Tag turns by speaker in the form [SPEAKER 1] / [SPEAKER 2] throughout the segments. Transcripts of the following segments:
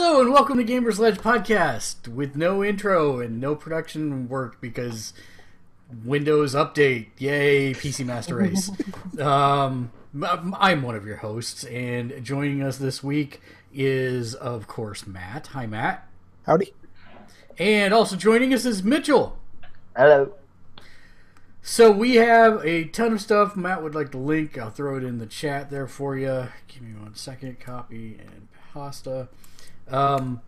[SPEAKER 1] Hello and welcome to Gamersledge podcast with no intro and no production work because Windows Update. Yay, PC Master Race. I'm one of your hosts, and joining us this week is, of course, Matt. Hi, Matt.
[SPEAKER 2] Howdy.
[SPEAKER 1] And also joining us is Mitchell.
[SPEAKER 3] Hello.
[SPEAKER 1] So we have a ton of stuff. Matt would like the link. I'll throw it in the chat there for you. Give me 1 second. Copy and pasta. No,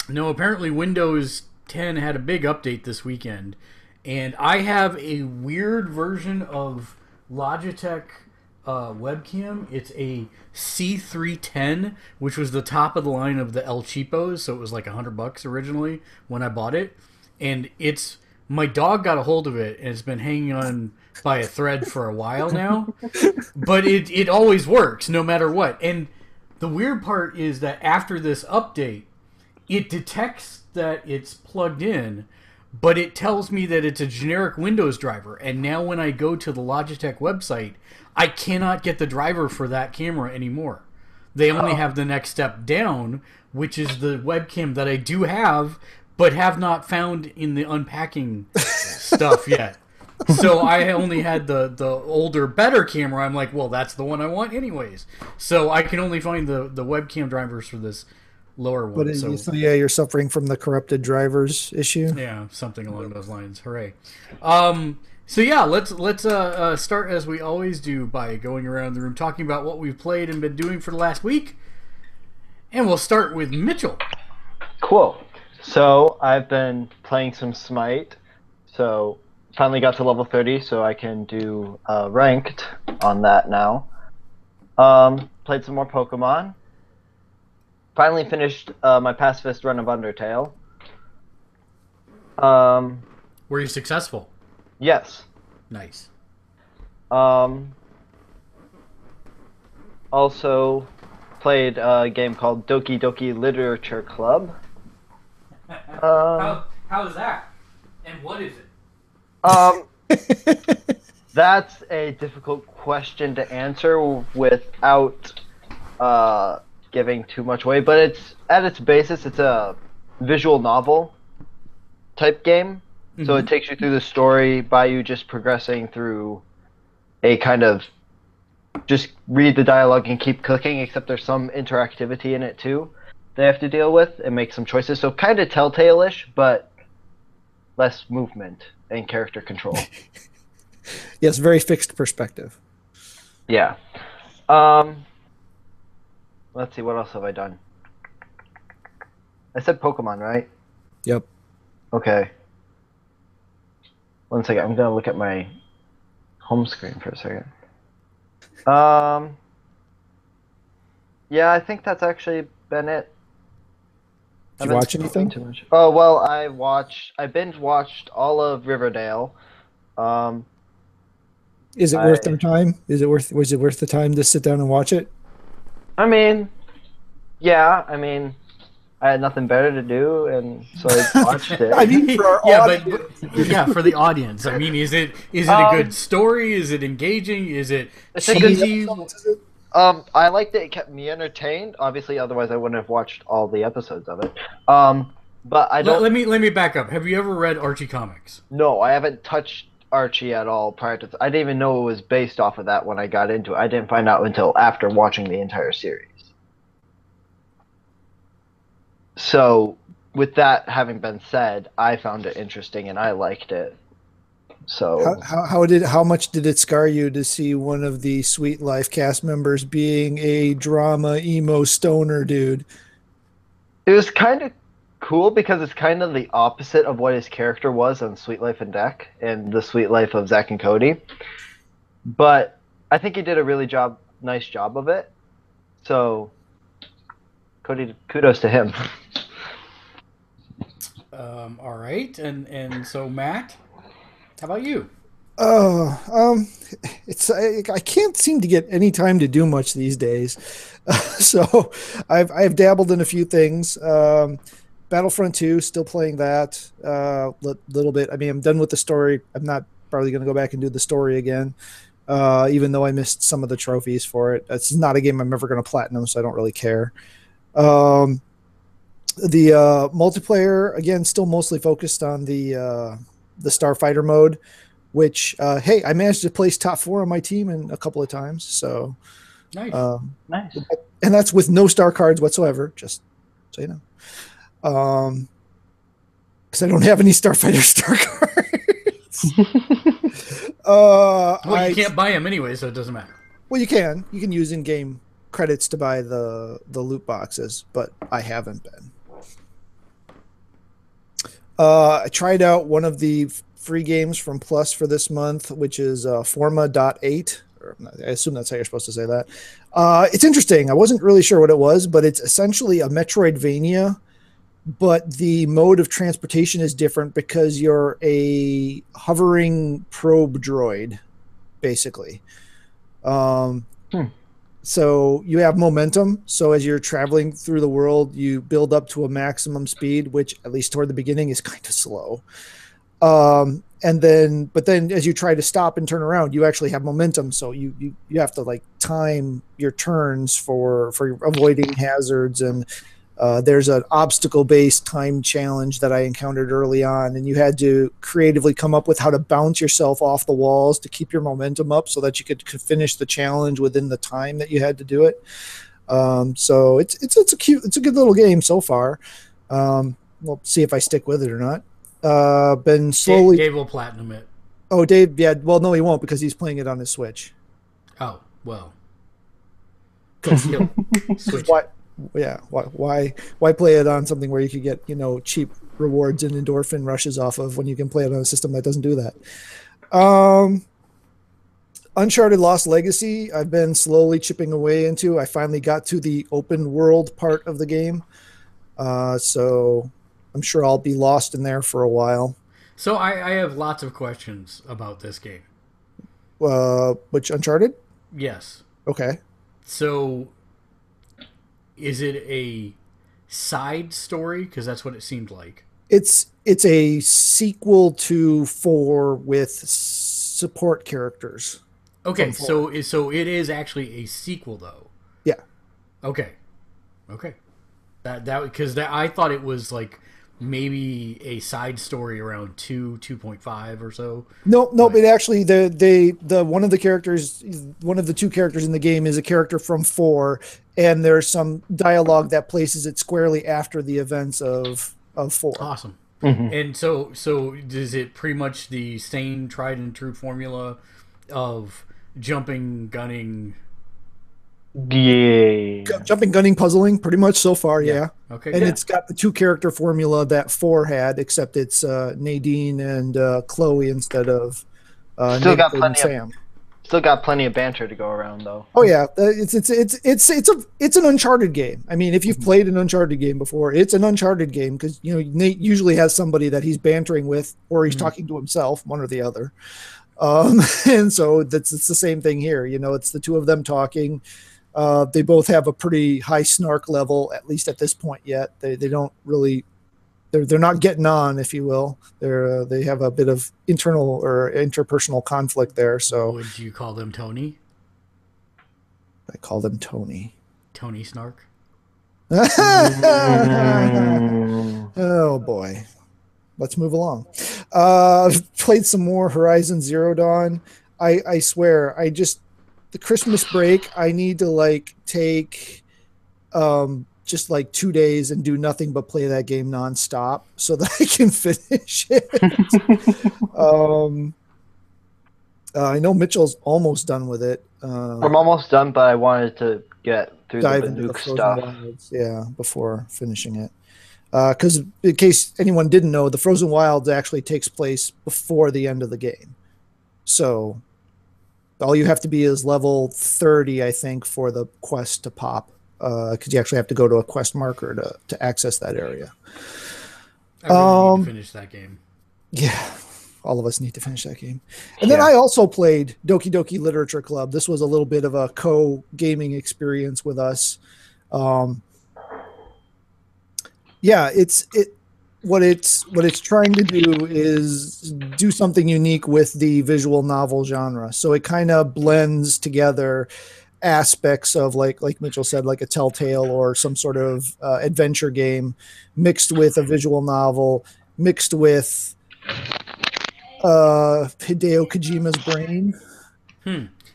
[SPEAKER 1] apparently Windows 10 had a big update this weekend, and I have a weird version of Logitech webcam. It's a C310, which was the top of the line of the El Cheapos, so it was like $100 originally when I bought it, and my dog got a hold of it, and it's been hanging on by a thread for a while now, but it always works no matter what. And the weird part is that after this update, it detects that it's plugged in, but it tells me that it's a generic Windows driver. And now when I go to the Logitech website, I cannot get the driver for that camera anymore. They only have the next step down, which is the webcam that I do have, but have not found in the unpacking stuff yet. So I only had the older, better camera. I'm like, well, that's the one I want anyways. So I can only find the webcam drivers for this lower one.
[SPEAKER 2] But so yeah, you're suffering from the corrupted drivers issue.
[SPEAKER 1] Yeah, something along those lines. Hooray! So yeah, let's start as we always do by going around the room talking about what we've played and been doing for the last week. And we'll start with Mitchell.
[SPEAKER 3] Cool. So I've been playing some Smite. So finally got to level 30, so I can do ranked on that now. Played some more Pokemon. Finally finished my pacifist run of Undertale.
[SPEAKER 1] Were you successful?
[SPEAKER 3] Yes.
[SPEAKER 1] Nice.
[SPEAKER 3] Also played a game called Doki Doki Literature Club.
[SPEAKER 1] How is that? And what is it?
[SPEAKER 3] That's a difficult question to answer without giving too much away, but it's at its basis, it's a visual novel type game. Mm-hmm. So it takes you through the story by you just progressing through a kind of just read the dialogue and keep clicking, except there's some interactivity in it too they have to deal with and make some choices. So kind of Telltale-ish, but less movement and character control.
[SPEAKER 2] Yes, very fixed perspective.
[SPEAKER 3] Yeah. Let's see, what else have I done? I said Pokemon, right?
[SPEAKER 2] Yep.
[SPEAKER 3] Okay. 1 second, I'm gonna look at my home screen for a second. Yeah, I think that's actually been it.
[SPEAKER 2] Did you watch anything?
[SPEAKER 3] Too much. Oh well, I binge watched all of Riverdale.
[SPEAKER 2] Is it worth their time? Was it worth the time to sit down and watch it?
[SPEAKER 3] I mean, yeah. I mean, I had nothing better to do, and so I watched it.
[SPEAKER 2] I mean, for our audience.
[SPEAKER 1] But for the audience. I mean, is it a good story? Is it engaging? Is it cheesy?
[SPEAKER 3] I liked it. It kept me entertained. Obviously, otherwise I wouldn't have watched all the episodes of it. But I don't.
[SPEAKER 1] Let me back up. Have you ever read Archie comics?
[SPEAKER 3] No, I haven't touched Archie at all prior to. I didn't even know it was based off of that when I got into it. I didn't find out until after watching the entire series. So, with that having been said, I found it interesting and I liked it. So
[SPEAKER 2] how much did it scar you to see one of the Sweet Life cast members being a drama emo stoner dude?
[SPEAKER 3] It was kind of cool because it's kind of the opposite of what his character was on Sweet Life and Deck and the Sweet Life of Zack and Cody. But I think he did a really nice job of it. So kudos to him.
[SPEAKER 1] All right, and so Matt, how about you?
[SPEAKER 2] I can't seem to get any time to do much these days. So I've dabbled in a few things. Battlefront 2, still playing that little bit. I mean, I'm done with the story. I'm not probably going to go back and do the story again, even though I missed some of the trophies for it. It's not a game I'm ever going to platinum, so I don't really care. The multiplayer, again, still mostly focused on the Starfighter mode, which, hey, I managed to place top 4 on my team in a couple of times. So
[SPEAKER 1] Nice.
[SPEAKER 3] Nice.
[SPEAKER 2] And that's with no star cards whatsoever, just so you know. Because I don't have any Starfighter star cards.
[SPEAKER 1] Well, you can't buy them anyway, so it doesn't matter.
[SPEAKER 2] Well, you can. You can use in-game credits to buy the loot boxes, but I haven't been. I tried out one of the free games from Plus for this month, which is Forma.8. I assume that's how you're supposed to say that. It's interesting. I wasn't really sure what it was, but it's essentially a Metroidvania, but the mode of transportation is different because you're a hovering probe droid, basically. So you have momentum. So as you're traveling through the world, you build up to a maximum speed, which at least toward the beginning is kind of slow. But then as you try to stop and turn around, you actually have momentum. So you have to like time your turns for avoiding hazards. And there's an obstacle-based time challenge that I encountered early on, and you had to creatively come up with how to bounce yourself off the walls to keep your momentum up so that you could finish the challenge within the time that you had to do it. So it's a good little game so far. We'll see if I stick with it or not. Been slowly.
[SPEAKER 1] Dave will platinum it.
[SPEAKER 2] Oh, Dave, yeah. Well, no, he won't because he's playing it on his Switch.
[SPEAKER 1] Oh, well.
[SPEAKER 2] Switch. Why play it on something where you could get, cheap rewards and endorphin rushes off of when you can play it on a system that doesn't do that? Uncharted Lost Legacy, I've been slowly chipping away into. I finally got to the open world part of the game. So I'm sure I'll be lost in there for a while.
[SPEAKER 1] So I have lots of questions about this game.
[SPEAKER 2] Which Uncharted?
[SPEAKER 1] Yes.
[SPEAKER 2] Okay.
[SPEAKER 1] So is it a side story? Because that's what it seemed like.
[SPEAKER 2] It's a sequel to 4 with support characters.
[SPEAKER 1] Okay, so it is actually a sequel, though.
[SPEAKER 2] Yeah.
[SPEAKER 1] Okay. That because I thought it was like maybe a side story around 2.5 or so.
[SPEAKER 2] No, but actually the one of the two characters in the game is a character from 4, and there's some dialogue that places it squarely after the events of 4.
[SPEAKER 1] Awesome.
[SPEAKER 3] Mm-hmm.
[SPEAKER 1] And so is it pretty much the same tried and true formula of jumping, gunning?
[SPEAKER 3] Yeah.
[SPEAKER 2] Jumping, gunning, puzzling, pretty much so far, yeah.
[SPEAKER 1] Okay.
[SPEAKER 2] And it's got the 2-character formula that 4 had, except it's Nadine and Chloe instead of Nathan and Sam.
[SPEAKER 3] Still got plenty of banter to go around, though.
[SPEAKER 2] Oh yeah, it's an Uncharted game. I mean, if you've played an Uncharted game before, it's an Uncharted game because Nate usually has somebody that he's bantering with, or he's talking to himself, one or the other. And so it's the same thing here. It's the two of them talking. They both have a pretty high snark level, at least at this point yet. They don't really, they're not getting on, if you will. They have a bit of internal or interpersonal conflict there. So
[SPEAKER 1] would you call them Tony?
[SPEAKER 2] I call them Tony.
[SPEAKER 1] Tony Snark.
[SPEAKER 2] Oh boy. Let's move along. Played some more Horizon Zero Dawn. I swear, the Christmas break, I need to take just 2 days and do nothing but play that game nonstop so that I can finish it. I know Mitchell's almost done with it.
[SPEAKER 3] I'm almost done, but I wanted to get through the Nuke stuff.
[SPEAKER 2] Wilds, before finishing it. Because in case anyone didn't know, the Frozen Wilds actually takes place before the end of the game. So all you have to be is level 30, I think, for the quest to pop. Because you actually have to go to a quest marker to access that area.
[SPEAKER 1] I really need to finish that game.
[SPEAKER 2] Yeah, all of us need to finish that game. And then I also played Doki Doki Literature Club. This was a little bit of a co-gaming experience with us. What it's trying to do is do something unique with the visual novel genre. So it kind of blends together aspects of like Mitchell said, like a Telltale or some sort of adventure game, mixed with a visual novel, mixed with Hideo Kojima's brain.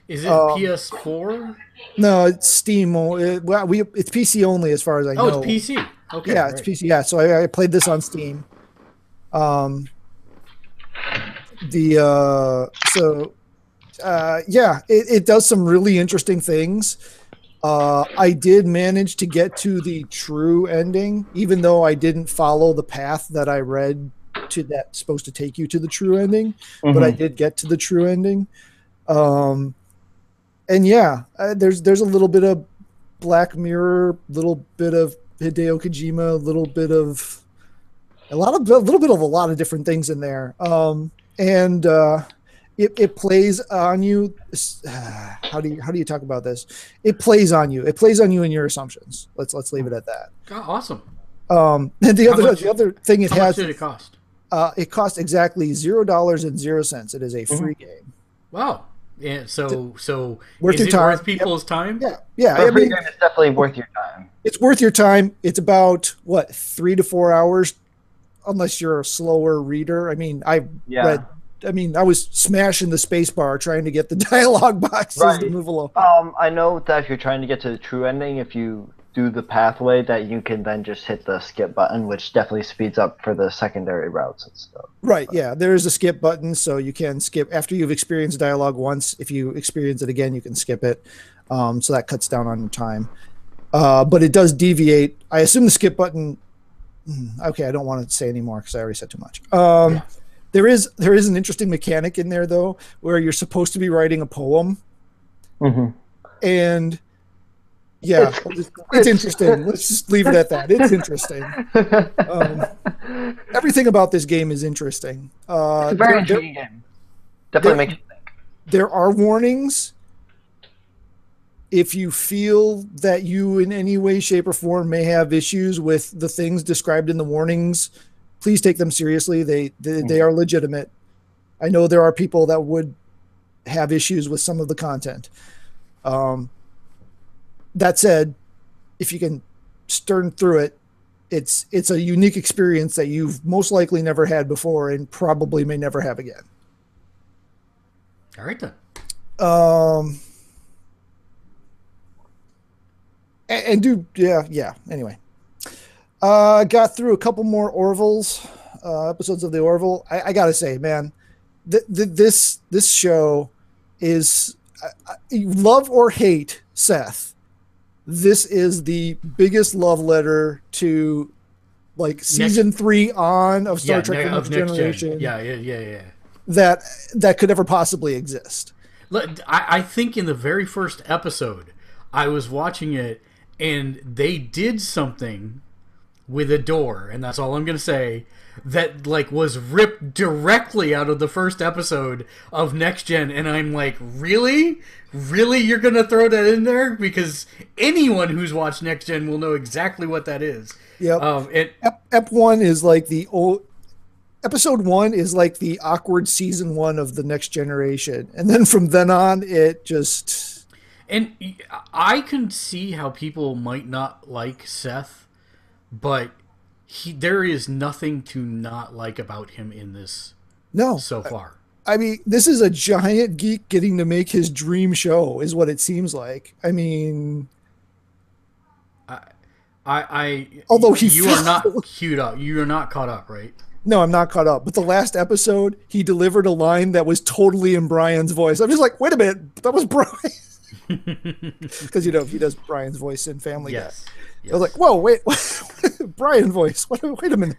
[SPEAKER 1] Is it PS4?
[SPEAKER 2] No, it's Steam. It's PC only as far as I know.
[SPEAKER 1] Oh, it's PC. Okay,
[SPEAKER 2] yeah, it's PC. Yeah, so I played this on Steam. It does some really interesting things. I did manage to get to the true ending, even though I didn't follow the path that I read to that's supposed to take you to the true ending. Mm-hmm. But I did get to the true ending. There's a little bit of Black Mirror, little bit of Hideo Kojima, a little bit of a lot of different things in there. It plays on you. How do you talk about this? It plays on you. It plays on you and your assumptions. Let's leave it at that.
[SPEAKER 1] Oh, awesome.
[SPEAKER 2] And the other thing
[SPEAKER 1] how much did it cost?
[SPEAKER 2] It cost exactly $0.00. It is a free game.
[SPEAKER 1] Wow. Yeah. So
[SPEAKER 2] worth
[SPEAKER 1] is
[SPEAKER 2] your
[SPEAKER 1] it
[SPEAKER 2] time.
[SPEAKER 1] worth people's time?
[SPEAKER 2] Yeah.
[SPEAKER 3] I mean, it's definitely worth your time.
[SPEAKER 2] It's worth your time. It's about 3 to 4 hours, unless you're a slower reader. I mean, I was smashing the space bar trying to get the dialogue boxes to move along.
[SPEAKER 3] I know that if you're trying to get to the true ending, if you do the pathway, that you can then just hit the skip button, which definitely speeds up for the secondary routes and stuff.
[SPEAKER 2] Right, yeah. There is a skip button, so you can skip after you've experienced dialogue once. If you experience it again, you can skip it. So that cuts down on your time. But it does deviate. I assume the skip button... Okay, I don't want to say anymore because I already said too much. There is an interesting mechanic in there, though, where you're supposed to be writing a poem. Mm-hmm. And... yeah, it's interesting. Let's just leave it at that. It's interesting. Everything about this game is interesting.
[SPEAKER 3] It's a very intriguing game. Definitely makes you think.
[SPEAKER 2] There are warnings. If you feel that you in any way, shape, or form may have issues with the things described in the warnings, please take them seriously. They are legitimate. I know there are people that would have issues with some of the content. That said, if you can stern through it, it's a unique experience that you've most likely never had before and probably may never have again.
[SPEAKER 1] All right then.
[SPEAKER 2] Anyway, got through a couple more Orville's episodes of the Orville. I gotta say, man, this show is love or hate Seth. This is the biggest love letter to season 3 on of Star Trek: The Next Generation.
[SPEAKER 1] Yeah.
[SPEAKER 2] That could ever possibly exist.
[SPEAKER 1] I think in the very first episode, I was watching it, and they did something with a door, and that's all I'm going to say, that was ripped directly out of the first episode of Next Gen, and I'm like, really you're gonna throw that in there? Because anyone who's watched Next Gen will know exactly what that is.
[SPEAKER 2] Ep 1 is like the old episode 1 is like the awkward season 1 of the Next Generation, and then from then on it just...
[SPEAKER 1] And I can see how people might not like Seth, but there is nothing to not like about him in this so far.
[SPEAKER 2] I mean, this is a giant geek getting to make his dream show, is what it seems like. I mean, although you are not queued up, you are not caught up, right?
[SPEAKER 1] No,
[SPEAKER 2] I'm not caught up. But the last episode, he delivered a line that was totally in Brian's voice. I'm just like, wait a minute, that was Brian, because he does Brian's voice in Family Guy.
[SPEAKER 1] Yes.
[SPEAKER 2] I was like, whoa, wait, Brian voice. Wait a minute.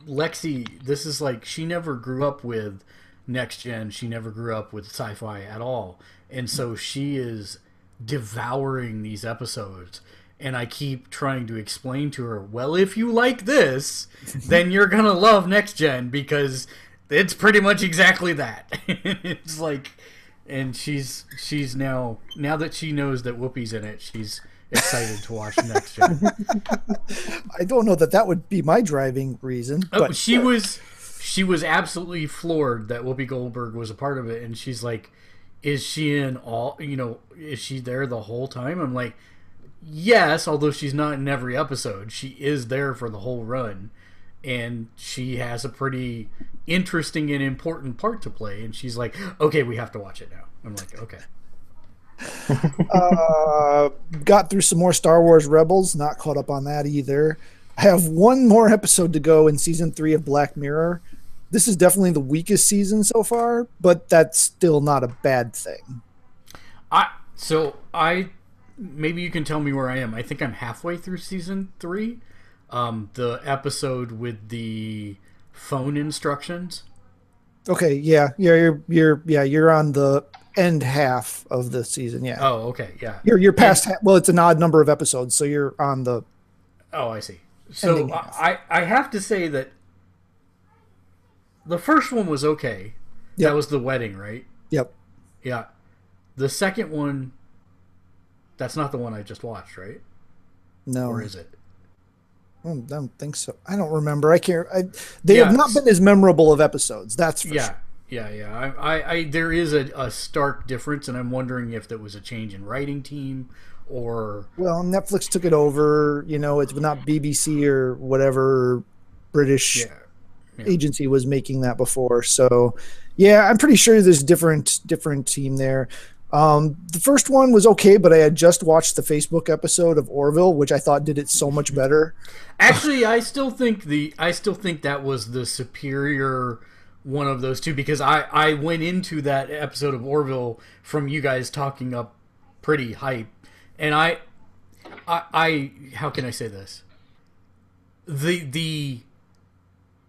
[SPEAKER 1] Lexi, this is she never grew up with Next Gen. She never grew up with sci-fi at all. And so she is devouring these episodes. And I keep trying to explain to her, well, if you like this, then you're going to love Next Gen, because it's pretty much exactly that. It's and she's now that she knows that Whoopi's in it, she's excited to watch Next Gen.
[SPEAKER 2] I don't know that would be my driving reason.
[SPEAKER 1] But she was she was absolutely floored that Whoopi Goldberg was a part of it, and she's like, is she in all, is she there the whole time? I'm like, yes, although she's not in every episode. She is there for the whole run, and she has a pretty interesting and important part to play, and she's like, okay, we have to watch it now. I'm like, okay.
[SPEAKER 2] Got through some more Star Wars Rebels, not caught up on that either. I have one more episode to go in season 3 of Black Mirror. This is definitely the weakest season so far, but that's still not a bad thing.
[SPEAKER 1] Maybe you can tell me where I am. I think I'm halfway through season 3. The episode with the phone instructions.
[SPEAKER 2] Okay, you're on the end half of the season. Yeah.
[SPEAKER 1] Oh, okay, yeah.
[SPEAKER 2] You're past. Well, it's an odd number of episodes, so you're on the.
[SPEAKER 1] Oh, I see. So I have to say that the first one was okay. Yep. That was the wedding, right?
[SPEAKER 2] Yep.
[SPEAKER 1] Yeah. The second one, that's not the one I just watched, right?
[SPEAKER 2] No.
[SPEAKER 1] Or is it?
[SPEAKER 2] I don't think so. I don't remember. I can't. They have not been as memorable of episodes. That's for sure.
[SPEAKER 1] Yeah. I there is a stark difference, and I'm wondering if there was a change in writing team or.
[SPEAKER 2] Well, Netflix took it over. It's not BBC or whatever British agency was making that before. So, yeah, I'm pretty sure there's different team there. The first one was okay, but I had just watched the Facebook episode of Orville, which I thought did it so much better.
[SPEAKER 1] Actually, I still think that was the superior one of those two, because I went into that episode of Orville from you guys talking up pretty hype, and I how can I say this? The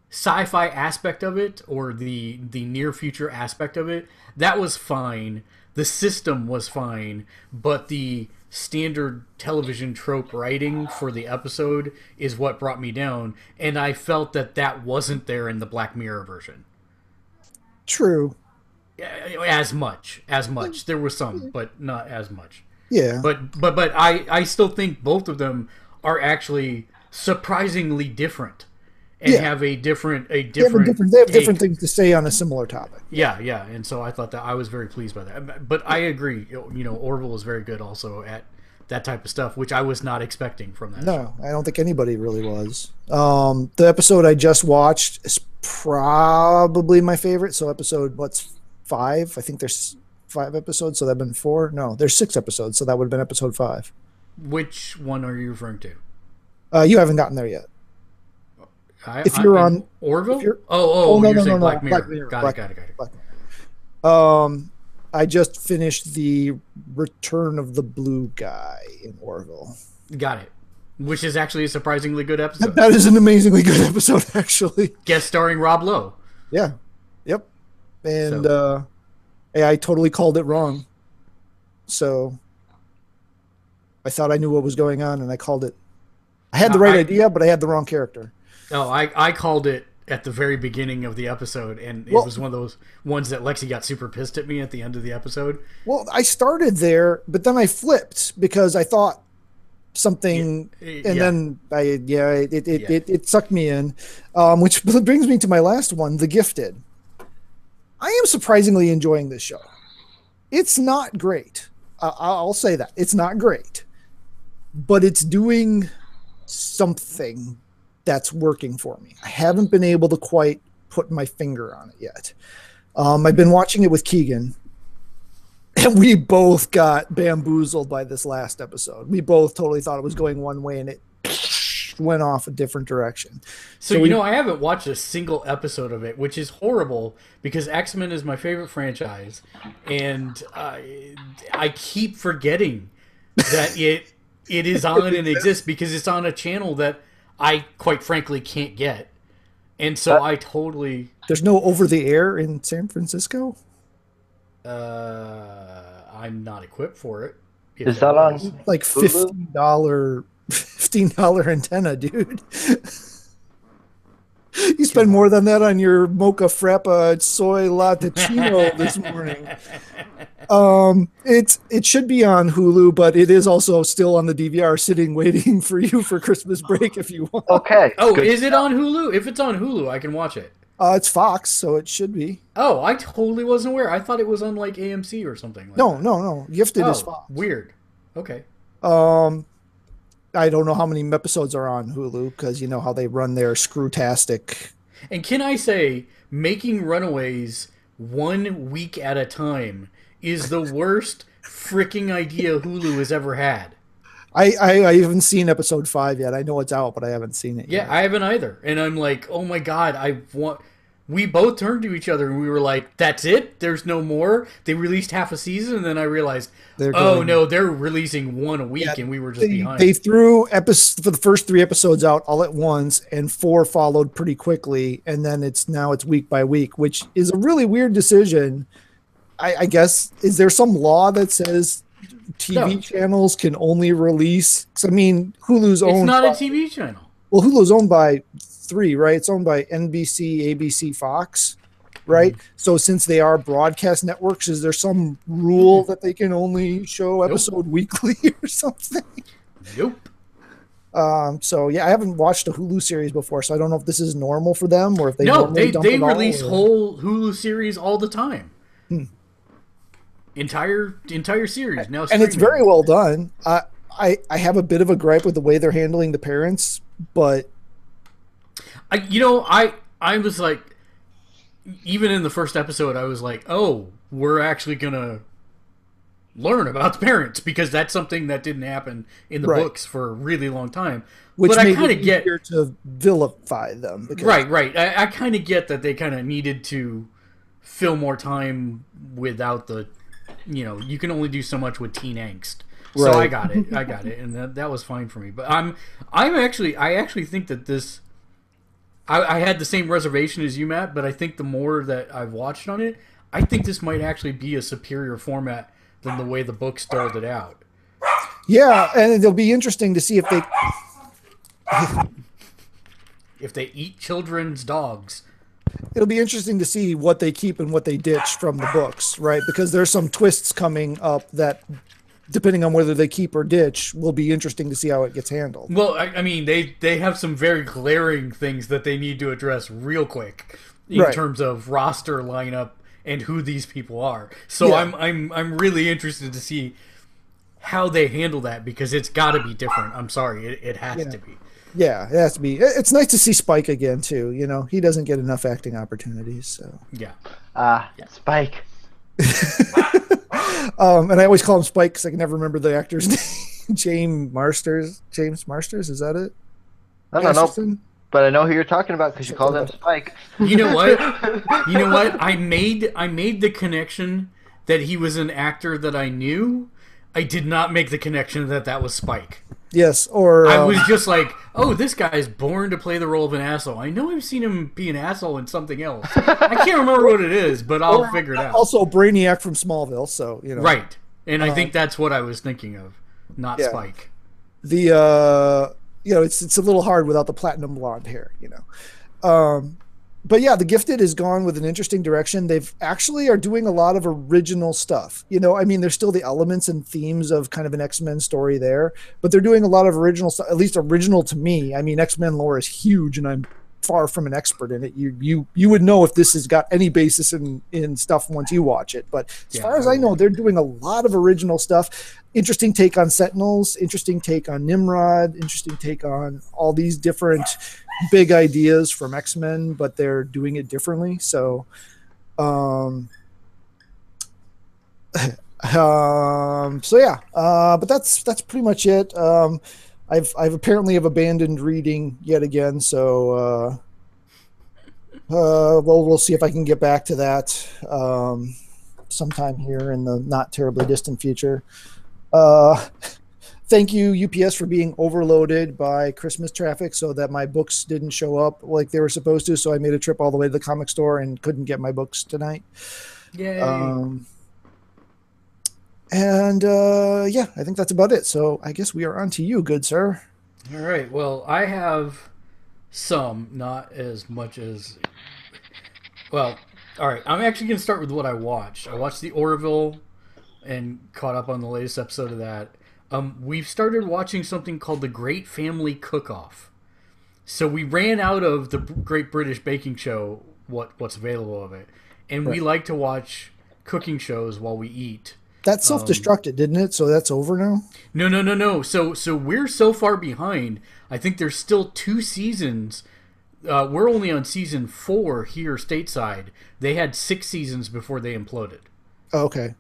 [SPEAKER 1] sci-fi aspect of it, or the near future aspect of it, that was fine. The system was fine, but the standard television trope writing for the episode is what brought me down, and I felt that wasn't there in the Black Mirror version.
[SPEAKER 2] True.
[SPEAKER 1] As much. There was some, but not as much.
[SPEAKER 2] Yeah.
[SPEAKER 1] But I still think both of them are actually surprisingly different. And have a different they have
[SPEAKER 2] different things to say on a similar topic.
[SPEAKER 1] Yeah, and so I thought that I was very pleased by that. But I agree, Orville is very good also at that type of stuff, which I was not expecting from that show.
[SPEAKER 2] I don't think anybody really was. The episode I just watched is probably my favorite. So episode 5? I think there's 5 episodes, so that'd been 4. No, there's 6 episodes, so that would have been episode 5.
[SPEAKER 1] Which one are you referring to?
[SPEAKER 2] You haven't gotten there yet.
[SPEAKER 1] If you're on Orville? You're saying Black Mirror.
[SPEAKER 2] Black Mirror.
[SPEAKER 1] Got it.
[SPEAKER 2] Black Mirror. I just finished the Return of the Blue Guy in Orville.
[SPEAKER 1] Got it. Which is actually a surprisingly good episode.
[SPEAKER 2] That is an amazingly good episode, actually.
[SPEAKER 1] Guest starring Rob Lowe.
[SPEAKER 2] Yeah. Yep. And I totally called it wrong. So I thought I knew what was going on, and I called it. I had the right idea, but I had the wrong character.
[SPEAKER 1] Oh, I called it at the very beginning of the episode, and it was one of those ones that Lexi got super pissed at me at the end of the episode.
[SPEAKER 2] Well, I started there, but then I flipped because I thought something, then it sucked me in, which brings me to my last one, The Gifted. I am surprisingly enjoying this show. It's not great. I'll say that. It's not great, but it's doing something that's working for me. I haven't been able to quite put my finger on it yet. I've been watching it with Keegan, and we both got bamboozled by this last episode. We both totally thought it was going one way, and it went off a different direction.
[SPEAKER 1] So I haven't watched a single episode of it, which is horrible because X-Men is my favorite franchise, and I keep forgetting that it is on and exists because it's on a channel that I quite frankly can't get. And so I totally...
[SPEAKER 2] There's no over-the-air in San Francisco?
[SPEAKER 1] I'm not equipped for it.
[SPEAKER 3] Is that on
[SPEAKER 2] like $15 antenna, dude? You spend more than that on your mocha frappa soy latticino this morning. It should be on Hulu, but it is also still on the DVR, sitting waiting for you for Christmas break if you want.
[SPEAKER 3] Okay.
[SPEAKER 1] Oh, is it on Hulu? If it's on Hulu, I can watch it.
[SPEAKER 2] It's Fox, so it should be.
[SPEAKER 1] Oh, I totally wasn't aware. I thought it was on like AMC or something like
[SPEAKER 2] No,
[SPEAKER 1] that.
[SPEAKER 2] no, no. Gifted is
[SPEAKER 1] Oh,
[SPEAKER 2] Fox.
[SPEAKER 1] weird. Okay.
[SPEAKER 2] Um, I don't know how many episodes are on Hulu because you know how they run their screwtastic.
[SPEAKER 1] And can I say, making Runaways 1 week at a time is the worst freaking idea Hulu has ever had.
[SPEAKER 2] I haven't seen episode 5 yet. I know it's out, but I haven't seen it
[SPEAKER 1] Yeah,
[SPEAKER 2] yet.
[SPEAKER 1] I haven't either. And I'm like, oh my god, I want. We both turned to each other and we were like, that's it? There's no more? They released half a season, and then I realized,
[SPEAKER 2] They're
[SPEAKER 1] oh
[SPEAKER 2] going.
[SPEAKER 1] no, they're releasing one a week,
[SPEAKER 2] Yeah,
[SPEAKER 1] and we were just
[SPEAKER 2] they
[SPEAKER 1] behind.
[SPEAKER 2] threw episodes for the first 3 episodes out all at once, and 4 followed pretty quickly, and then it's week by week, which is a really weird decision. I guess is there some law that says TV
[SPEAKER 1] No,
[SPEAKER 2] channels can only release? 'Cause, I mean, Hulu's
[SPEAKER 1] it's
[SPEAKER 2] owned
[SPEAKER 1] not a
[SPEAKER 2] by,
[SPEAKER 1] TV channel.
[SPEAKER 2] well, Hulu's owned by 3, right? It's owned by NBC, ABC, Fox, right? So since they are broadcast networks, is there some rule that they can only show
[SPEAKER 1] Nope.
[SPEAKER 2] episode weekly or something?
[SPEAKER 1] Nope.
[SPEAKER 2] So yeah, I haven't watched a Hulu series before, so I don't know if this is normal for them or if they
[SPEAKER 1] No,
[SPEAKER 2] normally dump
[SPEAKER 1] they
[SPEAKER 2] it all.
[SPEAKER 1] release
[SPEAKER 2] Or...
[SPEAKER 1] whole Hulu series all the time.
[SPEAKER 2] Hmm.
[SPEAKER 1] Entire series now,
[SPEAKER 2] And it's
[SPEAKER 1] streaming.
[SPEAKER 2] very well done. I have a bit of a gripe with the way they're handling the parents, but
[SPEAKER 1] I was like, even in the first episode, I was like, oh, we're actually gonna learn about the parents, because that's something that didn't happen in the
[SPEAKER 2] Right.
[SPEAKER 1] books for a really long time.
[SPEAKER 2] which
[SPEAKER 1] But I
[SPEAKER 2] made
[SPEAKER 1] kind
[SPEAKER 2] it
[SPEAKER 1] of get
[SPEAKER 2] easier to vilify them. Because,
[SPEAKER 1] right. I kind of get that they kind of needed to fill more time without the, you can only do so much with teen angst. So
[SPEAKER 2] Right.
[SPEAKER 1] I got it, and that was fine for me. But I actually think that this. I had the same reservation as you, Matt, but I think the more that I've watched on it, I think this might actually be a superior format than the way the book started out.
[SPEAKER 2] Yeah, and it'll be interesting to see if they.
[SPEAKER 1] If they eat children's dogs.
[SPEAKER 2] It'll be interesting to see what they keep and what they ditch from the books, right? Because there's some twists coming up that, depending on whether they keep or ditch, will be interesting to see how it gets handled.
[SPEAKER 1] Well, I mean, they have some very glaring things that they need to address real quick in
[SPEAKER 2] Right.
[SPEAKER 1] terms of roster lineup and who these people are. So
[SPEAKER 2] Yeah.
[SPEAKER 1] I'm really interested to see how they handle that, because it's got to be different. I'm sorry, it has
[SPEAKER 2] Yeah.
[SPEAKER 1] to be.
[SPEAKER 2] Yeah, it has to be. It's nice to see Spike again too. You know, he doesn't get enough acting opportunities. So,
[SPEAKER 1] Yeah.
[SPEAKER 3] Spike.
[SPEAKER 2] and I always call him Spike because I can never remember the actor's name. James Marsters, is that it?
[SPEAKER 3] I don't know,
[SPEAKER 2] Masterson?
[SPEAKER 3] but I know who you're talking about because you called him Spike.
[SPEAKER 1] You know what? I made the connection that he was an actor that I knew. I did not make the connection that that was Spike.
[SPEAKER 2] Yes, or
[SPEAKER 1] I was just like, oh, this guy's born to play the role of an asshole. I know I've seen him be an asshole in something else. I can't remember what it is, but I'll figure it out.
[SPEAKER 2] also Brainiac from Smallville. So you know,
[SPEAKER 1] Right. And I think that's what I was thinking of, not
[SPEAKER 2] Yeah.
[SPEAKER 1] Spike.
[SPEAKER 2] the it's a little hard without the platinum blonde hair. But yeah, The Gifted is gone with an interesting direction. They've actually are doing a lot of original stuff. I mean, there's still the elements and themes of kind of an X-Men story there, but they're doing a lot of original stuff, at least original to me. I mean, X-Men lore is huge, and I'm far from an expert in it. You would know if this has got any basis in stuff once you watch it. But as far as I know, they're doing a lot of original stuff. Interesting take on Sentinels, interesting take on Nimrod, interesting take on all these different big ideas from X-Men, but they're doing it differently. So, so yeah, but that's pretty much it. I've apparently have abandoned reading yet again. So, we'll see if I can get back to that sometime here in the not terribly distant future. Thank you, UPS, for being overloaded by Christmas traffic so that my books didn't show up like they were supposed to. So I made a trip all the way to the comic store and couldn't get my books tonight.
[SPEAKER 1] Yay.
[SPEAKER 2] Yeah, I think that's about it. So I guess we are on to you, good sir.
[SPEAKER 1] All right. Well, I have some, not as much as. Well, all right. I'm actually going to start with what I watched. I watched The Orville and caught up on the latest episode of that. We've started watching something called The Great Family Cook-Off. So we ran out of the Great British Baking Show what's available of it. And we
[SPEAKER 2] Right.
[SPEAKER 1] like to watch cooking shows while we eat.
[SPEAKER 2] That self-destructed, didn't it? So that's over now?
[SPEAKER 1] No. So we're so far behind. I think there's still 2 seasons. We're only on season 4 here stateside. They had 6 seasons before they imploded.
[SPEAKER 2] Oh, okay.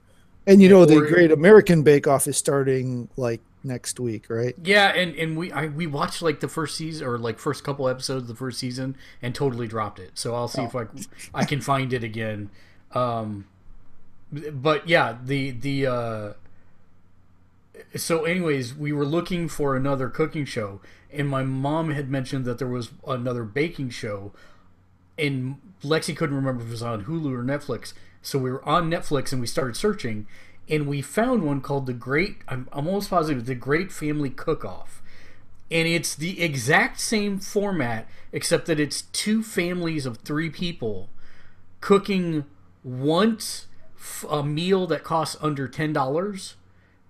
[SPEAKER 2] And you know the
[SPEAKER 1] Or-
[SPEAKER 2] Great American Bake Off is starting like next week, right?
[SPEAKER 1] Yeah, and we watched like the first season or like first couple episodes of the first season and totally dropped it. So I'll see if I can find it again. But yeah, so anyways, we were looking for another cooking show, and my mom had mentioned that there was another baking show, and Lexi couldn't remember if it was on Hulu or Netflix. So we were on Netflix and we started searching, and we found one called I'm almost positive, The Great Family Cook-Off. And it's the exact same format, except that it's 2 families of 3 people cooking once a meal that costs under $10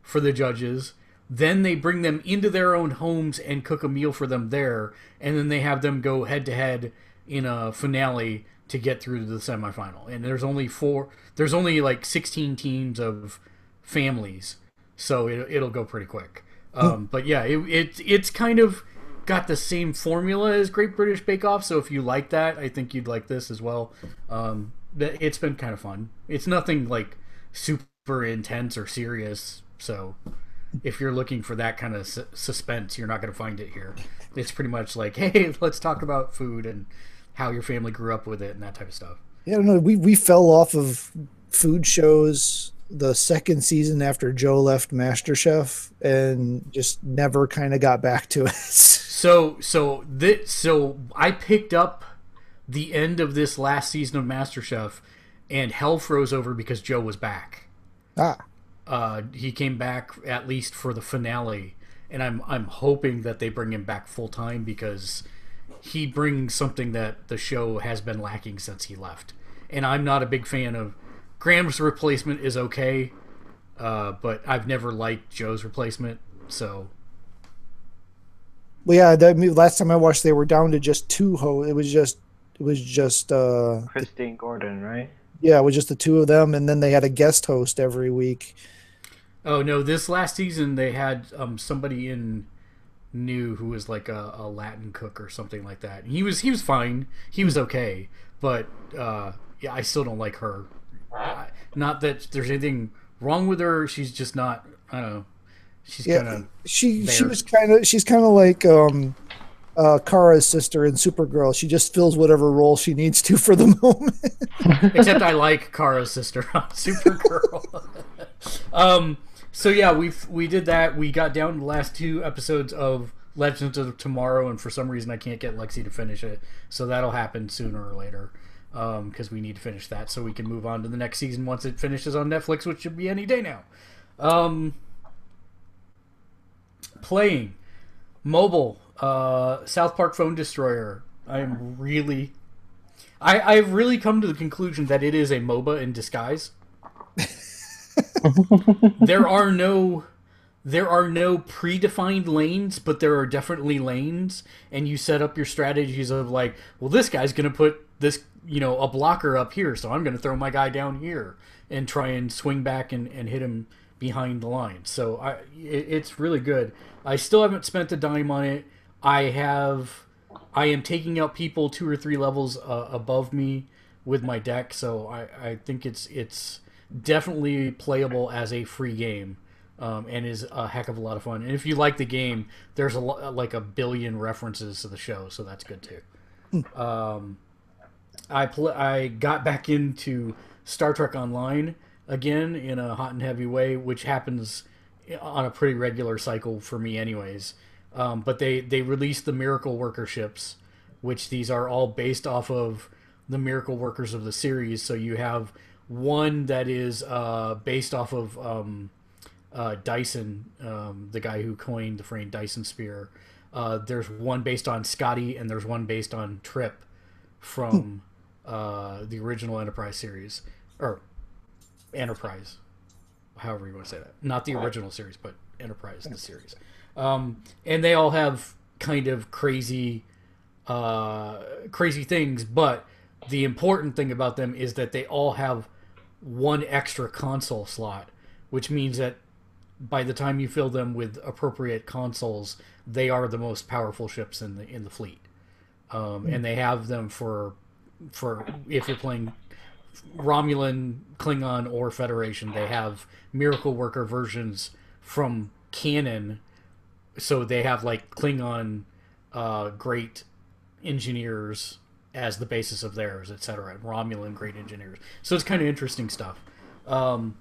[SPEAKER 1] for the judges. Then they bring them into their own homes and cook a meal for them there, and then they have them go head to head in a finale to get through to the semifinal. And there's only like 16 teams of families, so it'll go pretty quick. But yeah, it's kind of got the same formula as Great British Bake Off, so if you like that, I think you'd like this as well. It's been kind of fun. It's nothing like super intense or serious, so if you're looking for that kind of suspense, you're not going to find it here. It's pretty much like, hey, let's talk about food and how your family grew up with it and that type of stuff.
[SPEAKER 2] Yeah, no, we fell off of food shows the second season after Joe left MasterChef and just never kind of got back to it.
[SPEAKER 1] So I picked up the end of this last season of MasterChef, and hell froze over because Joe was back. He came back at least for the finale, and I'm hoping that they bring him back full time because he brings something that the show has been lacking since he left. And I'm not a big fan of Graham's replacement is okay, but I've never liked Joe's replacement. So,
[SPEAKER 2] well, yeah, last time I watched, they were down to just 2 hosts. It was just
[SPEAKER 3] Christine Gordon, right?
[SPEAKER 2] Yeah, it was just the 2 of them, and then they had a guest host every week.
[SPEAKER 1] Oh no! This last season they had somebody in new who was like a Latin cook or something like that. He was fine. He was okay, but yeah, I still don't like her. Not that there's anything wrong with her. She's just not. I don't know. She's kind of
[SPEAKER 2] she's kind of like Kara's sister in Supergirl. She just fills whatever role she needs to for the moment.
[SPEAKER 1] Except I like Kara's sister on Supergirl. So yeah, we did that. We got down to the last 2 episodes of Legends of Tomorrow, and for some reason I can't get Lexi to finish it. So that'll happen sooner or later, because we need to finish that so we can move on to the next season once it finishes on Netflix, which should be any day now. Playing mobile, South Park Phone Destroyer. I've really come to the conclusion that it is a MOBA in disguise. There are no predefined lanes, but there are definitely lanes, and you set up your strategies of like, well, this guy's gonna put this, a blocker up here, so I'm gonna throw my guy down here and try and swing back and hit him behind the line. So it's really good. I still haven't spent a dime on it. I am taking out people 2 or 3 levels above me with my deck, so I think it's definitely playable as a free game, and is a heck of a lot of fun. And if you like the game, there's like a billion references to the show, so that's good too. I got back into Star Trek Online again in a hot and heavy way, which happens on a pretty regular cycle for me anyways. But they released the Miracle Worker ships, which these are all based off of the Miracle Workers of the series. So you have one that is based off of Dyson, the guy who coined the phrase Dyson Sphere. There's one based on Scotty, and there's one based on Trip from the original Enterprise series. Or Enterprise, however you want to say that. Not the original series, but Enterprise, the series. And they all have kind of crazy things, but the important thing about them is that they all have one extra console slot, which means that by the time you fill them with appropriate consoles, they are the most powerful ships in the fleet. And they have them for if you're playing Romulan, Klingon, or Federation, they have Miracle Worker versions from canon. So they have like Klingon great engineers as the basis of theirs, etc. And Romulan great engineers. So it's kind of interesting stuff.
[SPEAKER 2] So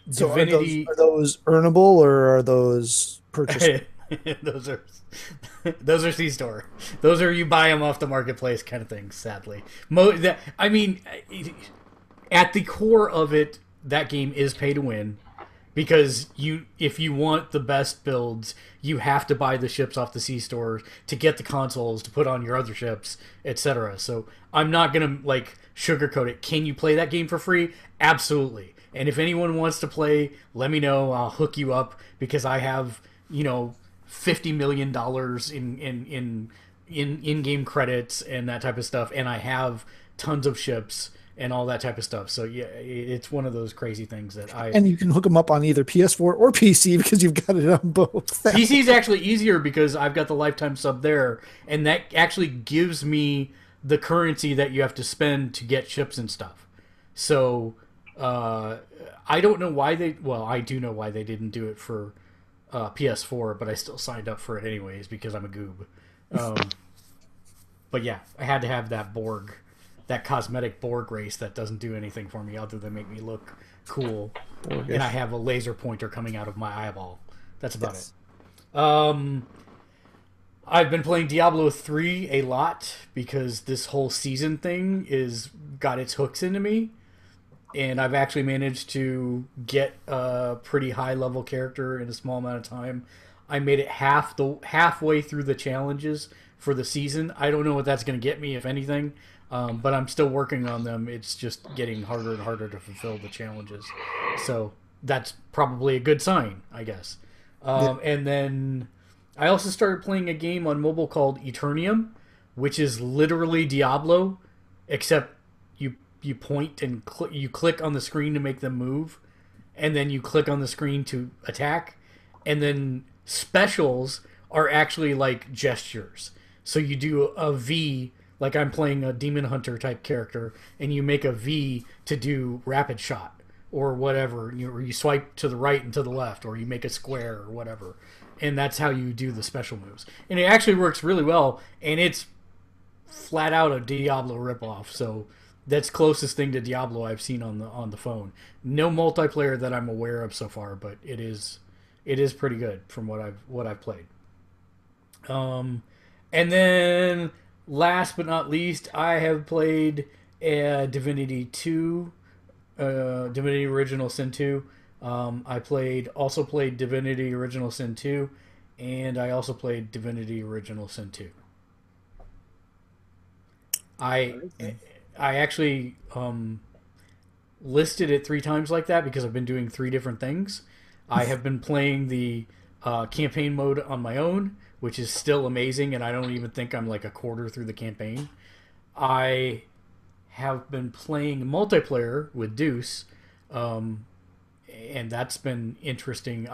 [SPEAKER 1] Divinity...
[SPEAKER 2] are those earnable or are those purchasable?
[SPEAKER 1] those are C-store. Those are you buy them off the marketplace kind of things, sadly. I mean, at the core of it, that game is pay to win. Because if you want the best builds, you have to buy the ships off the C-store to get the consoles to put on your other ships, etc. So I'm not going to like sugarcoat it. Can you play that game for free? Absolutely. And if anyone wants to play, let me know. I'll hook you up because I have, $50 million in in-game credits and that type of stuff, and I have tons of ships and all that type of stuff. So yeah, it's one of those crazy things that
[SPEAKER 2] and you can hook them up on either PS4 or PC because you've got it on both.
[SPEAKER 1] PC is actually easier because I've got the lifetime sub there, and that actually gives me the currency that you have to spend to get ships and stuff. So I don't know why I do know why they didn't do it for PS4, but I still signed up for it anyways because I'm a goob. But yeah, I had to have that cosmetic Borg race that doesn't do anything for me other than make me look cool. Borgish. And I have a laser pointer coming out of my eyeball. That's about it. I've been playing Diablo 3 a lot because this whole season thing got its hooks into me. And I've actually managed to get a pretty high level character in a small amount of time. I made it halfway through the challenges for the season. I don't know what that's going to get me, if anything, but I'm still working on them. It's just getting harder and harder to fulfill the challenges. So that's probably a good sign, I guess. And then I also started playing a game on mobile called Eternium, which is literally Diablo, except you point and you click on the screen to make them move, and then you click on the screen to attack, and then specials are actually like gestures. So you do a V, like I'm playing a demon hunter type character, and you make a V to do rapid shot or whatever, or you swipe to the right and to the left, or you make a square or whatever, and that's how you do the special moves. And it actually works really well, and it's flat out a Diablo ripoff. So that's closest thing to Diablo I've seen on the phone. No multiplayer that I'm aware of so far, but it is pretty good from what I've played. And then last but not least, I have played Divinity 2, Divinity Original Sin 2. I also played Divinity Original Sin 2, and I also played Divinity Original Sin 2. I actually listed it 3 times like that because I've been doing 3 different things. I have been playing the campaign mode on my own, which is still amazing, and I don't even think I'm like a quarter through the campaign. I have been playing multiplayer with Deuce, and that's been interesting.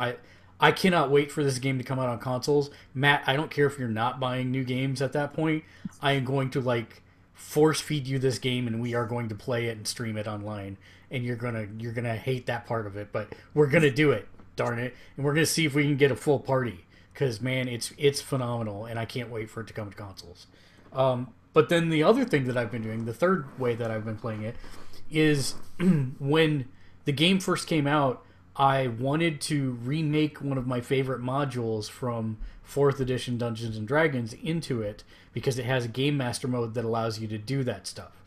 [SPEAKER 1] I cannot wait for this game to come out on consoles. Matt, I don't care if you're not buying new games at that point. I am going to force feed you this game, and we are going to play it and stream it online, and you're gonna hate that part of it, but we're gonna do it, darn it, and we're gonna see if we can get a full party, because man, it's phenomenal, and I can't wait for it to come to consoles. But then the other thing that I've been doing, the third way that I've been playing it, is when the game first came out, I wanted to remake one of my favorite modules from 4th edition Dungeons and Dragons into it, because it has a Game Master mode that allows you to do that stuff.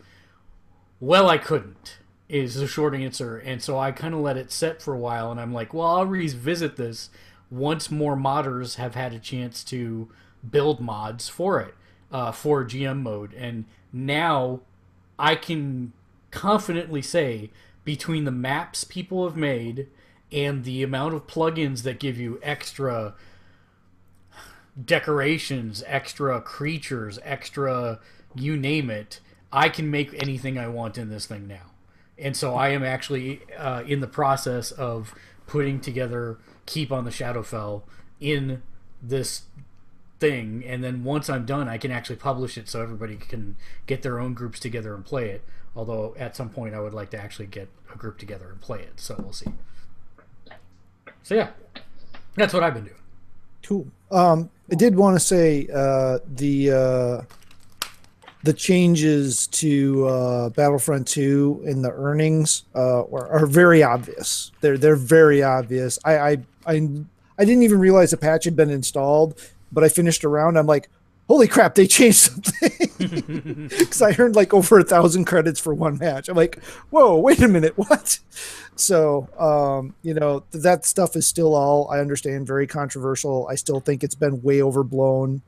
[SPEAKER 1] Well, I couldn't, is the short answer, and so I kind of let it set for a while, and I'm like, well, I'll revisit this once more modders have had a chance to build mods for it, for GM mode, and now I can confidently say, between the maps people have made and the amount of plugins that give you extra decorations, extra creatures, extra you name it, I can make anything I want in this thing now. And so I am actually in the process of putting together Keep on the Shadowfell in this thing, and then once I'm done, I can actually publish it so everybody can get their own groups together and play it. Although at some point I would like to actually get a group together and play it, so we'll see. So yeah, that's what I've been doing.
[SPEAKER 2] Cool. I did want to say the changes to Battlefront 2 in the earnings are very obvious. They're very obvious. I didn't even realize a patch had been installed, but I finished a round. I'm like, holy crap, they changed something. Because I earned like over 1,000 credits for one match. I'm like, whoa, wait a minute, what? So, you know, that stuff is still all, I understand, very controversial. I still think it's been way overblown.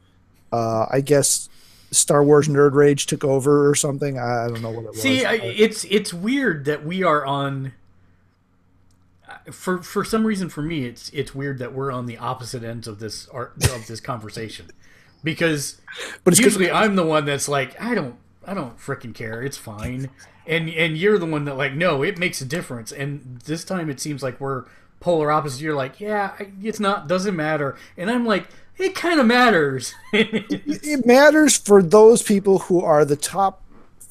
[SPEAKER 2] I guess Star Wars Nerd Rage took over or something. I don't know what it was.
[SPEAKER 1] See, it's weird that we are on... For some reason, for me, it's weird that we're on the opposite ends of this conversation, because usually I'm the one that's like, I don't freaking care, it's fine, and you're the one that like, no, it makes a difference. And this time it seems like we're polar opposites. You're like, yeah, it's not, doesn't matter, and I'm like, it kind of matters.
[SPEAKER 2] It matters for those people who are the top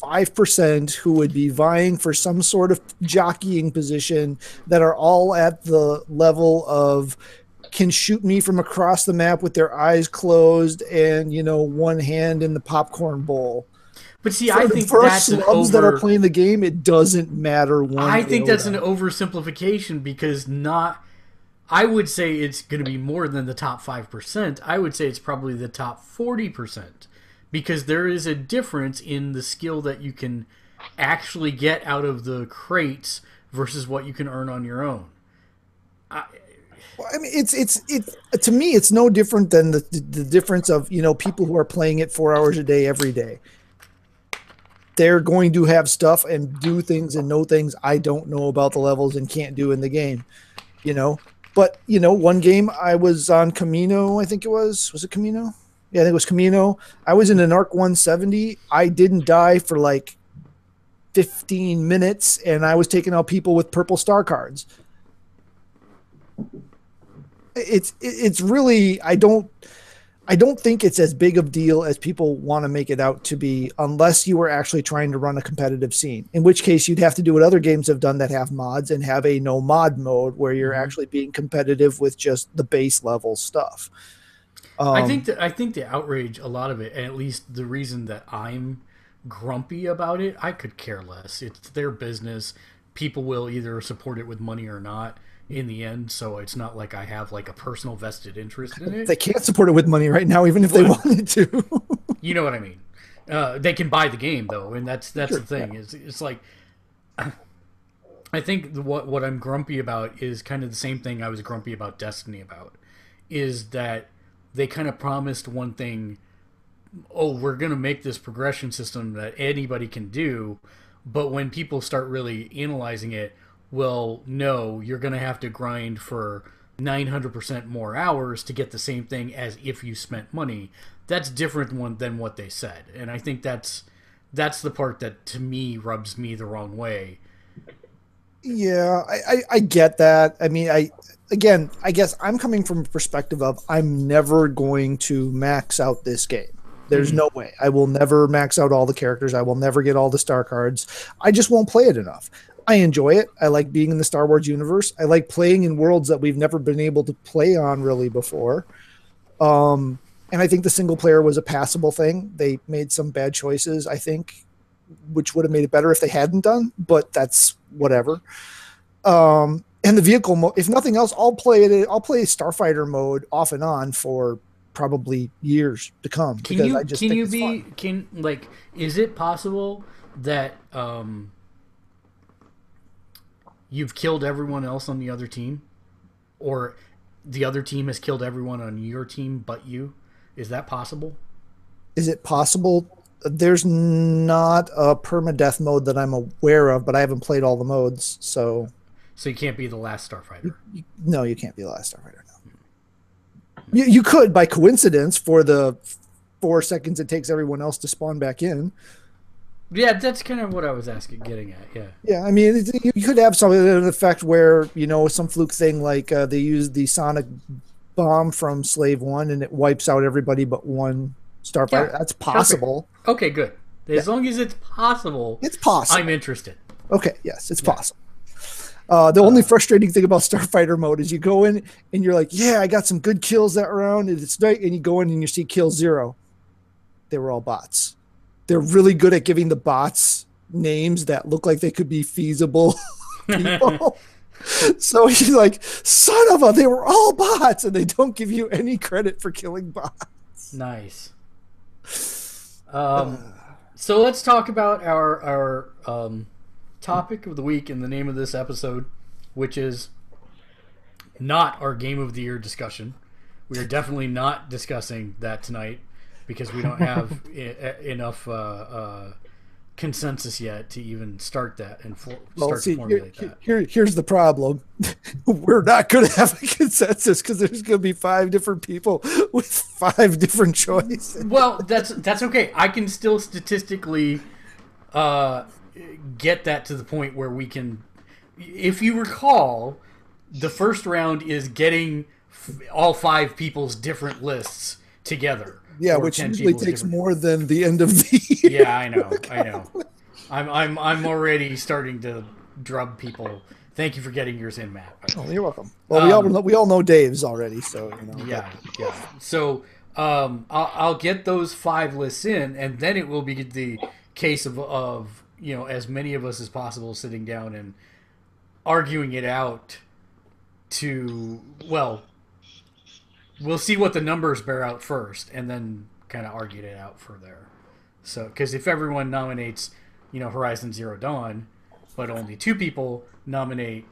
[SPEAKER 2] 5% who would be vying for some sort of jockeying position, that are all at the level of can shoot me from across the map with their eyes closed and, you know, one hand in the popcorn bowl.
[SPEAKER 1] But see, I think that's an over...
[SPEAKER 2] that are playing the game, it doesn't matter one
[SPEAKER 1] I think that's an oversimplification, because I would say it's going to be more than the top 5%. I would say it's probably the top 40%. Because there is a difference in the skill that you can actually get out of the crates versus what you can earn on your own.
[SPEAKER 2] Well, I mean, it's to me, it's no different than the difference of, you know, people who are playing it 4 hours a day every day. They're going to have stuff and do things and know things I don't know about the levels and can't do in the game, you know. But, you know, one game I was on Camino, I think it was it Camino? Yeah, I think it was Camino. I was in an Arc 170. I didn't die for like 15 minutes, and I was taking out people with purple star cards. It's really, I don't think it's as big of a deal as people want to make it out to be, unless you were actually trying to run a competitive scene, in which case you'd have to do what other games have done that have mods and have a no mod mode where you're actually being competitive with just the base level stuff.
[SPEAKER 1] I think the outrage, a lot of it, and at least the reason that I'm grumpy about it, I could care less. It's their business. People will either support it with money or not in the end, so it's not like I have like a personal vested interest in it.
[SPEAKER 2] They can't support it with money right now, even if they wanted to.
[SPEAKER 1] You know what I mean? They can buy the game though, and that's sure, the thing. Yeah. It's like, I think what I'm grumpy about is kind of the same thing I was grumpy about Destiny about, is that they kind of promised one thing, oh, we're going to make this progression system that anybody can do, but when people start really analyzing it, well, no, you're going to have to grind for 900% more hours to get the same thing as if you spent money. That's different than what they said, and I think that's the part that, to me, rubs me the wrong way.
[SPEAKER 2] Yeah, I get that. I mean, I guess I'm coming from a perspective of I'm never going to max out this game. There's no way. I will never max out all the characters. I will never get all the star cards. I just won't play it enough. I enjoy it. I like being in the Star Wars universe. I like playing in worlds that we've never been able to play on really before. And I think the single player was a passable thing. They made some bad choices, I think, which would have made it better if they hadn't done, but that's whatever. And the vehicle mode, if nothing else, I'll play Starfighter mode off and on for probably years to come.
[SPEAKER 1] Is it possible that you've killed everyone else on the other team, or the other team has killed everyone on your team but you? Is that possible?
[SPEAKER 2] Is it possible? There's not a permadeath mode that I'm aware of, but I haven't played all the modes, so
[SPEAKER 1] you can't be the last Starfighter.
[SPEAKER 2] No, you can't be the last Starfighter. No. You could, by coincidence, for the 4 seconds it takes everyone else to spawn back in.
[SPEAKER 1] Yeah, that's kind of what I was getting at. Yeah.
[SPEAKER 2] Yeah, I mean, you could have something an effect where, some fluke thing like they use the sonic bomb from Slave 1 and it wipes out everybody but one starfighter.
[SPEAKER 1] Yeah,
[SPEAKER 2] That's possible.
[SPEAKER 1] perfect. Okay, good. As long as it's possible,
[SPEAKER 2] it's possible.
[SPEAKER 1] I'm interested.
[SPEAKER 2] Okay, yes, it's possible. The only frustrating thing about Starfighter mode is you go in and you're like, yeah, I got some good kills that round, and it's night, and you go in and you see kill 0. They were all bots. They're really good at giving the bots names that look like they could be feasible people. So he's like, son of a, they were all bots, and they don't give you any credit for killing bots.
[SPEAKER 1] Nice. So let's talk about our topic of the week and the name of this episode, which is not our Game of the Year discussion. We are definitely not discussing that tonight because we don't have enough consensus yet to even start that and start to formulate that.
[SPEAKER 2] Here's the problem. We're not going to have a consensus because there's going to be 5 different people with 5 different choices.
[SPEAKER 1] Well, that's okay. I can still statistically get that to the point where we can. If you recall, the first round is getting all 5 people's different lists together.
[SPEAKER 2] Yeah, which usually takes more than the end of the year.
[SPEAKER 1] Yeah, I know. I'm already starting to drub people. Thank you for getting yours in, Matt.
[SPEAKER 2] Oh, you're welcome. Well, we all know Dave's already, so
[SPEAKER 1] Yeah. So I'll get those 5 lists in, and then it will be the case of as many of us as possible sitting down and arguing it out. We'll see what the numbers bear out first, and then kind of argue it out for there. So, because if everyone nominates, Horizon Zero Dawn, but only 2 people nominate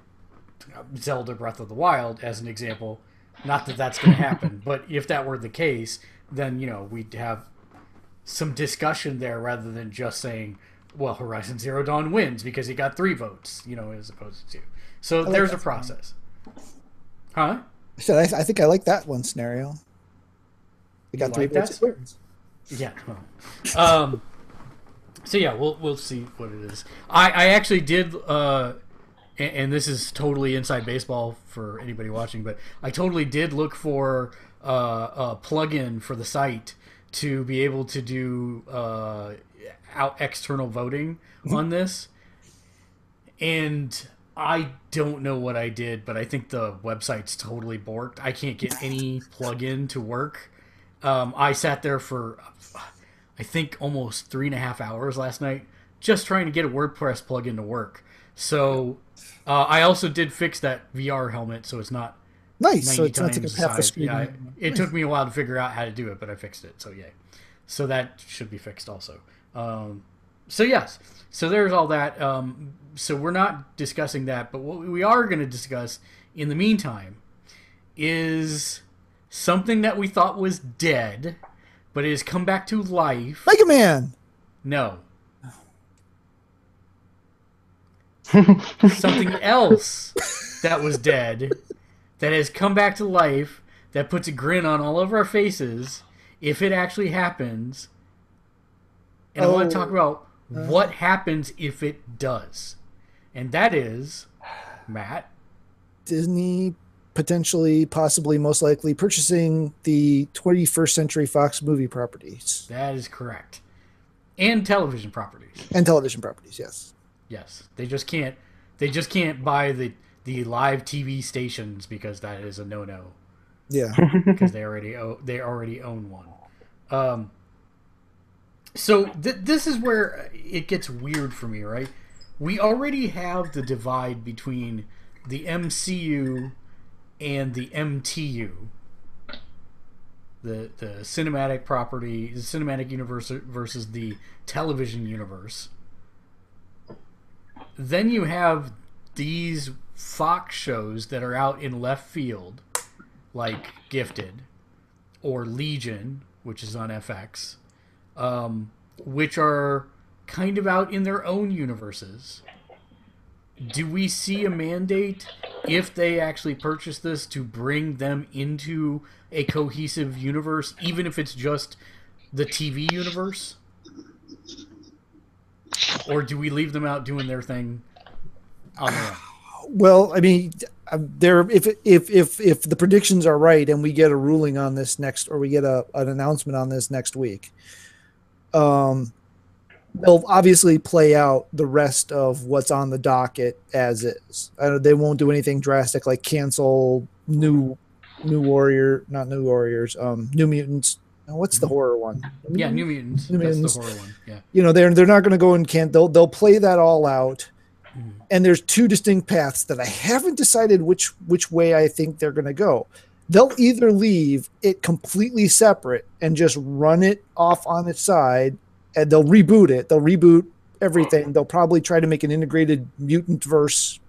[SPEAKER 1] Zelda Breath of the Wild as an example, not that that's going to happen, but if that were the case, then we'd have some discussion there rather than just saying, well, Horizon Zero Dawn wins because he got 3 votes, as opposed to 2. So there's a process. Huh?
[SPEAKER 2] I think I like that one scenario. We got 3 votes.
[SPEAKER 1] Yeah. Well. So yeah, we'll see what it is. I actually did, and this is totally inside baseball for anybody watching, but I totally did look for a plugin for the site to be able to do external voting on this, and I don't know what I did, but I think the website's totally borked. I can't get any plugin to work. I sat there for, I think, almost 3.5 hours last night just trying to get a WordPress plugin to work. So I also did fix that VR helmet, so it's not
[SPEAKER 2] nice. So it's not taking half the screen.
[SPEAKER 1] Yeah, it took me a while to figure out how to do it, but I fixed it. So yay. So that should be fixed also. So yes. So there's all that. So we're not discussing that, but what we are going to discuss in the meantime is something that we thought was dead, but it has come back to life.
[SPEAKER 2] Mega Man!
[SPEAKER 1] No. Something else that was dead that has come back to life that puts a grin on all of our faces if it actually happens. And I want to talk about what happens if it does. And that is, Matt,
[SPEAKER 2] Disney potentially, possibly, most likely purchasing the 21st Century Fox movie properties.
[SPEAKER 1] That is correct. And television properties.
[SPEAKER 2] And television properties, yes.
[SPEAKER 1] Yes. They just can't buy the live TV stations because that is a no-no.
[SPEAKER 2] Yeah.
[SPEAKER 1] Because they already own one. So this is where it gets weird for me, right? We already have the divide between the MCU and the MTU, the cinematic property, the cinematic universe versus the television universe. Then you have these Fox shows that are out in left field, like Gifted or Legion, which is on FX, which are kind of out in their own universes. Do we see a mandate, if they actually purchase this, to bring them into a cohesive universe, even if it's just the TV universe? Or do we leave them out doing their thing on their own?
[SPEAKER 2] Well, I mean, if the predictions are right and we get a ruling on this next, or we get an announcement on this next week, they'll obviously play out the rest of what's on the docket as is. They won't do anything drastic like cancel New Mutants. What's the horror one?
[SPEAKER 1] Yeah, New Mutants.
[SPEAKER 2] New
[SPEAKER 1] That's
[SPEAKER 2] Mutants.
[SPEAKER 1] the horror one. Yeah.
[SPEAKER 2] You know, they're not going to go and they'll play that all out. And there's two distinct paths that I haven't decided which way I think they're going to go. They'll either leave it completely separate and just run it off on its side, and they'll reboot it. They'll reboot everything. They'll probably try to make an integrated mutant verse,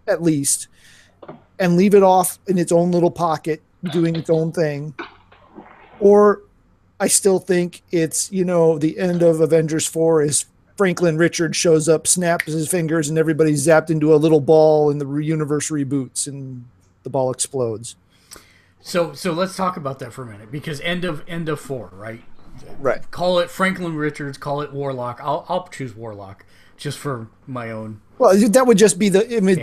[SPEAKER 2] at least, and leave it off in its own little pocket, doing its own thing. Or I still think it's, the end of Avengers 4 is Franklin Richards shows up, snaps his fingers, and everybody's zapped into a little ball, and the universe reboots, and the ball explodes.
[SPEAKER 1] So let's talk about that for a minute, because end of 4, right?
[SPEAKER 2] Right.
[SPEAKER 1] Call it Franklin Richards, call it Warlock. I'll choose Warlock just for my own.
[SPEAKER 2] Well, that would just be the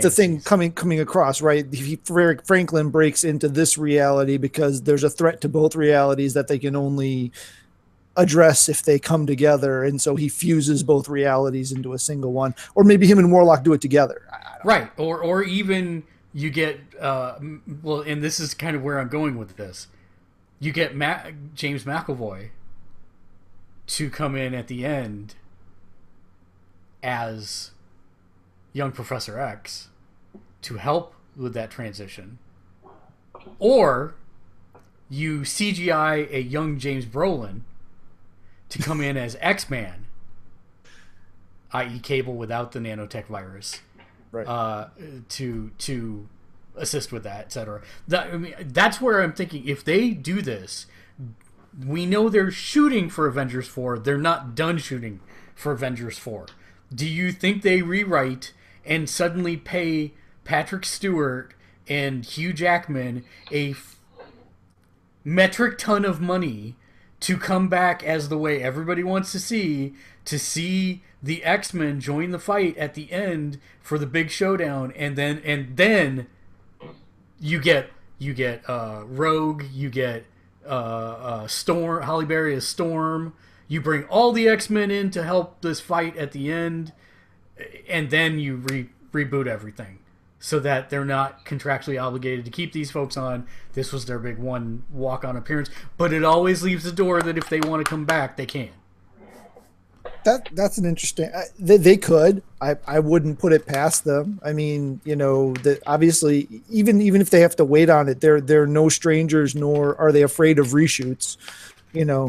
[SPEAKER 2] thing coming across, right? Franklin breaks into this reality because there's a threat to both realities that they can only address if they come together, and so he fuses both realities into a single one. Or maybe him and Warlock do it together.
[SPEAKER 1] Right. Or even you get well, and this is kind of where I'm going with this. You get James McAvoy to come in at the end as young Professor X to help with that transition. Or you CGI a young James Brolin to come in as X-Man, i.e. Cable without the nanotech virus,
[SPEAKER 2] right?
[SPEAKER 1] To assist with that, etc. That's where I'm thinking, if they do this, we know they're shooting for Avengers 4. They're not done shooting for Avengers 4. Do you think they rewrite and suddenly pay Patrick Stewart and Hugh Jackman a metric ton of money to come back as the way everybody wants to see the X-Men join the fight at the end for the big showdown, and then you get Rogue, you get Storm, Halle Berry as Storm. You bring all the X-Men in to help this fight at the end, and then you reboot everything so that they're not contractually obligated to keep these folks on. This was their big one walk-on appearance, but it always leaves the door that if they want to come back, they can.
[SPEAKER 2] That's an interesting. They could. I wouldn't put it past them. I mean, obviously, even if they have to wait on it, they're no strangers, nor are they afraid of reshoots.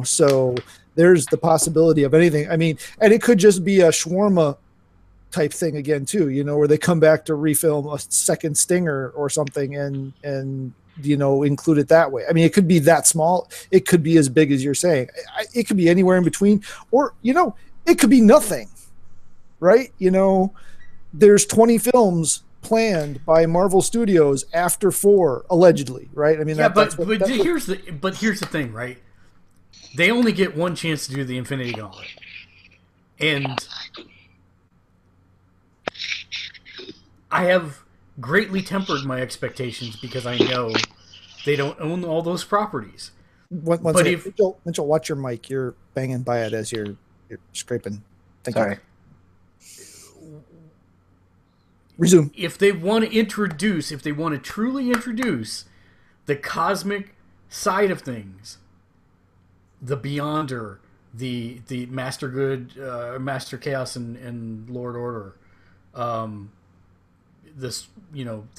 [SPEAKER 2] So there's the possibility of anything. I mean, and it could just be a shawarma type thing again too, where they come back to refilm a second Stinger or something and include it that way. I mean, it could be that small. It could be as big as you're saying. It could be anywhere in between, or, it could be nothing, right? There's 20 films planned by Marvel Studios after 4, allegedly, right? I mean,
[SPEAKER 1] yeah, here's the thing, right? They only get one chance to do the Infinity Gauntlet. And I have greatly tempered my expectations because I know they don't own all those properties.
[SPEAKER 2] Mitchell, watch your mic. You're banging by it as you're scraping.
[SPEAKER 3] Sorry.
[SPEAKER 2] Resume.
[SPEAKER 1] If they want to truly introduce the cosmic side of things, the Beyonder, the Master Good, Master Chaos, and Lord Order, the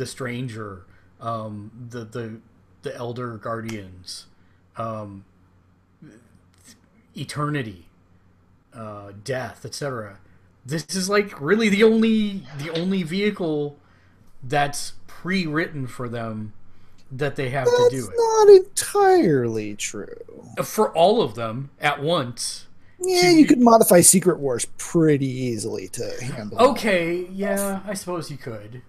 [SPEAKER 1] Stranger, the Elder Guardians, Eternity, Death, etc. This is like really the only vehicle that's pre-written for them that they have to do it.
[SPEAKER 2] That's not entirely true.
[SPEAKER 1] For all of them at once.
[SPEAKER 2] Yeah, you could modify Secret Wars pretty easily to handle.
[SPEAKER 1] Okay, yeah, I suppose you could.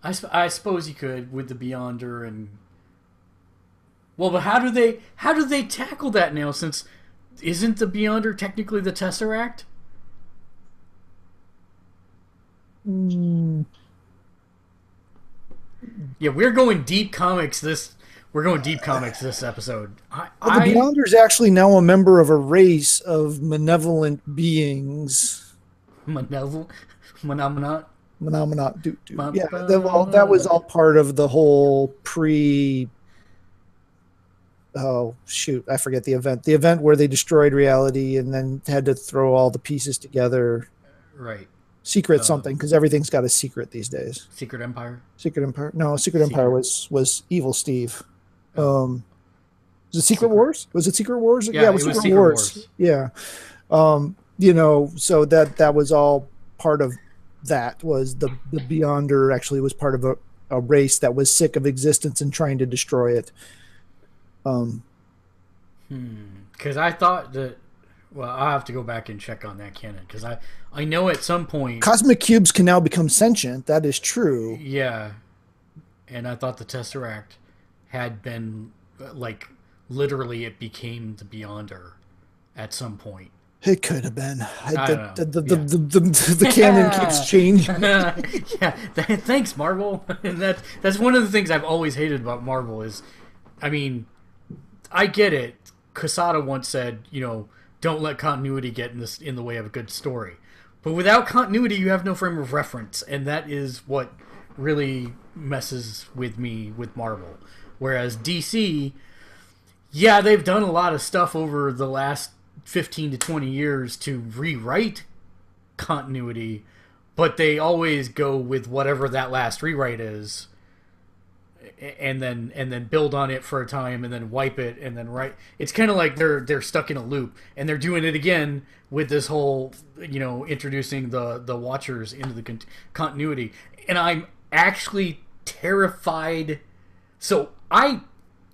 [SPEAKER 1] I suppose you could with the Beyonder and Well, but how do they tackle that now? Since isn't the Beyonder technically the Tesseract?
[SPEAKER 2] Mm.
[SPEAKER 1] Yeah, we're going deep comics this episode.
[SPEAKER 2] The Beyonder is actually now a member of a race of malevolent beings.
[SPEAKER 1] Malevolent?
[SPEAKER 2] Yeah, that was all part of the whole oh shoot, I forget the event. The event where they destroyed reality and then had to throw all the pieces together.
[SPEAKER 1] Right.
[SPEAKER 2] Secret something, because everything's got a secret these days.
[SPEAKER 1] Secret Empire?
[SPEAKER 2] Secret Empire? No, Secret Empire was Evil Steve. Was it Secret Wars? Was it Secret Wars?
[SPEAKER 1] Yeah,
[SPEAKER 2] it was Secret Wars. Yeah. So that was all part of that. Was the Beyonder actually was part of a race that was sick of existence and trying to destroy it.
[SPEAKER 1] Because I thought that. Well, I'll have to go back and check on that canon, because I know at some point
[SPEAKER 2] cosmic cubes can now become sentient. That is true.
[SPEAKER 1] Yeah, and I thought the Tesseract had been like literally it became the Beyonder at some point.
[SPEAKER 2] It could have been.
[SPEAKER 1] The
[SPEAKER 2] canon keeps changing.
[SPEAKER 1] Yeah, thanks, Marvel. And that's one of the things I've always hated about Marvel is, I mean, I get it. Quesada once said, don't let continuity get in the way of a good story. But without continuity, you have no frame of reference, and that is what really messes with me with Marvel. Whereas DC, yeah, they've done a lot of stuff over the last 15 to 20 years to rewrite continuity, but they always go with whatever that last rewrite is, and then build on it for a time, and then wipe it, and then write. It's kind of like they're stuck in a loop, and they're doing it again with this whole introducing the Watchers into the continuity, and I'm actually terrified. So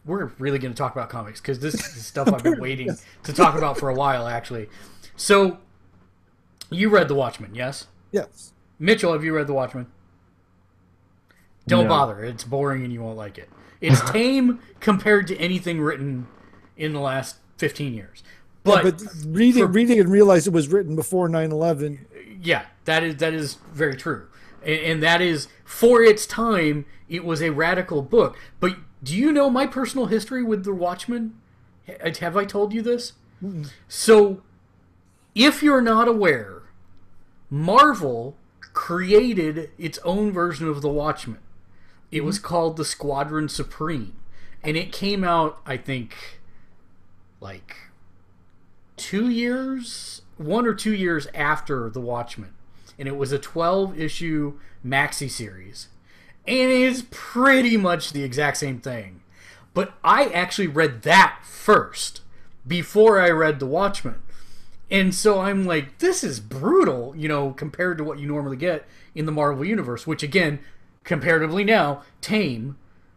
[SPEAKER 1] we're really going to talk about comics, because this is stuff I've been waiting to talk about for a while, actually. So you read The Watchmen, yes?
[SPEAKER 2] Yes.
[SPEAKER 1] Mitchell, have you read The Watchmen? Don't bother. It's boring and you won't like it. It's tame compared to anything written in the last 15 years. But
[SPEAKER 2] reading and realize it was written before 9/11.
[SPEAKER 1] Yeah, that is very true. And that is, for its time, it was a radical book. But do you know my personal history with The Watchmen? Have I told you this?
[SPEAKER 2] Mm-hmm.
[SPEAKER 1] So, if you're not aware, Marvel created its own version of The Watchmen. It was called the Squadron Supreme. And it came out, I think, like 1 or 2 years after The Watchmen. And it was a 12-issue maxi series. And it is pretty much the exact same thing. But I actually read that first, before I read The Watchmen. And so I'm like, this is brutal, compared to what you normally get in the Marvel Universe, which, again, comparatively now, tame,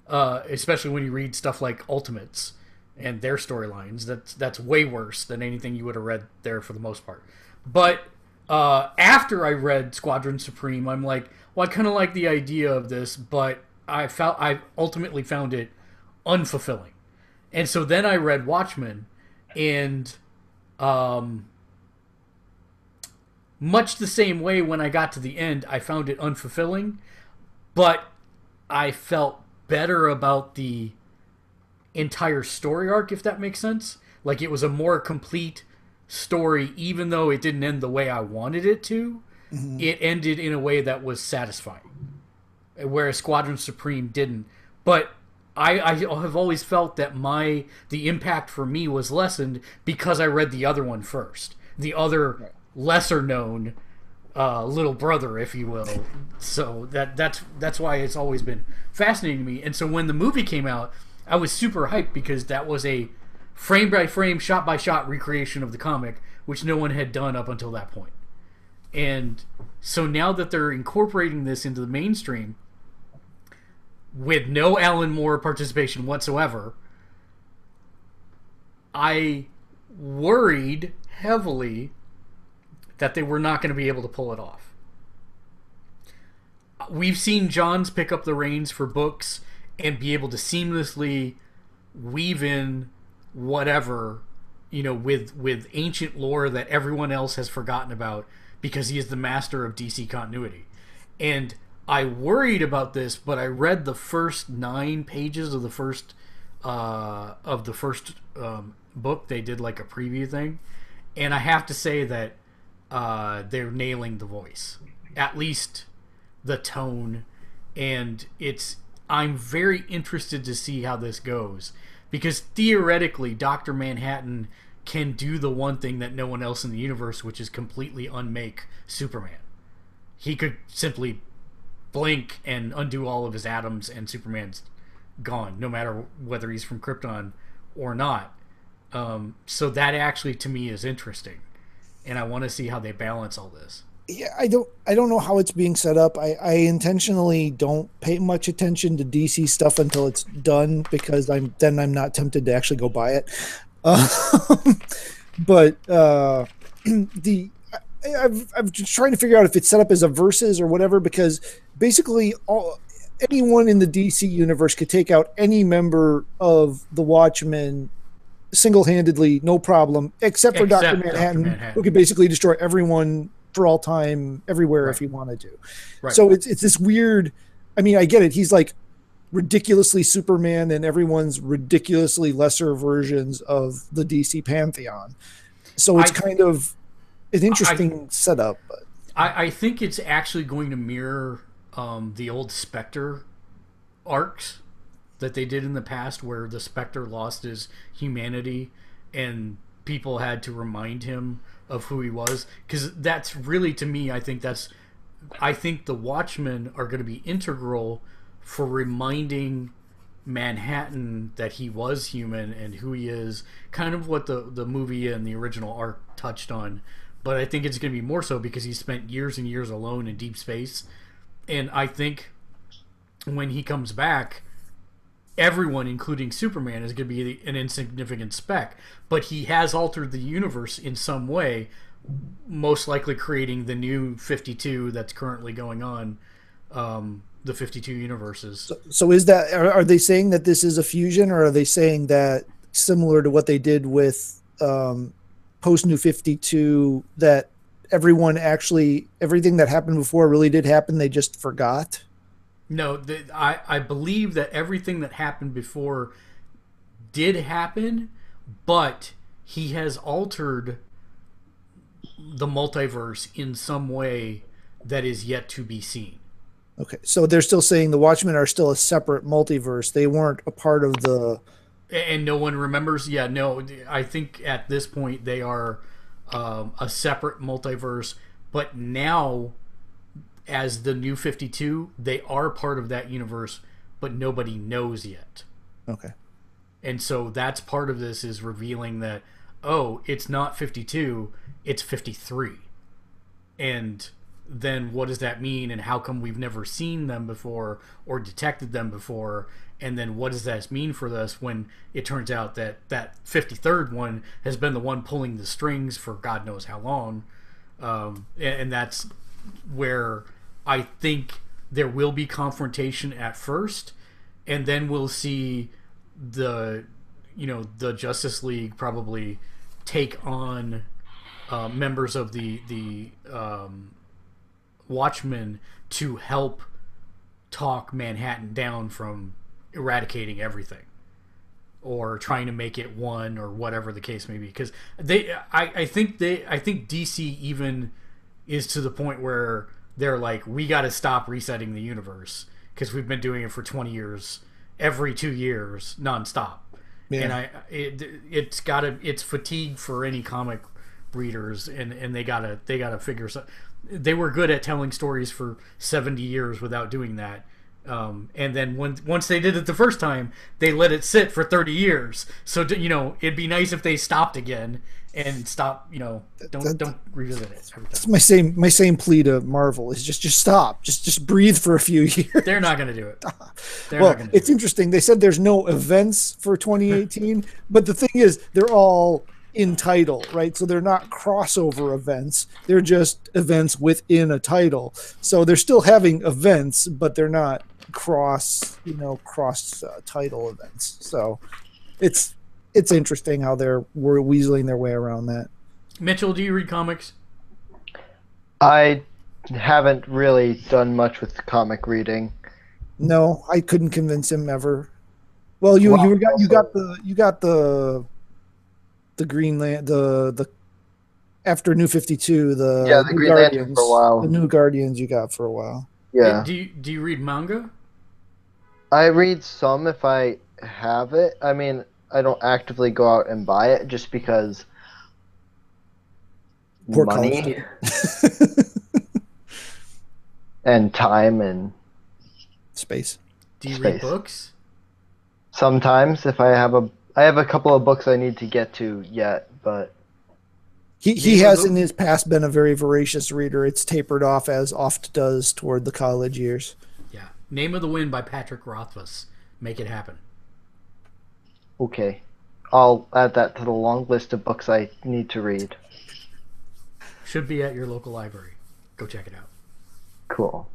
[SPEAKER 1] especially when you read stuff like Ultimates and their storylines. That's way worse than anything you would have read there for the most part. But after I read Squadron Supreme, I'm like, well, I kind of like the idea of this, but I ultimately found it unfulfilling. And so then I read Watchmen, and much the same way, when I got to the end, I found it unfulfilling, but I felt better about the entire story arc, if that makes sense. Like, it was a more complete story, even though it didn't end the way I wanted it to. Mm-hmm. It ended in a way that was satisfying, whereas Squadron Supreme didn't. But I have always felt that the impact for me was lessened because I read the other one first, the other lesser known little brother, if you will. So that's why it's always been fascinating to me. And so when the movie came out, I was super hyped, because that was a frame by frame, shot by shot recreation of the comic, which no one had done up until that point. And so now that they're incorporating this into the mainstream with no Alan Moore participation whatsoever, I worried heavily that they were not going to be able to pull it off. We've seen Johns pick up the reins for books and be able to seamlessly weave in whatever, with ancient lore that everyone else has forgotten about because he is the master of DC continuity. And I worried about this, but I read the first 9 pages of the first book. They did like a preview thing, and I have to say that they're nailing the voice, at least the tone, and I'm very interested to see how this goes, because theoretically Dr. Manhattan can do the one thing that no one else in the universe, which is completely unmake Superman. He could simply blink and undo all of his atoms and Superman's gone, no matter whether he's from Krypton or not. So that actually, to me, is interesting, and I want to see how they balance all this.
[SPEAKER 2] Yeah, I don't know how it's being set up. I intentionally don't pay much attention to DC stuff until it's done, because I'm not tempted to actually go buy it. But I'm just trying to figure out if it's set up as a versus or whatever, because basically anyone in the DC universe could take out any member of the Watchmen single-handedly, no problem, except for Dr. Manhattan, who could basically destroy everyone for all time, everywhere, if he wanted to. Right. So it's this weird. I mean, I get it. He's like ridiculously Superman, and everyone's ridiculously lesser versions of the DC pantheon. So it's kind of an interesting setup. But
[SPEAKER 1] I think it's actually going to mirror the old Spectre arcs that they did in the past, where the Spectre lost his humanity and people had to remind him of who he was. Because that's really, to me, I think the Watchmen are going to be integral for reminding Manhattan that he was human and who he is, kind of what the movie and the original arc touched on. But I think it's going to be more so because he spent years and years alone in deep space. And I think when he comes back, everyone, including Superman, is going to be an insignificant speck. But he has altered the universe in some way, most likely creating the new 52 that's currently going on, the 52 universes.
[SPEAKER 2] So is that, are they saying that this is a fusion, or are they saying that similar to what they did with post New 52, that everything that happened before really did happen, they just forgot?
[SPEAKER 1] No, I believe that everything that happened before did happen, but he has altered the multiverse in some way that is yet to be seen.
[SPEAKER 2] Okay, so they're still saying the Watchmen are still a separate multiverse. They weren't a part of the...
[SPEAKER 1] And no one remembers? Yeah, no, I think at this point they are a separate multiverse, but now, as the new 52, they are part of that universe, but nobody knows yet.
[SPEAKER 2] Okay.
[SPEAKER 1] And so that's part of this, is revealing that, oh, it's not 52, it's 53. And then what does that mean, and how come we've never seen them before or detected them before? And then what does that mean for us when it turns out that that 53rd one has been the one pulling the strings for God knows how long? And that's where I think there will be confrontation at first, and then we'll see the Justice League probably take on members of the Watchmen to help talk Manhattan down from eradicating everything, or trying to make it one, or whatever the case may be. Because I think DC even is to the point where they're like, we got to stop resetting the universe, because we've been doing it for 20 years, every 2 years, nonstop. Yeah. And it's fatigue for any comic readers, and they gotta figure something. They were good at telling stories for 70 years without doing that. And then once they did it the first time, they let it sit for 30 years. So, it'd be nice if they stopped again and stop, don't revisit it every time.
[SPEAKER 2] That's my same plea to Marvel, is just stop. Just breathe for a few years.
[SPEAKER 1] They're not going to do it.
[SPEAKER 2] It's interesting. They said there's no events for 2018, but the thing is, they're all in title, right? So they're not crossover events. They're just events within a title. So they're still having events, but they're not cross title events. So it's interesting how we're weaseling their way around that.
[SPEAKER 1] Mitchell, do you read comics?
[SPEAKER 3] I haven't really done much with comic reading.
[SPEAKER 2] No, I couldn't convince him ever. Well, you got the Greenland the after New 52 the
[SPEAKER 3] the
[SPEAKER 2] New
[SPEAKER 3] Green Lantern for a while.
[SPEAKER 2] The New Guardians you got for a while.
[SPEAKER 3] Yeah.
[SPEAKER 1] Do you read manga?
[SPEAKER 3] I read some if I have it. I mean, I don't actively go out and buy it just because
[SPEAKER 2] Poor
[SPEAKER 3] money and time and
[SPEAKER 2] space.
[SPEAKER 1] Do you read books?
[SPEAKER 3] Sometimes if I have a couple of books I need to get to yet, but
[SPEAKER 2] he has in his past been a very voracious reader. It's tapered off as oft does toward the college years.
[SPEAKER 1] Yeah. Name of the Wind by Patrick Rothfuss. Make it happen.
[SPEAKER 3] Okay. I'll add that to the long list of books I need to read.
[SPEAKER 1] Should be at your local library. Go check it out.
[SPEAKER 3] Cool.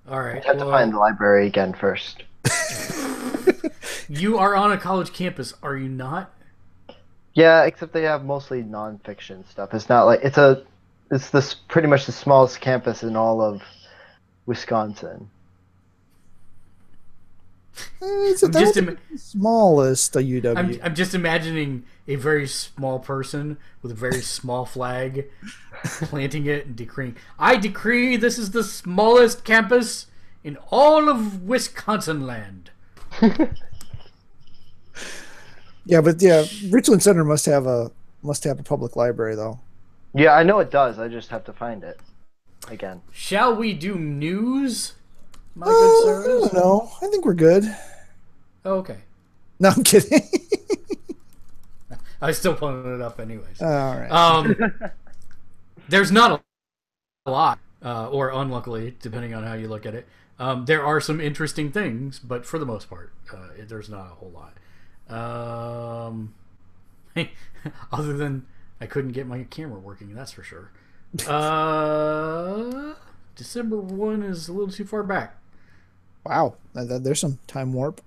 [SPEAKER 1] All right.
[SPEAKER 3] I have to find the library again first.
[SPEAKER 1] You are on a college campus, are you not?
[SPEAKER 3] Yeah, except they have mostly non-fiction stuff. It's not like it's this pretty much the smallest campus in all of Wisconsin.
[SPEAKER 2] It's the smallest UW.
[SPEAKER 1] I'm just imagining a very small person with a very small flag planting it and decreeing, I decree this is the smallest campus in all of Wisconsin land.
[SPEAKER 2] Yeah, but Richland Center must have a public library though.
[SPEAKER 3] Yeah, I know it does. I just have to find it again.
[SPEAKER 1] Shall we do news? My good sirs?
[SPEAKER 2] I don't know. I think we're good.
[SPEAKER 1] Oh, okay.
[SPEAKER 2] No, I'm kidding.
[SPEAKER 1] I was still pulling it up anyways.
[SPEAKER 2] All right.
[SPEAKER 1] There's not a lot, or unluckily, depending on how you look at it. There are some interesting things, but for the most part, there's not a whole lot. Other than I couldn't get my camera working, that's for sure. December 1 is a little too far back.
[SPEAKER 2] Wow, there's some time warp.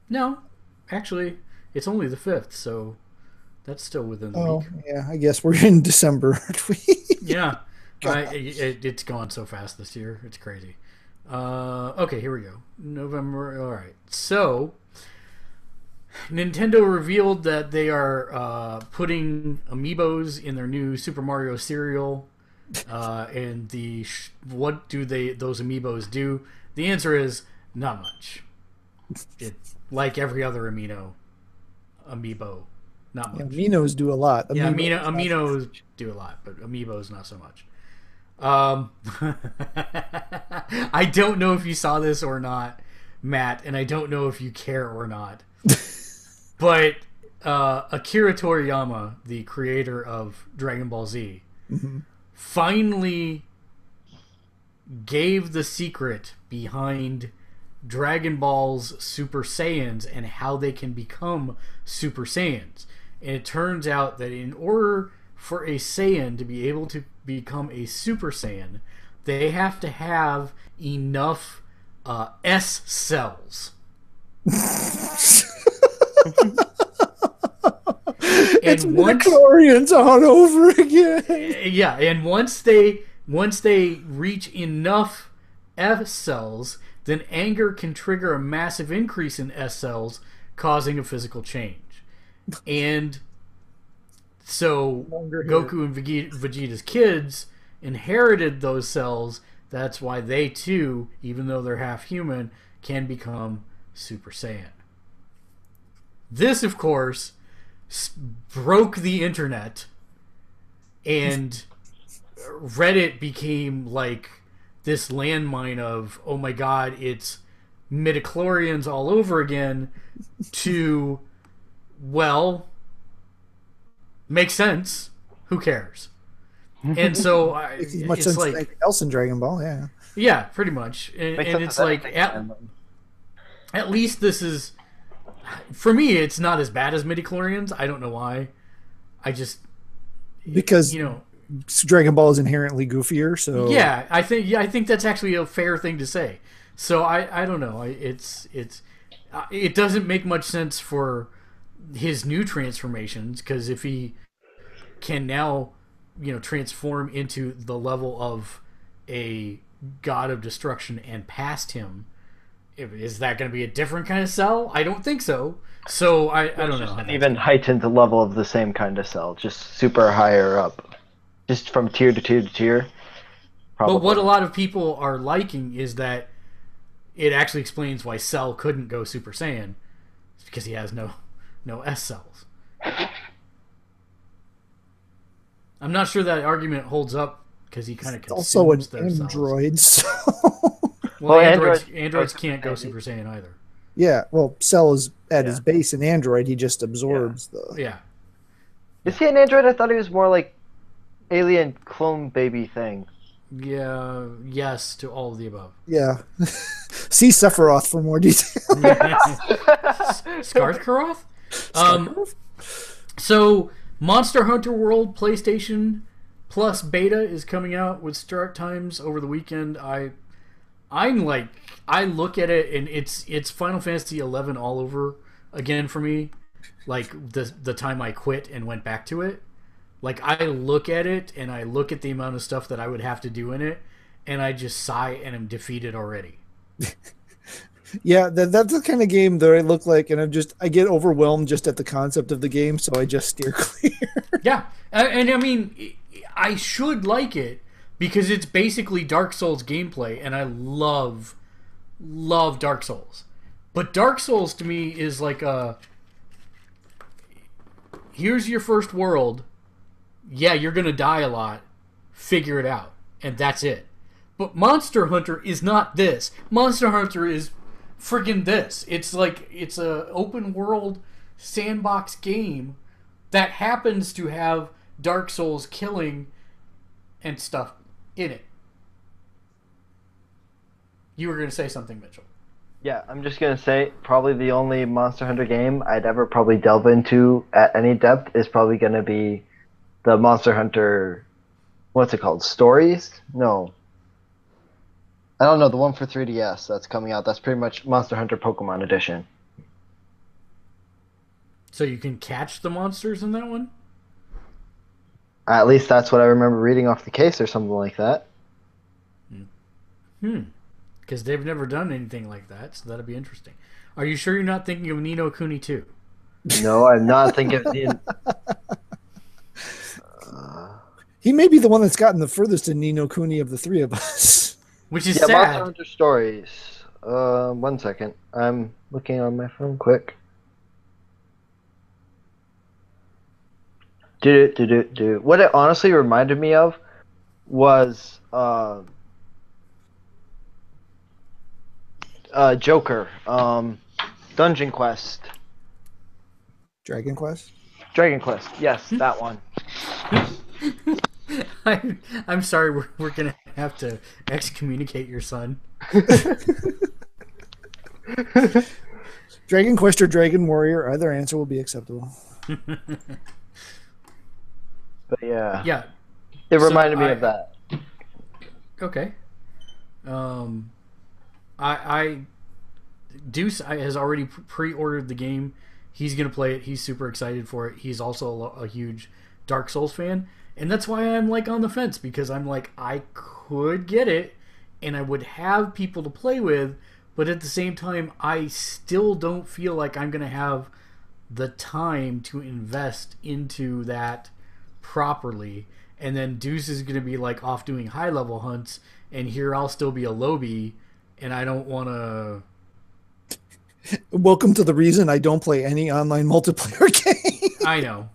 [SPEAKER 1] No, actually, it's only the 5th, so that's still within the week.
[SPEAKER 2] Yeah, I guess we're in December, aren't we?
[SPEAKER 1] Yeah. It's gone so fast this year. It's crazy. Okay, here we go. November. All right. So, Nintendo revealed that they are putting amiibos in their new Super Mario cereal. And what do those amiibos do? The answer is not much. It's like every other amiibo. Not much.
[SPEAKER 2] Yeah, Aminos do a lot.
[SPEAKER 1] Aminos do a lot, but amiibos not so much. I don't know if you saw this or not, Matt, and I don't know if you care or not. But Akira Toriyama, the creator of Dragon Ball Z, finally gave the secret behind Dragon Ball's Super Saiyans and how they can become Super Saiyans. And it turns out that in order for a Saiyan to be able to become a Super Saiyan, they have to have enough S cells.
[SPEAKER 2] It's midichlorians all over again.
[SPEAKER 1] Yeah, and once they reach enough F cells, then anger can trigger a massive increase in S cells, causing a physical change. And so Goku and Vegeta's kids inherited those cells. That's why they too, even though they're half human, can become Super Saiyan. This, of course, broke the internet, and Reddit became like this landmine of, oh my god, it's midichlorians all over again, to, well, makes sense. Who cares? And so
[SPEAKER 2] it's much sense like anything else in Dragon Ball,
[SPEAKER 1] yeah, pretty much. And it's like at least this is, for me, it's not as bad as midichlorians. I don't know why. I just
[SPEAKER 2] because Dragon Ball is inherently goofier. So
[SPEAKER 1] Yeah, I think that's actually a fair thing to say. So I don't know. It doesn't make much sense for his new transformations, because if he can now, transform into the level of a god of destruction and past him, is that going to be a different kind of Cell? I don't think so. So I don't know.
[SPEAKER 3] An even heightened level of the same kind of Cell, just super higher up, just from tier to tier to tier.
[SPEAKER 1] Probably. But what a lot of people are liking is that it actually explains why Cell couldn't go Super Saiyan. It's because he has no S cells. I'm not sure that argument holds up, because he kind of consumes
[SPEAKER 2] also an
[SPEAKER 1] those
[SPEAKER 2] android. So.
[SPEAKER 1] Well, androids can't go Super Saiyan either.
[SPEAKER 2] Yeah, well, Cell is at his base an android. He just absorbs the.
[SPEAKER 1] Yeah.
[SPEAKER 3] Is he an android? I thought he was more like alien clone baby thing.
[SPEAKER 2] Yeah.
[SPEAKER 1] Yes to all of the above.
[SPEAKER 2] Yeah. See Sephiroth for more detail.
[SPEAKER 1] Skarkaroth? So, Monster Hunter World PlayStation Plus beta is coming out with start times over the weekend. I look at it and it's Final Fantasy 11 all over again for me. Like the time I quit and went back to it. Like, I look at it and I look at the amount of stuff that I would have to do in it, and I just sigh and am defeated already.
[SPEAKER 2] Yeah, that's the kind of game that I look like, and I get overwhelmed just at the concept of the game, so I just steer clear.
[SPEAKER 1] Yeah, and I mean, I should like it because it's basically Dark Souls gameplay, and I love Dark Souls. But Dark Souls to me is like here's your first world. Yeah, you're going to die a lot. Figure it out. And that's it. But Monster Hunter is not this. Monster Hunter is friggin' this. It's like, it's a open world sandbox game that happens to have Dark Souls killing and stuff in it. You were going to say something, Mitchell.
[SPEAKER 3] Yeah, I'm just going to say probably the only Monster Hunter game I'd ever probably delve into at any depth is probably going to be the Monster Hunter, what's it called? Stories? No. I don't know, the one for 3DS that's coming out. That's pretty much Monster Hunter Pokemon Edition.
[SPEAKER 1] So you can catch the monsters in that one?
[SPEAKER 3] At least that's what I remember reading off the case or something like that.
[SPEAKER 1] Because they've never done anything like that, so that'll be interesting. Are you sure you're not thinking of Ni no Kuni 2?
[SPEAKER 3] No, I'm not thinking of
[SPEAKER 2] He may be the one that's gotten the furthest in Ni no Kuni of the three of us.
[SPEAKER 1] Which is
[SPEAKER 3] sad. Monster
[SPEAKER 1] Hunter
[SPEAKER 3] Stories. 1 second. I'm looking on my phone quick. What it honestly reminded me of was Joker. Dungeon Quest.
[SPEAKER 2] Dragon Quest?
[SPEAKER 3] Dragon Quest. Yes, that one.
[SPEAKER 1] I'm sorry, we're going to have to excommunicate your son.
[SPEAKER 2] Dragon Quest or Dragon Warrior, either answer will be acceptable.
[SPEAKER 3] But yeah.
[SPEAKER 1] Yeah.
[SPEAKER 3] It reminded me of that.
[SPEAKER 1] Okay. Deuce has already pre-ordered the game. He's going to play it. He's super excited for it. He's also a huge Dark Souls fan. And that's why I'm like on the fence, because I'm like, I could get it and I would have people to play with, but at the same time, I still don't feel like I'm going to have the time to invest into that properly. And then Deuce is going to be like off doing high level hunts, and here I'll still be a lowbie, and I don't want to.
[SPEAKER 2] Welcome to the reason I don't play any online multiplayer game.
[SPEAKER 1] I know.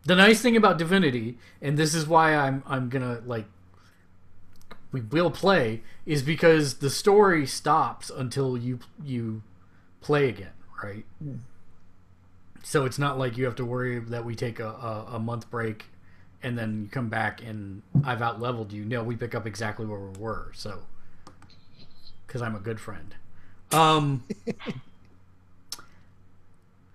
[SPEAKER 1] The nice thing about Divinity, and this is why I'm gonna like, we will play, is because the story stops until you play again, right? So it's not like you have to worry that we take a month break and then you come back and I've out-leveled you. No, we pick up exactly where we were, so, because I'm a good friend.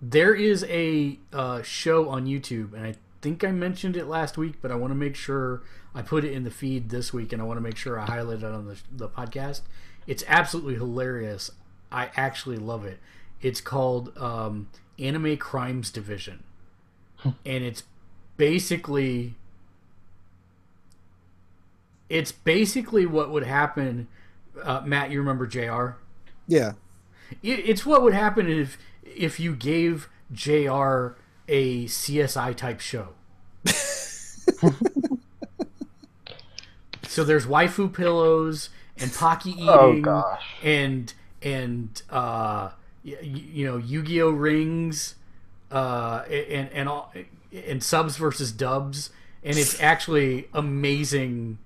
[SPEAKER 1] There is a show on YouTube, and I think I mentioned it last week, but I want to make sure I put it in the feed this week, and I want to make sure I highlight it on the podcast. It's absolutely hilarious. I actually love it. It's called Anime Crimes Division, and it's basically what would happen. Matt, you remember JR?
[SPEAKER 2] Yeah.
[SPEAKER 1] It's what would happen if you gave JR a CSI type show. So there's waifu pillows and Pocky eating.
[SPEAKER 3] Oh gosh.
[SPEAKER 1] And Yu-Gi-Oh rings, and subs versus dubs, and it's actually amazing.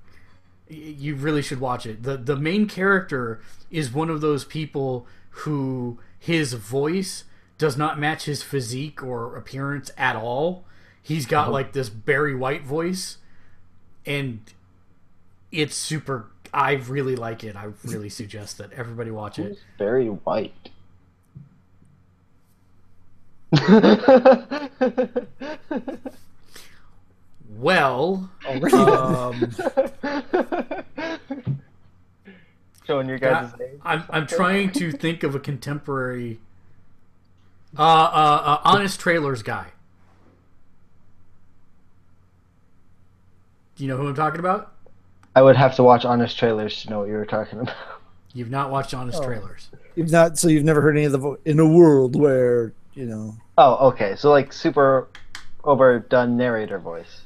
[SPEAKER 1] You really should watch it. The main character is one of those people who his voice does not match his physique or appearance at all. He's got like this Barry White voice, and it's super. I really like it. I really suggest that everybody watch it.
[SPEAKER 3] Barry White.
[SPEAKER 1] Well,
[SPEAKER 3] showing your guys' age.
[SPEAKER 1] I'm trying to think of a contemporary. Honest Trailers guy. Do you know who I'm talking about?
[SPEAKER 3] I would have to watch Honest Trailers to know what you were talking about.
[SPEAKER 1] You've not watched Honest Trailers.
[SPEAKER 2] You've not, so you've never heard any of the in a world where, you know.
[SPEAKER 3] Oh, okay. So like super overdone narrator voice.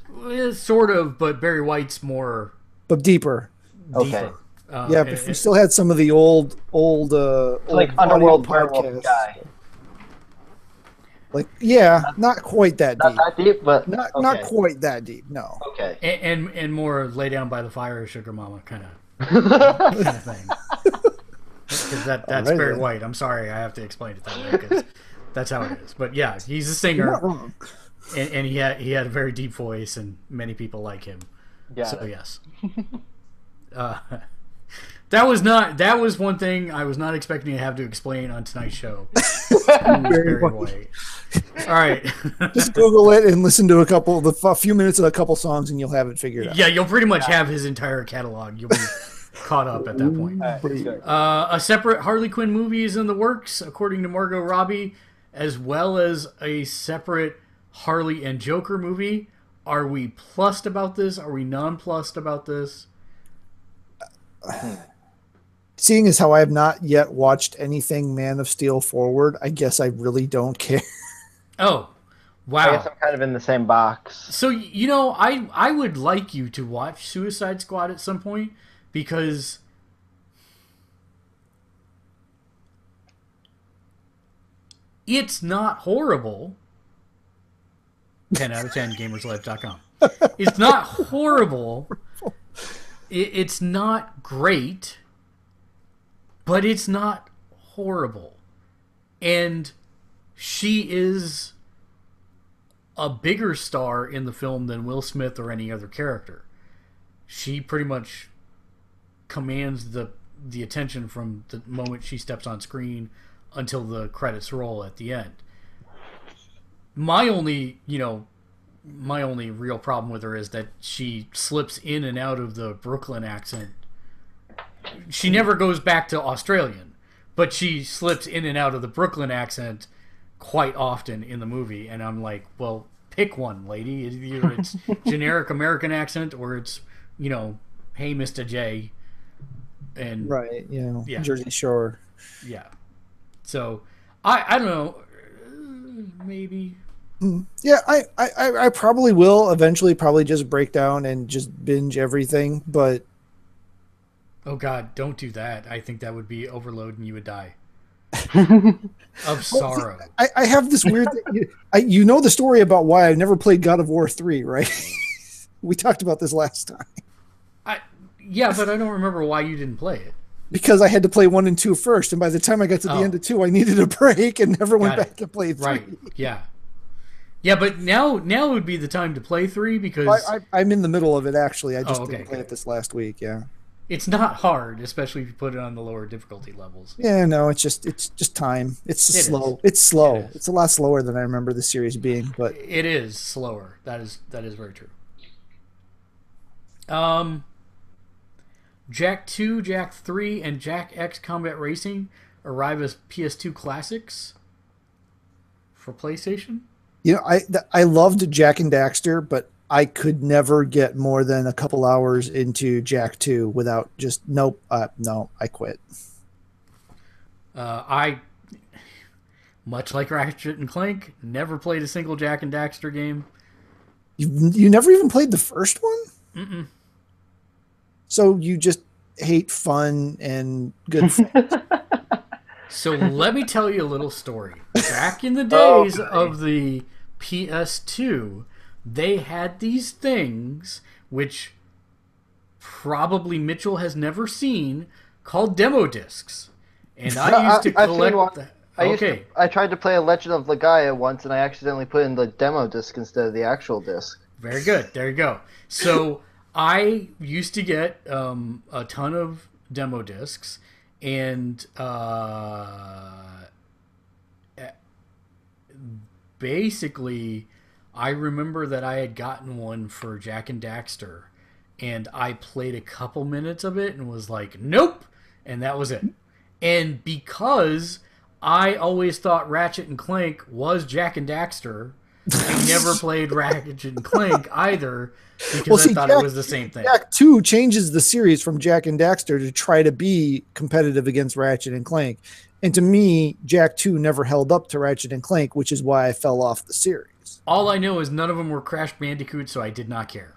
[SPEAKER 1] Sort of, but Barry White's more
[SPEAKER 2] but deeper.
[SPEAKER 3] Okay.
[SPEAKER 2] Yeah, but we still had some of the old
[SPEAKER 3] like Underworld Werewolf guy.
[SPEAKER 2] Like, yeah, not quite that deep.
[SPEAKER 3] Not that deep, but
[SPEAKER 2] not quite that deep. No.
[SPEAKER 3] Okay.
[SPEAKER 1] And more lay down by the fire, sugar mama kind of thing. Because that's
[SPEAKER 2] right,
[SPEAKER 1] Barry
[SPEAKER 2] then.
[SPEAKER 1] White. I'm sorry, I have to explain it that way because that's how it is. But yeah, he's a singer.
[SPEAKER 2] You're not wrong.
[SPEAKER 1] And he had a very deep voice, and many people like him.
[SPEAKER 3] Yeah.
[SPEAKER 1] So yes. That was one thing I was not expecting to have to explain on tonight's show. Barry White. All right.
[SPEAKER 2] Just Google it and listen to a few minutes of a couple songs, and you'll have it figured out.
[SPEAKER 1] Yeah, you'll pretty much have his entire catalog. You'll be caught up at that point. A separate Harley Quinn movie is in the works, according to Margot Robbie, as well as a separate Harley and Joker movie. Are we plussed about this? Are we non-plussed about this?
[SPEAKER 2] Seeing as how I have not yet watched anything Man of Steel forward, I guess I really don't care.
[SPEAKER 1] Oh, wow.
[SPEAKER 3] I guess I'm kind of in the same box.
[SPEAKER 1] So, you know, I would like you to watch Suicide Squad at some point, because it's not horrible. 10 out of 10, Gamersledge.com. It's not horrible. It's not great, but it's not horrible. And she is a bigger star in the film than Will Smith or any other character. She pretty much commands the attention from the moment she steps on screen until the credits roll at the end. My only real problem with her is that she slips in and out of the Brooklyn accent. She never goes back to Australian, but she slips in and out of the Brooklyn accent quite often in the movie, and I'm like, well, pick one, lady. Either it's generic American accent or it's, hey, Mr. J. And
[SPEAKER 2] right,
[SPEAKER 1] yeah.
[SPEAKER 2] Jersey Shore.
[SPEAKER 1] Yeah. So, I don't know. Maybe.
[SPEAKER 2] Yeah, I probably will eventually probably just break down and just binge everything, but
[SPEAKER 1] oh God, don't do that. I think that would be overload and you would die. Of sorrow.
[SPEAKER 2] I have this weird thing. You know the story about why I never played God of War 3, right? We talked about this last time.
[SPEAKER 1] Yeah, but I don't remember why you didn't play it.
[SPEAKER 2] Because I had to play 1 and 2 first, and by the time I got to the end of 2, I needed a break and never went back to play 3.
[SPEAKER 1] Right, yeah. Yeah, but now would be the time to play 3 because...
[SPEAKER 2] I'm in the middle of it, actually. I just didn't play it this last week, yeah.
[SPEAKER 1] It's not hard, especially if you put it on the lower difficulty levels.
[SPEAKER 2] Yeah, no, it's just time. It's slow.
[SPEAKER 1] Is.
[SPEAKER 2] It's slow.
[SPEAKER 1] It is.
[SPEAKER 2] It's a lot slower than I remember the series being, but
[SPEAKER 1] it is slower. That is very true. Jak 2, Jak 3, and Jak X Combat Racing arrive as PS2 classics for PlayStation.
[SPEAKER 2] You know, I loved Jak and Daxter, but I could never get more than a couple hours into Jak 2 without just no, I quit.
[SPEAKER 1] I, much like Ratchet and Clank, never played a single Jak and Daxter game.
[SPEAKER 2] You never even played the first one?
[SPEAKER 1] Mm-mm.
[SPEAKER 2] So you just hate fun and good things.
[SPEAKER 1] So let me tell you a little story. Back in the days of the PS2, they had these things, which probably Mitchell has never seen, called demo discs. And I used to collect them.
[SPEAKER 3] I tried to play a Legend of Legaia once, and I accidentally put in the demo disc instead of the actual disc.
[SPEAKER 1] Very good. There you go. So I used to get a ton of demo discs, and basically, I remember that I had gotten one for Jak and Daxter, and I played a couple minutes of it and was like, nope, and that was it. And because I always thought Ratchet and Clank was Jak and Daxter, I never played Ratchet and Clank either because I thought it was the same thing.
[SPEAKER 2] Jak 2 changes the series from Jak and Daxter to try to be competitive against Ratchet and Clank. And to me, Jak 2 never held up to Ratchet and Clank, which is why I fell off the series.
[SPEAKER 1] All I know is none of them were Crash Bandicoot, so I did not care.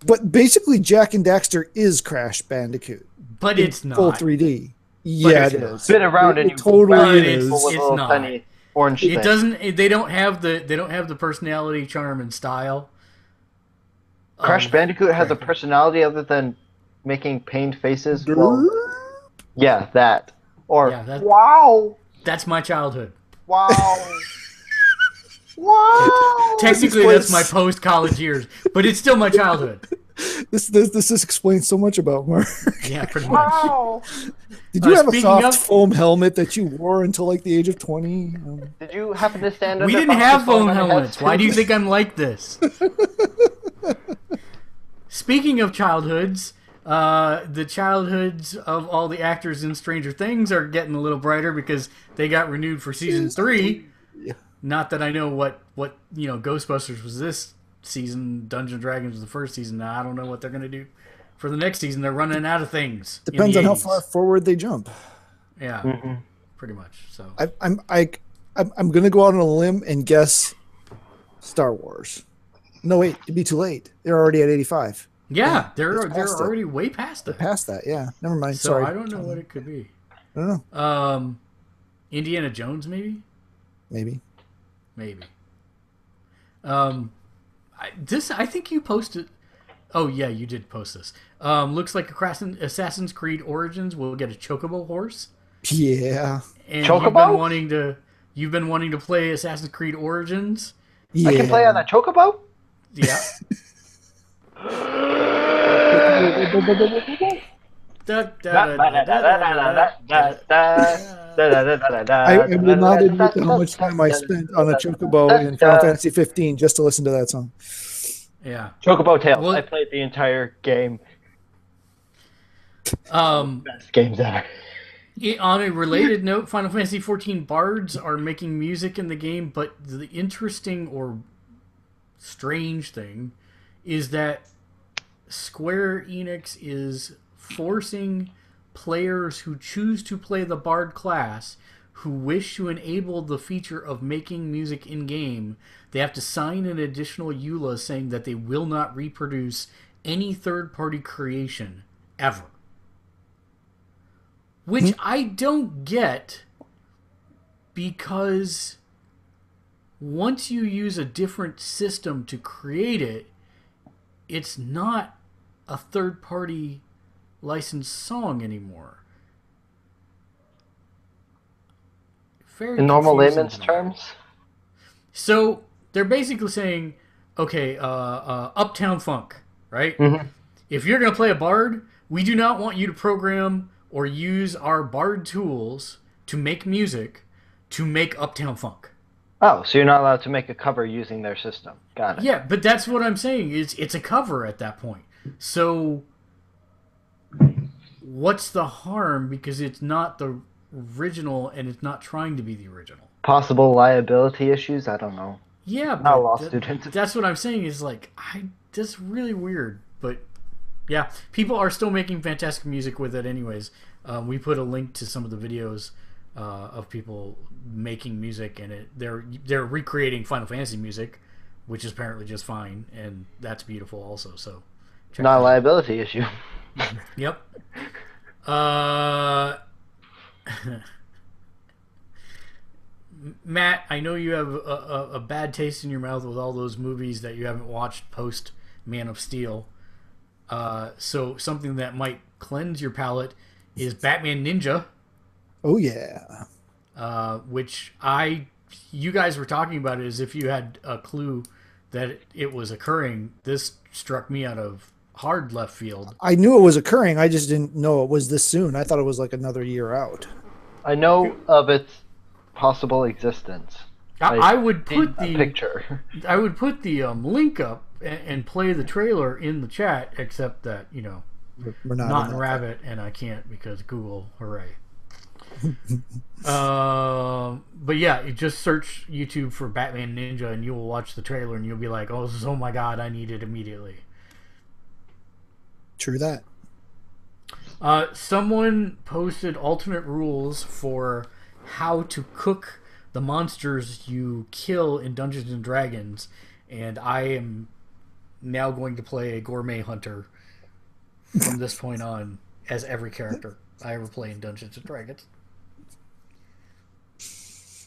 [SPEAKER 2] But basically, Jak and Daxter is Crash Bandicoot.
[SPEAKER 1] But it's not.
[SPEAKER 2] Full 3D. Yeah, it is.
[SPEAKER 3] Spin around and
[SPEAKER 2] it totally
[SPEAKER 1] is.
[SPEAKER 2] is.
[SPEAKER 1] It's not.
[SPEAKER 3] Tiny orange
[SPEAKER 1] It
[SPEAKER 3] thing.
[SPEAKER 1] doesn't. They don't have the personality, charm, and style.
[SPEAKER 3] Crash Bandicoot has a personality other than making pained faces. Well, yeah, that. Or wow.
[SPEAKER 1] That's my childhood.
[SPEAKER 3] Wow. Wow.
[SPEAKER 1] Technically, that's my post-college years, but it's still my childhood.
[SPEAKER 2] This explains so much about Mark.
[SPEAKER 1] Yeah, pretty much.
[SPEAKER 3] Wow.
[SPEAKER 2] Did you have a soft foam helmet that you wore until like the age of 20?
[SPEAKER 3] Did you happen to stand
[SPEAKER 1] We didn't have foam helmets. Why do you think I'm like this? Speaking of childhoods, the childhoods of all the actors in Stranger Things are getting a little brighter because they got renewed for season 3.
[SPEAKER 2] Yeah.
[SPEAKER 1] Not that I know what Ghostbusters was this season, Dungeons & Dragons was the first season. Now I don't know what they're gonna do for the next season. They're running out of things.
[SPEAKER 2] Depends on how far forward they jump.
[SPEAKER 1] Yeah, pretty much. So
[SPEAKER 2] I'm gonna go out on a limb and guess Star Wars. No, wait, it'd be too late. They're already at 85.
[SPEAKER 1] Yeah, they're already way past that.
[SPEAKER 2] Past that, yeah. Never mind.
[SPEAKER 1] So
[SPEAKER 2] Sorry.
[SPEAKER 1] I don't know what it could be.
[SPEAKER 2] I don't know.
[SPEAKER 1] Indiana Jones, maybe. I think you posted. Oh yeah, you did post this. Looks like Assassin's Creed Origins will get a chocobo horse.
[SPEAKER 2] Yeah.
[SPEAKER 3] Chocobo?
[SPEAKER 1] And you've been wanting to play Assassin's Creed Origins.
[SPEAKER 2] Yeah.
[SPEAKER 3] I can play on a chocobo?
[SPEAKER 1] Yeah.
[SPEAKER 2] I will not admit to how much time I spent on a chocobo in Final Fantasy 15 just to listen to that song.
[SPEAKER 1] Yeah.
[SPEAKER 3] Chocobo Tales.
[SPEAKER 1] Well,
[SPEAKER 3] I played the entire game.
[SPEAKER 1] Best
[SPEAKER 3] games ever.
[SPEAKER 1] On a related note, Final Fantasy 14 bards are making music in the game, but the interesting or strange thing is that Square Enix is forcing players who choose to play the bard class who wish to enable the feature of making music in-game. They have to sign an additional EULA saying that they will not reproduce any third-party creation ever. Which I don't get, because once you use a different system to create it, it's not a third-party licensed song anymore. Very
[SPEAKER 3] in normal
[SPEAKER 1] confusing
[SPEAKER 3] layman's
[SPEAKER 1] to me.
[SPEAKER 3] terms?
[SPEAKER 1] So they're basically saying, okay, Uptown Funk, right?
[SPEAKER 3] Mm-hmm.
[SPEAKER 1] if you're going to play a bard, we do not want you to program or use our bard tools to make music to make Uptown Funk.
[SPEAKER 3] Oh, so you're not allowed to make a cover using their system. Got it.
[SPEAKER 1] Yeah, but that's what I'm saying. It's a cover at that point. So what's the harm? Because it's not the original and it's not trying to be the original.
[SPEAKER 3] Possible liability issues? I don't know.
[SPEAKER 1] Yeah,
[SPEAKER 3] Not a law
[SPEAKER 1] but
[SPEAKER 3] student.
[SPEAKER 1] that's what I'm saying is like, that's really weird. But yeah, people are still making fantastic music with it anyways. We put a link to some of the videos of people making music, and they're recreating Final Fantasy music, which is apparently just fine, and that's beautiful also. So
[SPEAKER 3] Not a liability issue.
[SPEAKER 1] Yep. Matt, I know you have a bad taste in your mouth with all those movies that you haven't watched post Man of Steel. So something that might cleanse your palate is Batman Ninja.
[SPEAKER 2] Oh yeah.
[SPEAKER 1] Which you guys were talking about it as if you had a clue that it was occurring. This struck me out of hard left field.
[SPEAKER 2] I knew it was occurring. I just didn't know it was this soon. I thought it was like another year out.
[SPEAKER 3] I know of its possible existence.
[SPEAKER 1] I would put the
[SPEAKER 3] picture.
[SPEAKER 1] I would put the link up and play the trailer in the chat, except that
[SPEAKER 2] We're
[SPEAKER 1] not in Rabbit, and I can't because Google. Hooray! But yeah, you just search YouTube for Batman Ninja, and you will watch the trailer, and you'll be like, "Oh my god, I need it immediately."
[SPEAKER 2] True that.
[SPEAKER 1] Someone posted alternate rules for how to cook the monsters you kill in Dungeons and Dragons, and I am now going to play a gourmet hunter from this point on as every character I ever play in Dungeons and Dragons,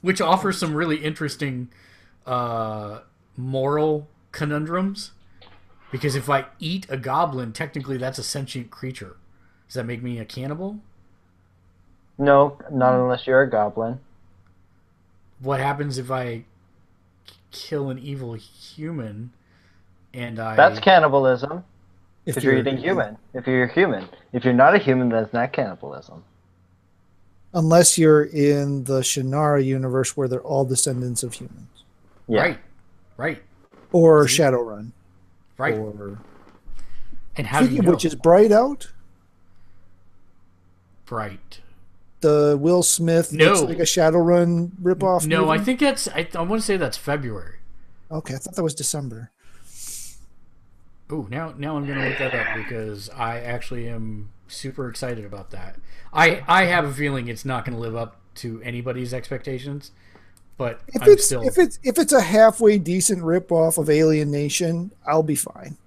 [SPEAKER 1] which offers some really interesting moral conundrums, because if I eat a goblin, technically that's a sentient creature. Does that make me a cannibal?
[SPEAKER 3] No, not unless you're a goblin.
[SPEAKER 1] What happens if I kill an evil human and I...
[SPEAKER 3] That's cannibalism.
[SPEAKER 2] If
[SPEAKER 3] If you're eating human. If you're a human. If you're not a human, that's not cannibalism.
[SPEAKER 2] Unless you're in the Shannara universe where they're all descendants of humans.
[SPEAKER 3] Yeah.
[SPEAKER 1] Right.
[SPEAKER 2] Or Shadowrun.
[SPEAKER 1] Right.
[SPEAKER 2] Or...
[SPEAKER 1] And how do you
[SPEAKER 2] Speaking
[SPEAKER 1] know?
[SPEAKER 2] of which, is Bright out?
[SPEAKER 1] Bright.
[SPEAKER 2] The Will Smith looks like a Shadowrun ripoff
[SPEAKER 1] No,
[SPEAKER 2] movie?
[SPEAKER 1] I think that's... I want to say that's February.
[SPEAKER 2] Okay, I thought that was December.
[SPEAKER 1] Oh, now I'm going to look that up because I actually am super excited about that. I have a feeling it's not going to live up to anybody's expectations, but
[SPEAKER 2] if it's a halfway decent ripoff of Alien Nation, I'll be fine.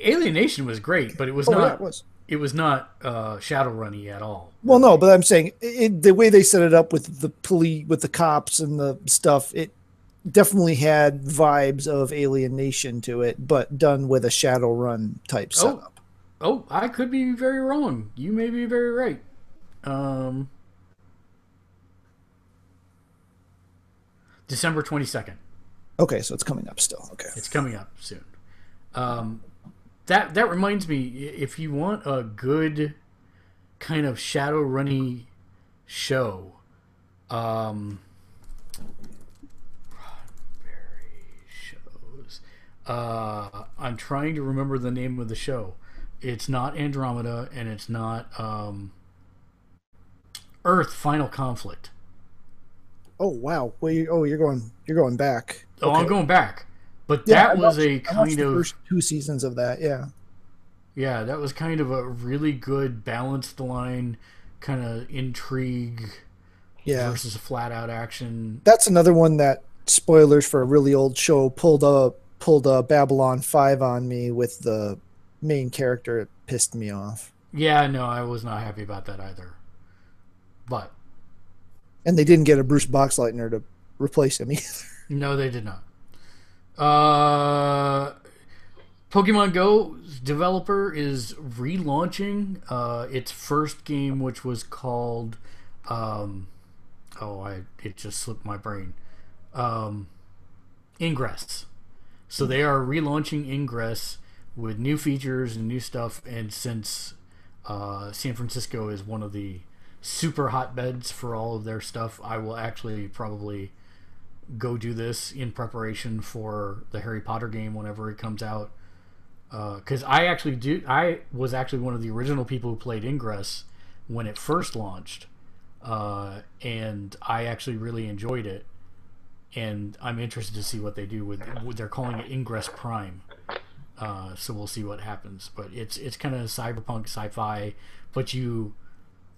[SPEAKER 1] Alien Nation was great, but it was not. It was not Shadowrun-y at all.
[SPEAKER 2] Well, no, but I'm saying the way they set it up with the police, with the cops and the stuff, it definitely had vibes of Alien Nation to it, but done with a Shadowrun type setup.
[SPEAKER 1] Oh, I could be very wrong. You may be very right. December 22nd.
[SPEAKER 2] Okay, so it's coming up still. Okay,
[SPEAKER 1] it's coming up soon. That reminds me, if you want a good kind of Shadowrun-y show, shows. I'm trying to remember the name of the show. It's not Andromeda, and it's not Earth Final Conflict.
[SPEAKER 2] Oh wow! Well, you're going back.
[SPEAKER 1] Oh,
[SPEAKER 2] okay.
[SPEAKER 1] I'm going back. But that was a kind of...
[SPEAKER 2] the first 2 seasons of that, yeah.
[SPEAKER 1] Yeah, that was kind of a really good balanced line, kind of intrigue versus a flat-out action.
[SPEAKER 2] That's another one that, spoilers for a really old show, pulled a Babylon 5 on me with the main character. It pissed me off.
[SPEAKER 1] Yeah, no, I was not happy about that either. But...
[SPEAKER 2] And they didn't get a Bruce Boxleitner to replace him either.
[SPEAKER 1] No, they did not. Pokemon Go's developer is relaunching its first game, which was called it just slipped my brain. Ingress. So they are relaunching Ingress with new features and new stuff. And since San Francisco is one of the super hotbeds for all of their stuff, I will actually probably go do this in preparation for the Harry Potter game whenever it comes out. Because I was actually one of the original people who played Ingress when it first launched, and I actually really enjoyed it. And I'm interested to see what they do with they're calling it Ingress Prime. So we'll see what happens. But it's kind of cyberpunk sci-fi, but you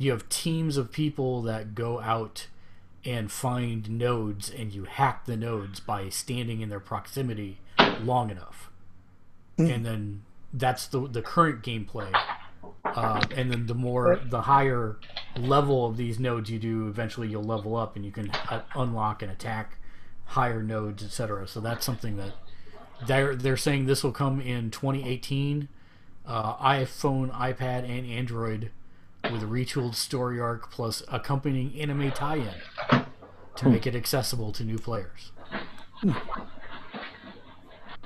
[SPEAKER 1] have teams of people that go out and find nodes, and you hack the nodes by standing in their proximity long enough. And then that's the current gameplay. And then the higher level of these nodes you do, eventually you'll level up and you can unlock and attack higher nodes, etc. So that's something that they're saying this will come in 2018, iPhone, iPad, and Android, with a retooled story arc plus accompanying anime tie-in to make it accessible to new players.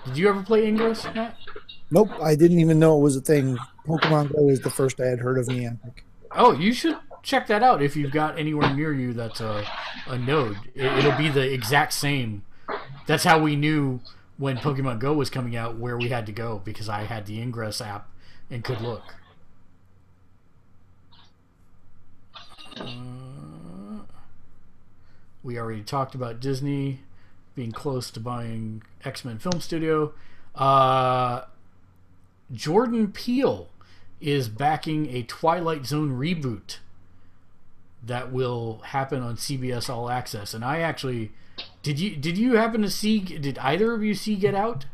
[SPEAKER 1] Did you ever play Ingress, Matt?
[SPEAKER 2] Nope, I didn't even know it was a thing. Pokemon Go is the first I had heard of Niantic.
[SPEAKER 1] Oh, you should check that out if you've got anywhere near you that's a node. It'll be the exact same. That's how we knew when Pokemon Go was coming out where we had to go, because I had the Ingress app and could look. We already talked about Disney being close to buying X-Men Film Studio. Jordan Peele is backing a Twilight Zone reboot that will happen on CBS All Access. And I actually... Did you happen to see... Did either of you see Get Out?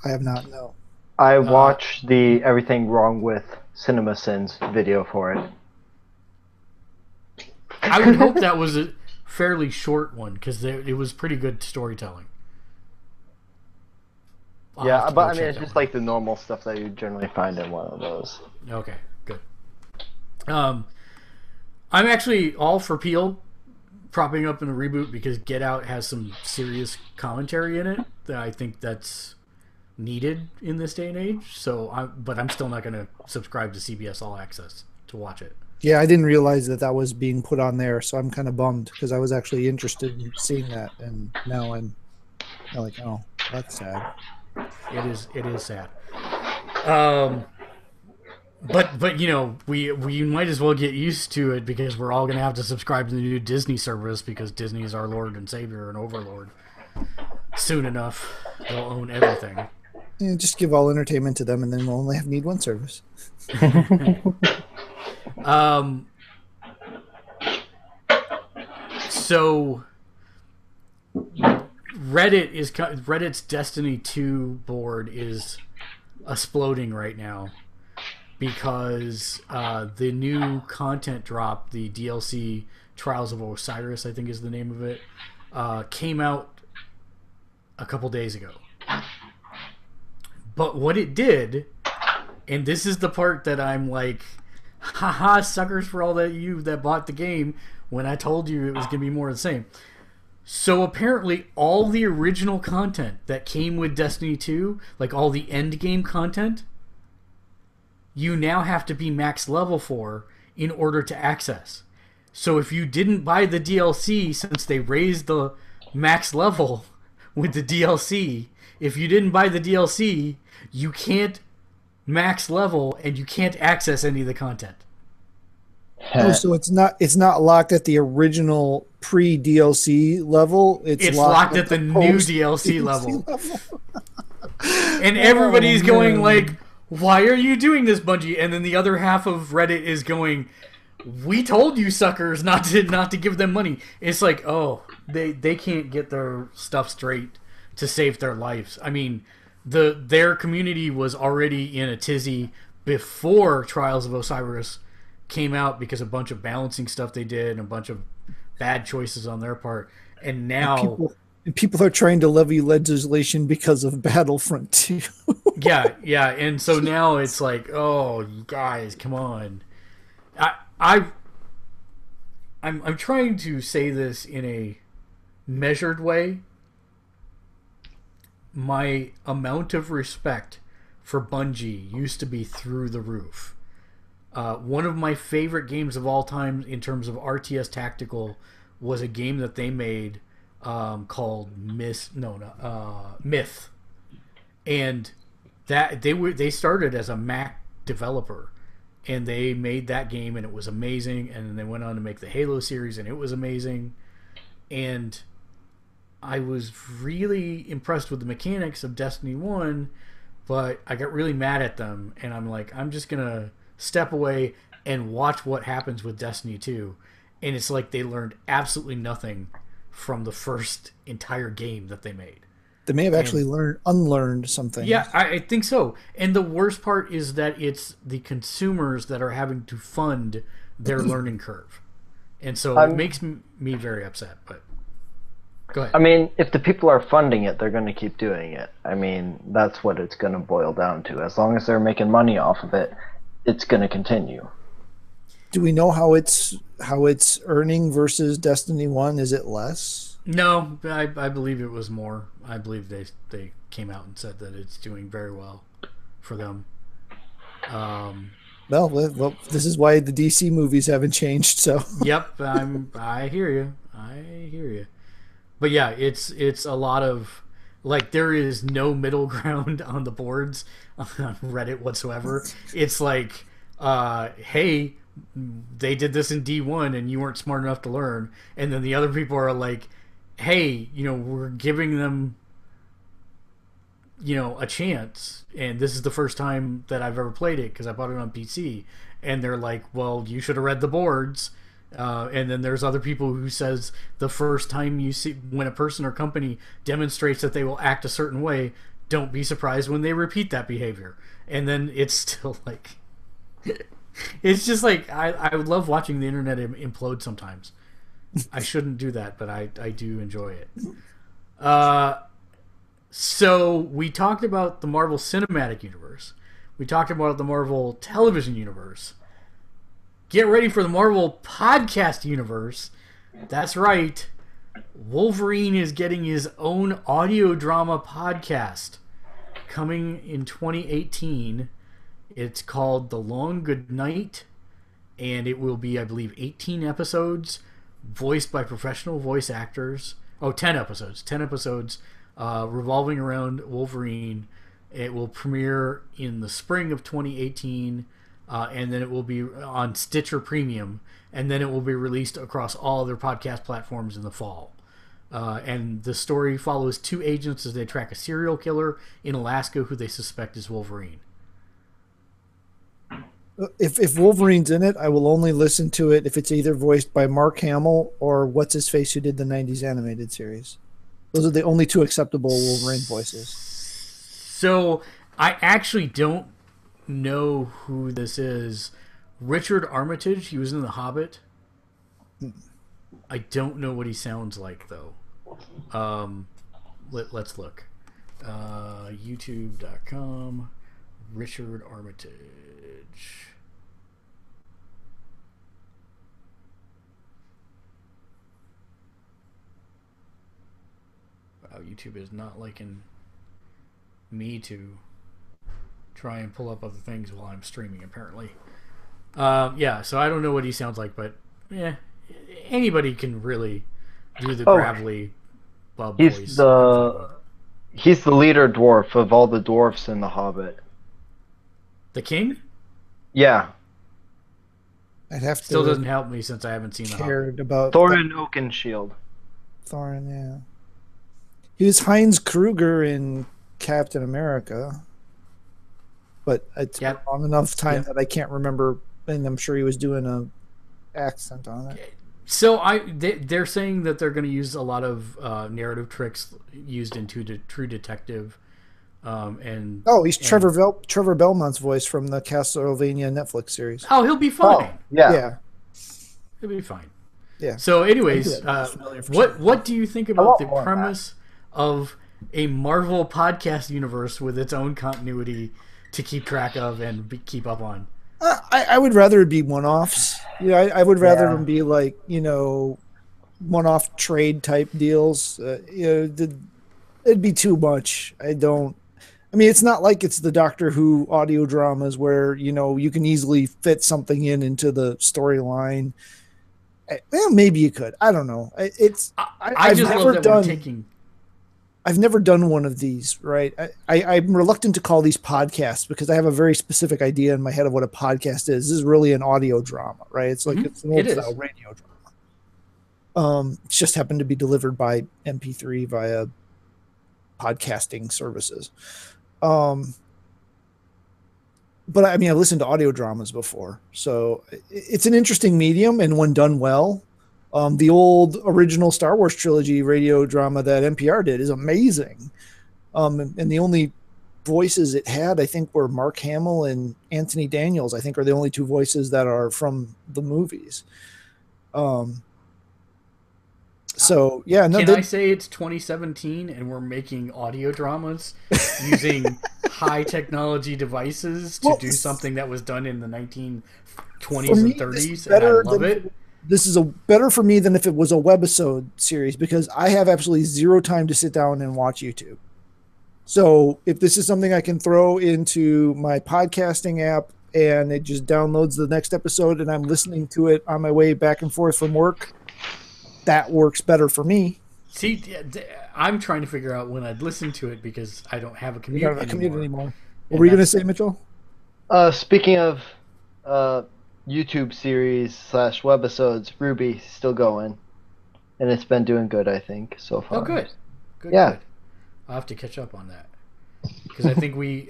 [SPEAKER 2] I have not, no.
[SPEAKER 3] I watched the Everything Wrong with CinemaSins video for it.
[SPEAKER 1] I would hope that was a fairly short one, because it was pretty good storytelling.
[SPEAKER 3] Yeah, but I mean, it's just like the normal stuff that you generally find in one of those.
[SPEAKER 1] Okay, good. I'm actually all for Peele propping up in a reboot, because Get Out has some serious commentary in it that I think that's needed in this day and age. But I'm still not going to subscribe to CBS All Access to watch it.
[SPEAKER 2] Yeah, I didn't realize that was being put on there, so I'm kind of bummed, because I was actually interested in seeing that, and now I'm like, oh, that's sad.
[SPEAKER 1] It is sad. But you know, we might as well get used to it, because we're all going to have to subscribe to the new Disney service, because Disney is our Lord and Savior and Overlord. Soon enough, they'll own everything.
[SPEAKER 2] Yeah, just give all entertainment to them, and then we'll only need one service.
[SPEAKER 1] So Reddit's Destiny 2 board is exploding right now, because the new content drop, the DLC Trials of Osiris, I think is the name of it, came out a couple days ago. But what it did, and this is the part that I'm like, haha, suckers for all that bought the game when I told you it was going to be more of the same. So apparently all the original content that came with Destiny 2, like all the end game content, you now have to be max level for in order to access. So if you didn't buy the DLC, since they raised the max level with the DLC, if you didn't buy the DLC, you can't max level and you can't access any of the content.
[SPEAKER 2] Oh, so it's not locked at the original pre-DLC level. It's
[SPEAKER 1] locked at the new DLC level. And everybody's going like, why are you doing this, Bungie? And then the other half of Reddit is going, we told you suckers not to give them money. It's like, oh, they can't get their stuff straight to save their lives. I mean, their community was already in a tizzy before Trials of Osiris came out, because a bunch of balancing stuff they did and a bunch of bad choices on their part. And now
[SPEAKER 2] people are trying to levy legislation because of Battlefront 2.
[SPEAKER 1] yeah, and so now it's like, oh, you guys, come on. I'm trying to say this in a measured way. My amount of respect for Bungie used to be through the roof. One of my favorite games of all time in terms of RTS tactical was a game that they made called Myth, and that they started as a Mac developer, and they made that game, and it was amazing. And then they went on to make the Halo series, and it was amazing. And I was really impressed with the mechanics of Destiny 1, but I got really mad at them, and I'm like, I'm just gonna step away and watch what happens with Destiny 2. And it's like they learned absolutely nothing from the first entire game that they made.
[SPEAKER 2] They may have actually unlearned something.
[SPEAKER 1] Yeah, I think so. And the worst part is that it's the consumers that are having to fund their learning curve. And so it makes me very upset. But go ahead.
[SPEAKER 3] I mean, if the people are funding it, they're going to keep doing it. I mean, that's what it's going to boil down to. As long as they're making money off of it, it's going to continue.
[SPEAKER 2] Do we know how it's earning versus Destiny 1? Is it less?
[SPEAKER 1] No, I believe it was more. I believe they came out and said that it's doing very well for them.
[SPEAKER 2] Well, this is why the DC movies haven't changed. So
[SPEAKER 1] yep, I hear you. But yeah, it's a lot of, like, there is no middle ground on the boards on Reddit whatsoever. It's like, hey, they did this in D1 and you weren't smart enough to learn, and then the other people are like, hey, we're giving them, a chance, and this is the first time that I've ever played it because I bought it on PC, and they're like, well, you should have read the boards. And then there's other people who says the first time you see when a person or company demonstrates that they will act a certain way, don't be surprised when they repeat that behavior. And then it's still like, it's just like, I would love watching the internet implode sometimes. I shouldn't do that, but I do enjoy it. So we talked about the Marvel Cinematic Universe. We talked about the Marvel Television Universe. Get ready for the Marvel Podcast Universe. That's right. Wolverine is getting his own audio drama podcast coming in 2018. It's called The Long Good Night, and it will be, I believe, 18 episodes voiced by professional voice actors. 10 episodes. 10 episodes revolving around Wolverine. It will premiere in the spring of 2018. And then it will be on Stitcher Premium, and then it will be released across all other podcast platforms in the fall. And the story follows two agents as they track a serial killer in Alaska who they suspect is Wolverine.
[SPEAKER 2] If Wolverine's in it, I will only listen to it if it's either voiced by Mark Hamill or what's-his-face who did the 90s animated series. Those are the only two acceptable Wolverine voices.
[SPEAKER 1] So I actually don't know who this is. Richard Armitage, he was in The Hobbit. I don't know what he sounds like though. Let's look. YouTube.com, Richard Armitage. Wow, YouTube is not liking me to try and pull up other things while I'm streaming, apparently. Yeah, so I don't know what he sounds like, but yeah, anybody can really do the gravelly bub voice.
[SPEAKER 3] He's the leader dwarf of all the dwarfs in The Hobbit.
[SPEAKER 1] The king?
[SPEAKER 3] Yeah.
[SPEAKER 2] I'd have to.
[SPEAKER 1] Still doesn't help me since I haven't seen The Hobbit.
[SPEAKER 2] About
[SPEAKER 3] Thorin Oakenshield.
[SPEAKER 2] Thorin, yeah. He was Heinz Kruger in Captain America. But it's been long enough time that I can't remember, and I'm sure he was doing a accent on it.
[SPEAKER 1] So they're saying that they're going to use a lot of narrative tricks used in True Detective.
[SPEAKER 2] He's Trevor Belmont's voice from the Castlevania Netflix series.
[SPEAKER 1] Oh, he'll be fine.
[SPEAKER 2] Yeah.
[SPEAKER 1] He'll be fine.
[SPEAKER 2] Yeah.
[SPEAKER 1] So, anyways, what do you think about the premise of a Marvel podcast universe with its own continuity to keep track of and keep up on?
[SPEAKER 2] I would rather it be one-offs. I would rather them be like, one-off trade type deals. It'd be too much. I mean, it's not like it's the Doctor Who audio dramas where, you can easily fit something into the storyline. Well, maybe you could. I don't know.
[SPEAKER 1] I just love that we're taking.
[SPEAKER 2] I've never done one of these, right? I'm reluctant to call these podcasts because I have a very specific idea in my head of what a podcast is. This is really an audio drama, right? It's like it's an old style radio drama. It's just happened to be delivered by MP3 via podcasting services. But I mean, I've listened to audio dramas before, so it's an interesting medium, and when done well. The old original Star Wars trilogy radio drama that NPR did is amazing. And the only voices it had, I think, were Mark Hamill and Anthony Daniels. I think are the only two voices that are from the movies. So yeah, no.
[SPEAKER 1] Can I say it's 2017 and we're making audio dramas using high technology devices to do something that was done in the 1920s and 30s? And I love it.
[SPEAKER 2] This is better for me than if it was a webisode series because I have absolutely zero time to sit down and watch YouTube. So if this is something I can throw into my podcasting app and it just downloads the next episode and I'm listening to it on my way back and forth from work, that works better for me.
[SPEAKER 1] See, I'm trying to figure out when I'd listen to it because I don't have a commute anymore.
[SPEAKER 2] What were you going to say, Mitchell?
[SPEAKER 3] Speaking of YouTube series / webisodes, Ruby still going, and it's been doing good, I think, so far.
[SPEAKER 1] Oh, good. Good.
[SPEAKER 3] Yeah.
[SPEAKER 1] Good. I'll have to catch up on that because I think we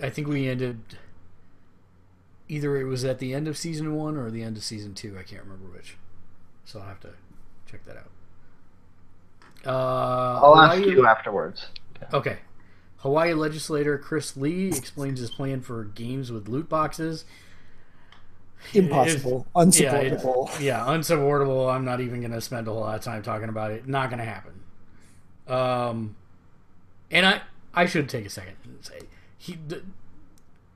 [SPEAKER 1] ended either it was at the end of season 1 or the end of season 2. I can't remember which, so I'll have to check that out.
[SPEAKER 3] I'll ask you afterwards.
[SPEAKER 1] Okay. Hawaii legislator Chris Lee explains his plan for games with loot boxes.
[SPEAKER 2] Impossible. Unsupportable.
[SPEAKER 1] Yeah, unsupportable. I'm not even going to spend a whole lot of time talking about it. Not going to happen. And I should take a second and say,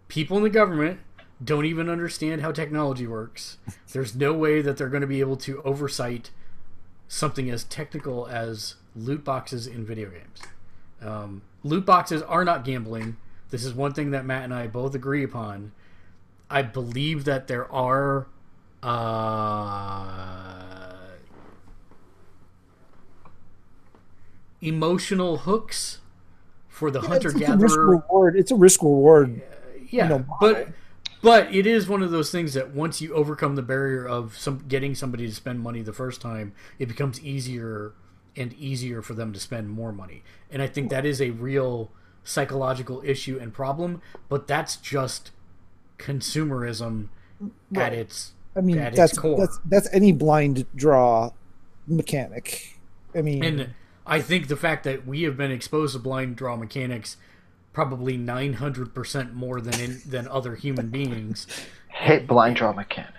[SPEAKER 1] people in the government don't even understand how technology works. There's no way that they're going to be able to oversight something as technical as loot boxes in video games. Loot boxes are not gambling. This is one thing that Matt and I both agree upon. I believe that there are emotional hooks for the hunter-gatherer.
[SPEAKER 2] It's a risk-reward.
[SPEAKER 1] Yeah, but it is one of those things that once you overcome the barrier of getting somebody to spend money the first time, it becomes easier and easier for them to spend more money. And I think that is a real psychological issue and problem, but that's just consumerism at its core.
[SPEAKER 2] That's any blind draw mechanic.
[SPEAKER 1] And I think the fact that we have been exposed to blind draw mechanics probably 900% more than other human beings.
[SPEAKER 3] Hate blind draw mechanics.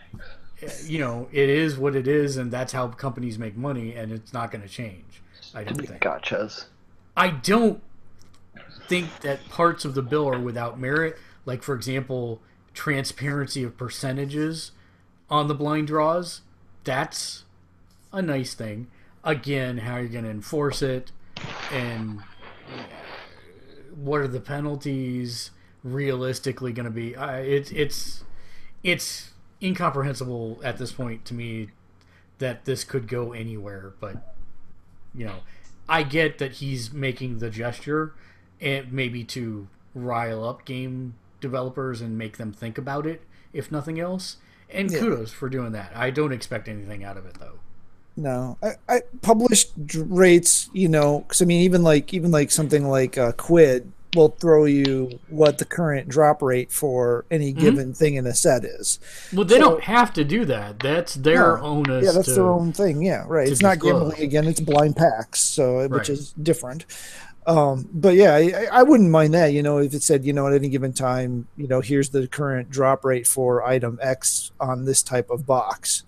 [SPEAKER 1] It is what it is, and that's how companies make money, and it's not going to change. I don't think.
[SPEAKER 3] Gotchas.
[SPEAKER 1] I don't think that parts of the bill are without merit. Like, for example, transparency of percentages on the blind draws. That's a nice thing. Again, how you're going to enforce it, and what are the penalties realistically going to be? It's incomprehensible at this point to me that this could go anywhere. But I get that he's making the gesture, and maybe to rile up game developers and make them think about it, if nothing else. And kudos for doing that. I don't expect anything out of it, though.
[SPEAKER 2] No, I published rates, because even like something like Quid will throw you what the current drop rate for any given thing in a set is.
[SPEAKER 1] Well, they don't have to do that. That's their onus.
[SPEAKER 2] Yeah, that's their own thing. Yeah, right. It's not gambling again. It's blind packs, which is different. But yeah, I wouldn't mind that. If it said, at any given time, here's the current drop rate for item X on this type of box.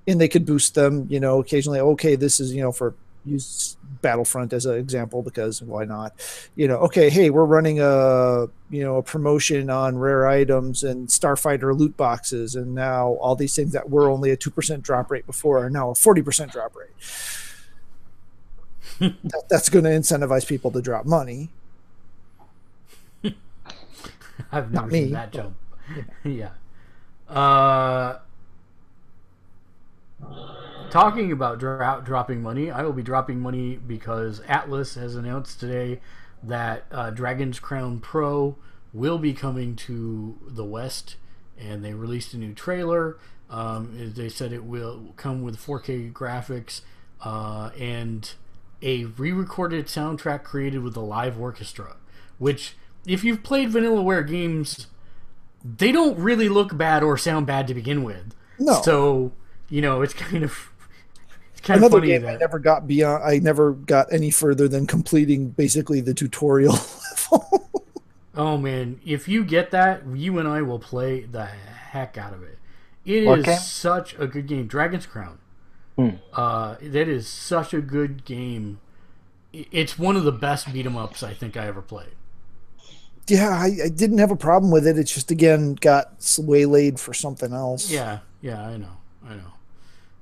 [SPEAKER 2] And they could boost them, occasionally. Okay, this is, for use Battlefront as an example because why not? Okay, hey, we're running a promotion on rare items and Starfighter loot boxes, and now all these things that were only a 2% drop rate before are now a 40% drop rate. That's going to incentivize people to drop money.
[SPEAKER 1] I've never
[SPEAKER 2] Not
[SPEAKER 1] seen
[SPEAKER 2] me.
[SPEAKER 1] that
[SPEAKER 2] But,
[SPEAKER 1] jump.
[SPEAKER 2] yeah.
[SPEAKER 1] Yeah. Talking about dropping money, I will be dropping money because Atlas has announced today that Dragon's Crown Pro will be coming to the West, and they released a new trailer. They said it will come with 4K graphics and a re-recorded soundtrack created with a live orchestra, which, if you've played Vanillaware games, they don't really look bad or sound bad to begin with.
[SPEAKER 2] No.
[SPEAKER 1] So, it's kind of
[SPEAKER 2] Another
[SPEAKER 1] funny
[SPEAKER 2] game
[SPEAKER 1] that
[SPEAKER 2] I never got beyond. I never got any further than completing basically the tutorial level.
[SPEAKER 1] oh man, if you get that, you and I will play the heck out of it. It
[SPEAKER 3] What
[SPEAKER 1] is
[SPEAKER 3] game?
[SPEAKER 1] such a good game. Dragon's Crown. That is such a good game. It's one of the best beat 'em ups I think I ever played.
[SPEAKER 2] Yeah, I didn't have a problem with it. It's just again got waylaid for something else.
[SPEAKER 1] Yeah, I know.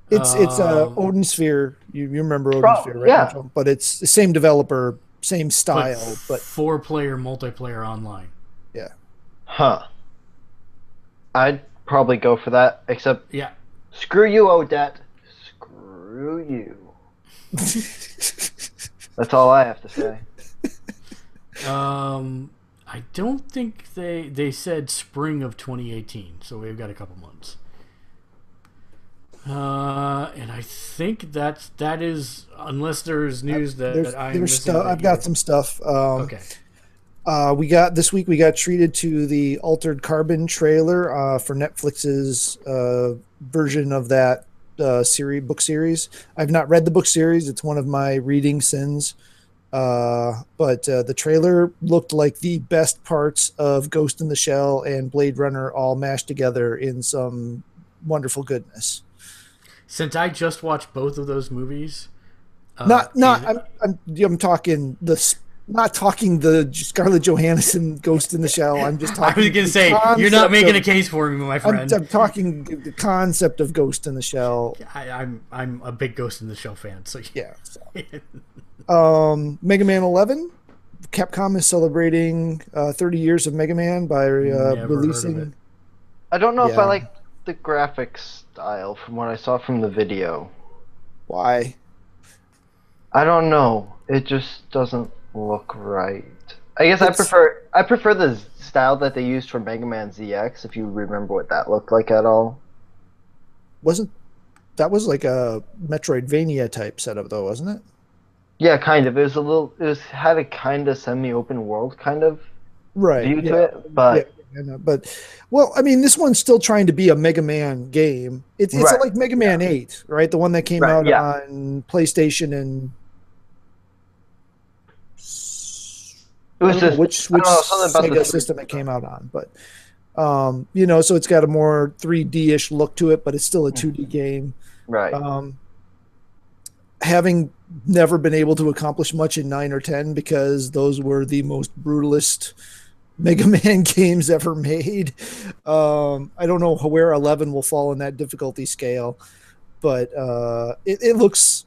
[SPEAKER 2] It's Odin Sphere. You remember Odin
[SPEAKER 3] Oh,
[SPEAKER 2] Sphere, right,
[SPEAKER 3] yeah.
[SPEAKER 2] Mitchell? But it's the same developer, same style, but
[SPEAKER 1] 4-player multiplayer online.
[SPEAKER 2] yeah.
[SPEAKER 3] Huh. I'd probably go for that, except
[SPEAKER 1] Yeah.
[SPEAKER 3] screw you, Odette. Screw you. That's all I have to say.
[SPEAKER 1] I don't think they said spring of 2018, so we've got a couple months. And I think that is, unless there's news that I'm missing.
[SPEAKER 2] I've got some stuff.
[SPEAKER 1] Okay.
[SPEAKER 2] This week we got treated to the Altered Carbon trailer for Netflix's version of that book series. I've not read the book series. It's one of my reading sins. But the trailer looked like the best parts of Ghost in the Shell and Blade Runner all mashed together in some wonderful goodness.
[SPEAKER 1] Since I just watched both of those movies,
[SPEAKER 2] I'm talking not talking the Scarlett Johansson Ghost in the Shell. I'm just talking.
[SPEAKER 1] I was going to say, you're not making a case for me, my friend.
[SPEAKER 2] I'm talking the concept of Ghost in the Shell.
[SPEAKER 1] I'm a big Ghost in the Shell fan, so
[SPEAKER 2] yeah. Mega Man 11. Capcom is celebrating 30 years of Mega Man by releasing.
[SPEAKER 3] I don't know if I like the graphics style from what I saw from the video.
[SPEAKER 2] Why?
[SPEAKER 3] I don't know. It just doesn't look right. I guess I prefer the style that they used for Mega Man ZX, if you remember what that looked like at all.
[SPEAKER 2] That was like a Metroidvania type setup though, wasn't it?
[SPEAKER 3] Yeah, kind of. It had a kind of semi-open world kind of view to it, but
[SPEAKER 2] well, I mean, this one's still trying to be a Mega Man game. It's like Mega Man 8, right? The one that came out on PlayStation and
[SPEAKER 3] it was just
[SPEAKER 2] which Sega system it came out on, but so it's got a more 3D-ish look to it, but it's still a 2D game.
[SPEAKER 3] Right.
[SPEAKER 2] Having never been able to accomplish much in 9 or 10 because those were the most brutalist Mega Man games ever made. I don't know where 11 will fall in that difficulty scale, but it looks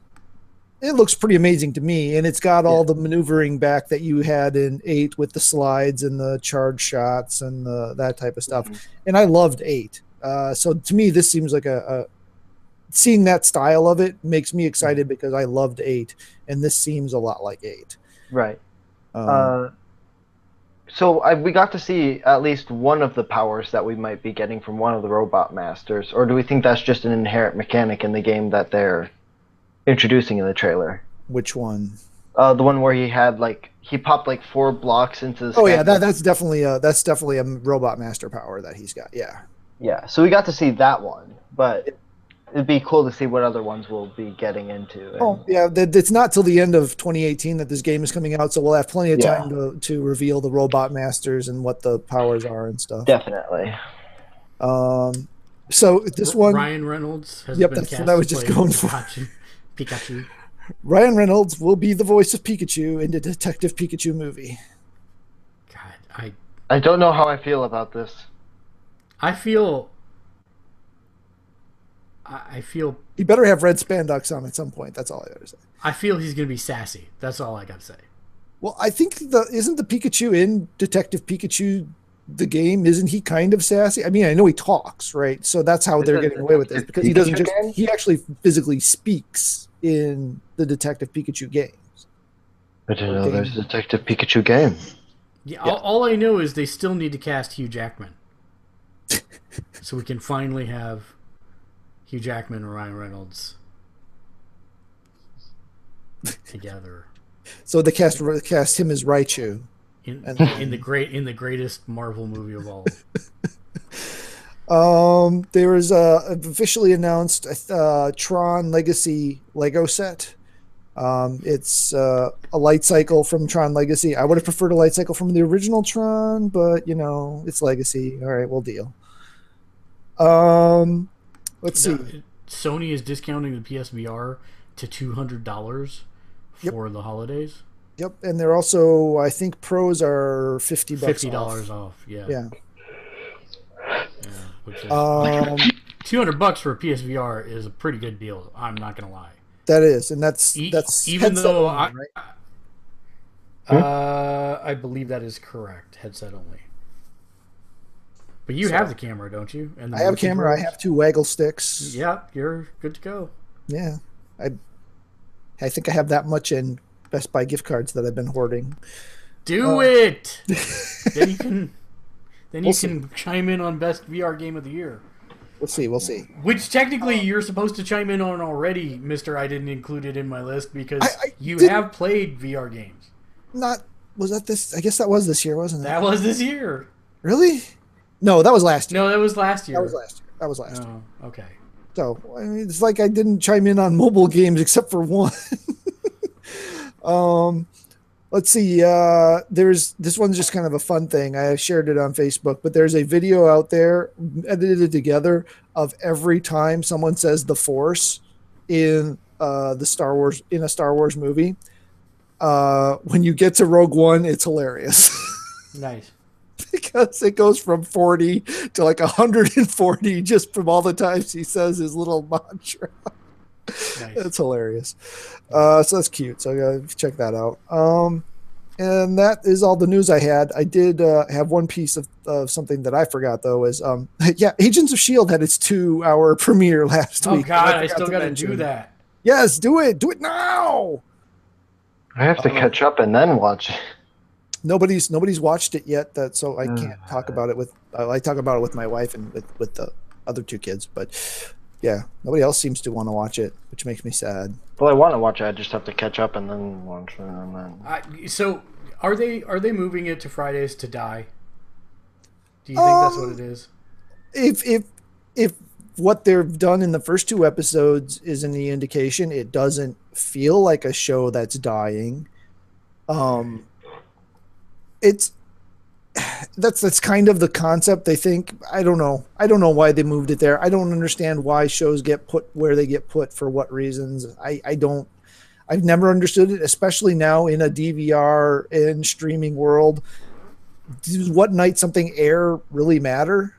[SPEAKER 2] pretty amazing to me, and it's got all the maneuvering back that you had in 8 with the slides and the charge shots and that type of stuff. And I loved 8. So to me, this seems like seeing that style of it makes me excited because I loved 8, and this seems a lot like 8.
[SPEAKER 3] Right. So we got to see at least one of the powers that we might be getting from one of the Robot Masters, or do we think that's just an inherent mechanic in the game that they're introducing in the trailer?
[SPEAKER 2] Which one?
[SPEAKER 3] The one where he popped 4 blocks into the sky.
[SPEAKER 2] Oh yeah, that's definitely a Robot Master power that he's got. Yeah.
[SPEAKER 3] Yeah. So we got to see that one, but it'd be cool to see what other ones we'll be getting into.
[SPEAKER 2] Oh yeah, it's not till the end of 2018 that this game is coming out, so we'll have plenty of time to reveal the Robot Masters and what the powers are and stuff.
[SPEAKER 3] Definitely.
[SPEAKER 2] So this one,
[SPEAKER 1] Ryan Reynolds has been
[SPEAKER 2] that's
[SPEAKER 1] cast
[SPEAKER 2] what I was
[SPEAKER 1] to
[SPEAKER 2] just
[SPEAKER 1] play
[SPEAKER 2] going for.
[SPEAKER 1] Pikachu.
[SPEAKER 2] Ryan Reynolds will be the voice of Pikachu in the Detective Pikachu movie.
[SPEAKER 1] God,
[SPEAKER 3] I don't know how I feel about this.
[SPEAKER 1] I feel
[SPEAKER 2] he better have red spandex on at some point. That's all I gotta say.
[SPEAKER 1] I feel he's gonna be sassy. That's all I gotta say.
[SPEAKER 2] Well, I think isn't the Pikachu in Detective Pikachu the game? Isn't he kind of sassy? I mean, I know he talks, right? So that's how they're getting away with this, because he doesn't just, he actually physically speaks in the Detective Pikachu games.
[SPEAKER 3] I didn't know there's a Detective Pikachu game.
[SPEAKER 1] Yeah, all I know is they still need to cast Hugh Jackman. So we can finally have Hugh Jackman and Ryan Reynolds together.
[SPEAKER 2] So they cast him as Raichu.
[SPEAKER 1] In the greatest Marvel movie of all.
[SPEAKER 2] There was a officially announced Tron Legacy Lego set. It's a light cycle from Tron Legacy. I would have preferred a light cycle from the original Tron, but you know, it's Legacy. All right, we'll deal. Let's see.
[SPEAKER 1] Sony is discounting the PSVR to $200 for the holidays.
[SPEAKER 2] Yep, and they're also, I think pros are $50
[SPEAKER 1] off. Yeah.
[SPEAKER 2] Yeah.
[SPEAKER 1] Which is, $200 for a PSVR is a pretty good deal. I'm not gonna lie.
[SPEAKER 2] That is, and that's
[SPEAKER 1] even though
[SPEAKER 2] only,
[SPEAKER 1] right? I believe that is correct. Headset only. But you have the camera, don't you? And
[SPEAKER 2] I have a camera. I have 2 waggle sticks.
[SPEAKER 1] Yeah, you're good to go.
[SPEAKER 2] Yeah, I think I have that much in Best Buy gift cards that I've been hoarding.
[SPEAKER 1] Do it. Then you can chime in on best VR game of the year.
[SPEAKER 2] We'll see.
[SPEAKER 1] Which technically you're supposed to chime in on already, Mister. I didn't include it in my list because you have played VR games.
[SPEAKER 2] Was that this? I guess that was this year, wasn't it?
[SPEAKER 1] That was this year.
[SPEAKER 2] Really? No, that was last year.
[SPEAKER 1] No, that was last year.
[SPEAKER 2] That was last year.
[SPEAKER 1] Okay.
[SPEAKER 2] So I mean, it's like I didn't chime in on mobile games except for one. Let's see. This one's just kind of a fun thing. I shared it on Facebook, but there's a video out there edited together of every time someone says the Force in a Star Wars movie. When you get to Rogue One, it's hilarious.
[SPEAKER 1] Nice.
[SPEAKER 2] Because it goes from 40 to like 140 just from all the times he says his little mantra. Nice. That's hilarious. So that's cute. So I gotta check that out. And that is all the news I had. I did have one piece of something that I forgot though. Is Agents of S.H.I.E.L.D. had its 2-hour premiere last week.
[SPEAKER 1] Oh God, I still got to do that.
[SPEAKER 2] Yes, do it. Do it now.
[SPEAKER 3] I have to catch up and then watch it.
[SPEAKER 2] Nobody's watched it yet, so I can't talk about it I talk about it with my wife and with the other 2 kids, but yeah, nobody else seems to want to watch it, which makes me sad.
[SPEAKER 3] Well, I want to watch it. I just have to catch up and then watch it. And then...
[SPEAKER 1] So, are they moving it to Fridays to die? Do you think that's what it is?
[SPEAKER 2] If what they've done in the first 2 episodes is any indication, it doesn't feel like a show that's dying. That's kind of the concept. They think, I don't know why they moved it there. I don't understand why shows get put where they get put for what reasons. I've never understood it, especially now in a DVR and streaming world. Does what night something air really matter?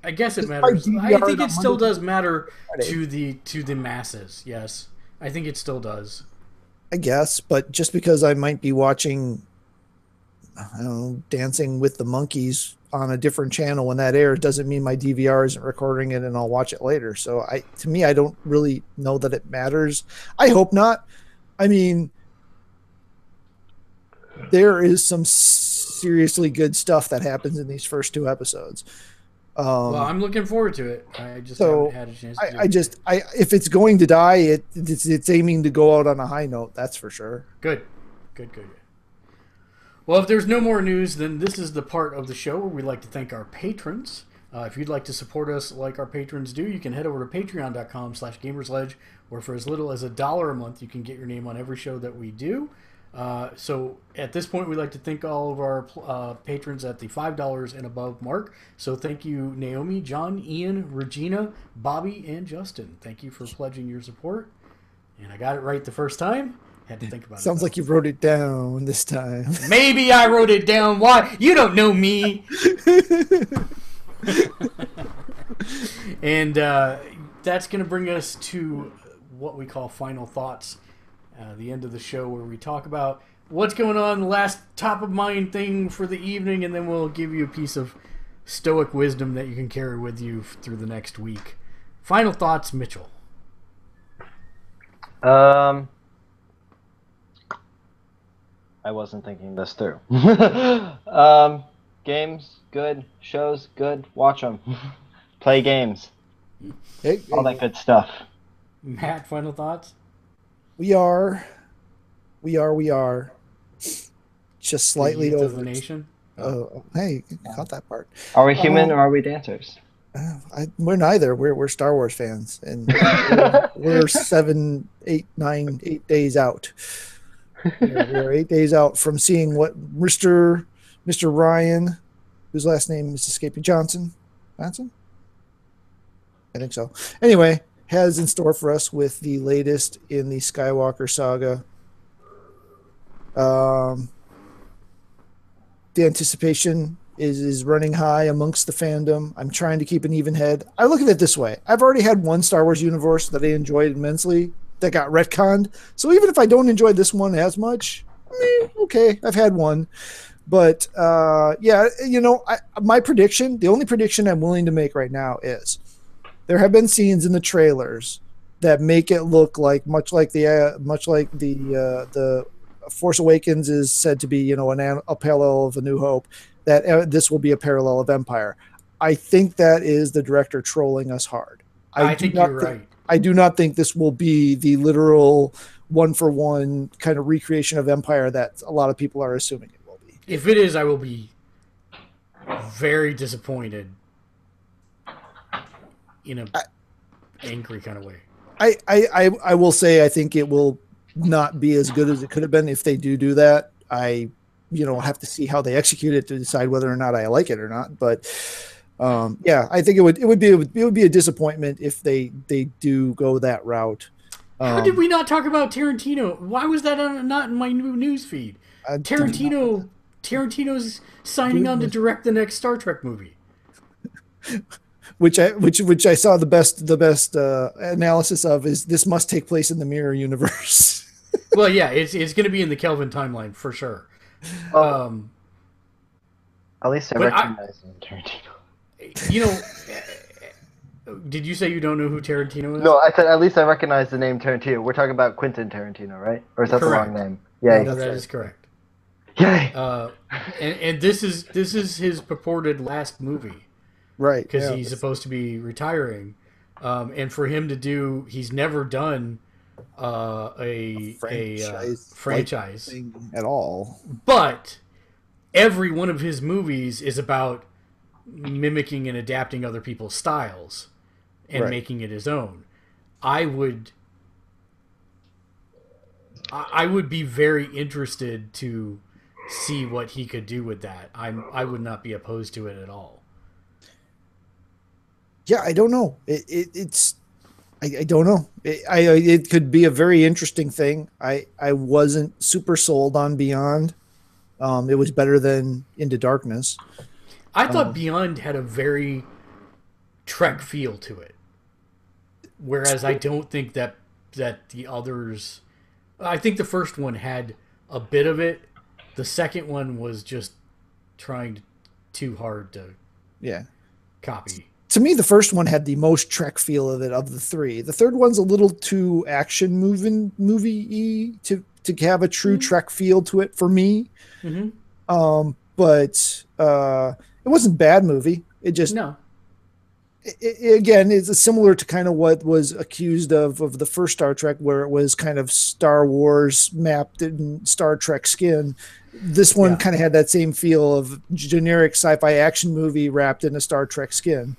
[SPEAKER 1] I guess it matters. I think it still does matter to the masses. Yes, I think it still does.
[SPEAKER 2] I guess, but just because I might be watching, I don't know, Dancing with the Monkeys on a different channel when that airs doesn't mean my DVR isn't recording it and I'll watch it later. So to me, I don't really know that it matters. I hope not. I mean, there is some seriously good stuff that happens in these first 2 episodes.
[SPEAKER 1] Well, I'm looking forward to it. I just haven't had a chance to do it.
[SPEAKER 2] If it's going to die, it's aiming to go out on a high note. That's for sure.
[SPEAKER 1] Good. Well, if there's no more news, then this is the part of the show where we like to thank our patrons. If you'd like to support us like our patrons do, you can head over to patreon.com/Gamersledge, where for as little as $1 a month, you can get your name on every show that we do. So at this point, we'd like to thank all of our patrons at the $5 and above mark. So thank you, Naomi, John, Ian, Regina, Bobby, and Justin. Thank you for pledging your support. And I got it right the first time. Had to think about it.
[SPEAKER 2] Sounds like you wrote it down this time.
[SPEAKER 1] Maybe I wrote it down. Why? You don't know me. And that's going to bring us to what we call final thoughts. The end of the show where we talk about what's going on, the last top of mind thing for the evening, and then we'll give you a piece of stoic wisdom that you can carry with you through the next week. Final thoughts, Mitchell.
[SPEAKER 3] I wasn't thinking this through. Games, good. Shows, good. Watch them. Play games. All that good stuff.
[SPEAKER 1] Matt, final thoughts?
[SPEAKER 2] We are just slightly
[SPEAKER 1] the youth
[SPEAKER 2] over
[SPEAKER 1] of the nation.
[SPEAKER 2] Hey, caught that part.
[SPEAKER 3] Are we human or are we dancers?
[SPEAKER 2] We're neither. We're Star Wars fans, and we're 7, 8, 9, 8 days out. We're 8 days out from seeing what Mr. Ryan, whose last name is escaping, Johnson, I think so. Anyway, has in store for us with the latest in the Skywalker saga. The anticipation is running high amongst the fandom. I'm trying to keep an even head. I look at it this way. I've already had one Star Wars universe that I enjoyed immensely that got retconned. So even if I don't enjoy this one as much, okay, I've had one. But yeah, my prediction, the only prediction I'm willing to make right now is there have been scenes in the trailers that make it look like much like the Force Awakens is said to be, a parallel of A New Hope, that this will be a parallel of Empire. I think that is the director trolling us hard.
[SPEAKER 1] I think you're right.
[SPEAKER 2] I do not think this will be the literal one-for-one kind of recreation of Empire that a lot of people are assuming it will be.
[SPEAKER 1] If it is, I will be very disappointed in an angry kind of way.
[SPEAKER 2] I will say I think it will not be as good as it could have been if they do that. I have to see how they execute it to decide whether or not I like it or not. But yeah, I think it would be a disappointment if they do go that route.
[SPEAKER 1] How did we not talk about Tarantino? Why was that not in my new news feed? Tarantino's signing on to direct the next Star Trek movie.
[SPEAKER 2] Which I saw the best analysis of is this must take place in the Mirror universe.
[SPEAKER 1] Well, yeah, it's going to be in the Kelvin timeline for sure.
[SPEAKER 3] At least I recognize Tarantino.
[SPEAKER 1] Did you say you don't know who Tarantino is?
[SPEAKER 3] No, I said at least I recognize the name Tarantino. We're talking about Quentin Tarantino, right? Or is that
[SPEAKER 1] Correct.
[SPEAKER 3] the wrong name? Yeah,
[SPEAKER 1] no, that is correct.
[SPEAKER 3] Yay!
[SPEAKER 1] And this is his purported last movie.
[SPEAKER 2] Right,
[SPEAKER 1] because he's supposed to be retiring, and for him to do, he's never done a franchise
[SPEAKER 2] thing at all.
[SPEAKER 1] But every one of his movies is about mimicking and adapting other people's styles and making it his own. I would be very interested to see what he could do with that. I would not be opposed to it at all.
[SPEAKER 2] Yeah, I don't know. I don't know. It could be a very interesting thing. I wasn't super sold on Beyond. It was better than Into Darkness.
[SPEAKER 1] I thought Beyond had a very Trek feel to it, whereas I don't think that the others. I think the first one had a bit of it. The second one was just trying too hard to copy.
[SPEAKER 2] To me, the first one had the most Trek feel of it of the three. The third one's a little too action movie-y to have a true Trek feel to it for me.
[SPEAKER 1] Mm-hmm.
[SPEAKER 2] But it wasn't a bad movie. It just again, it's similar to kind of what was accused of the first Star Trek, where it was kind of Star Wars mapped in Star Trek skin. This one kind of had that same feel of generic sci-fi action movie wrapped in a Star Trek skin.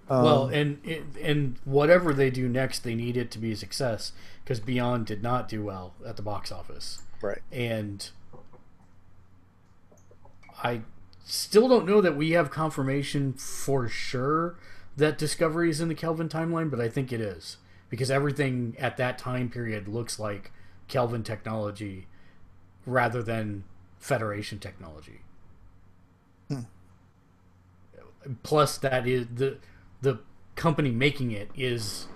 [SPEAKER 1] Well, and whatever they do next, they need it to be a success, because Beyond did not do well at the box office.
[SPEAKER 2] Right.
[SPEAKER 1] And I still don't know that we have confirmation for sure that Discovery is in the Kelvin timeline, but I think it is, because everything at that time period looks like Kelvin technology rather than Federation technology. Plus, that is the company making it is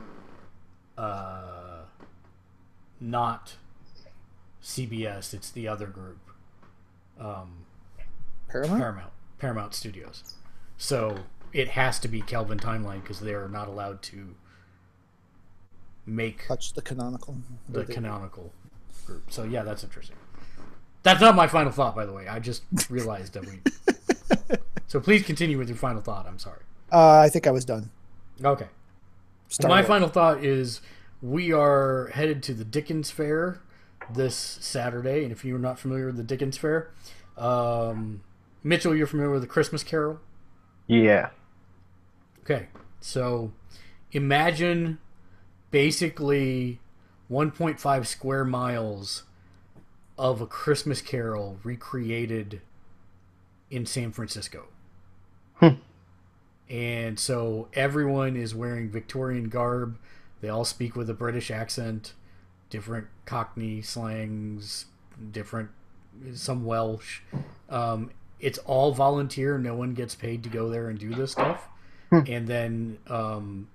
[SPEAKER 1] not CBS. It's the other group. Paramount Studios. So it has to be Kelvin Timeline because they are not allowed to
[SPEAKER 2] touch the canonical
[SPEAKER 1] group. So yeah, that's interesting. That's not my final thought, by the way. I just realized that we. So please continue with your final thought. I'm sorry.
[SPEAKER 2] I think I was done.
[SPEAKER 1] Okay. My final thought is we are headed to the Dickens Fair this Saturday, and if you're not familiar with the Dickens Fair, Mitchell, you're familiar with the Christmas Carol?
[SPEAKER 3] Yeah.
[SPEAKER 1] Okay, so imagine basically 1.5 square miles of a Christmas Carol recreated in San Francisco. And so everyone is wearing Victorian garb. They all speak with a British accent, different Cockney slangs, some Welsh. It's all volunteer. No one gets paid to go there and do this stuff. And then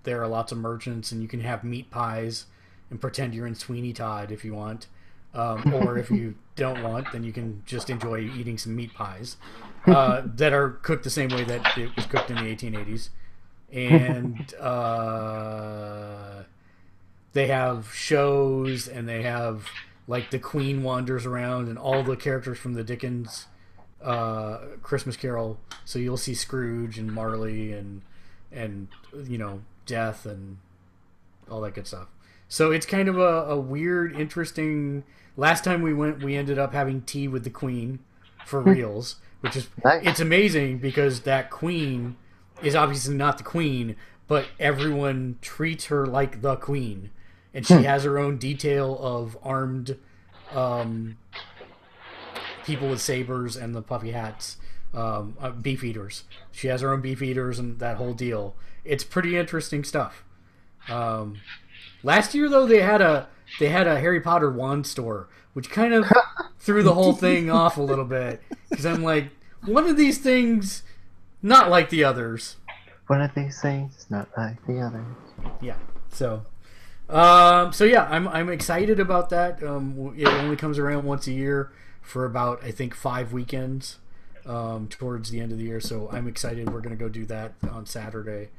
[SPEAKER 1] there are lots of merchants, and you can have meat pies and pretend you're in Sweeney Todd if you want. Or if you don't want, then you can just enjoy eating some meat pies that are cooked the same way that it was cooked in the 1880s. And they have shows, and they have, like, the Queen wanders around, and all the characters from the Dickens Christmas Carol. So you'll see Scrooge and Marley and Death and all that good stuff. So it's kind of a weird, interesting. Last time we went, we ended up having tea with the Queen for reals, which is nice. It's amazing because that Queen is obviously not the Queen, but everyone treats her like the Queen, and she has her own detail of armed people with sabers and the puffy hats, beef eaters. She has her own beef eaters and that whole deal. It's pretty interesting stuff. Last year, though, they had a Harry Potter wand store, which kind of threw the whole thing off a little bit. Because I'm like, one of these things, not like the others.
[SPEAKER 3] One of these things, not like the others.
[SPEAKER 1] Yeah. So yeah, I'm excited about that. It only comes around once a year for about, I think, 5 weekends towards the end of the year. So I'm excited. We're going to go do that on Saturday.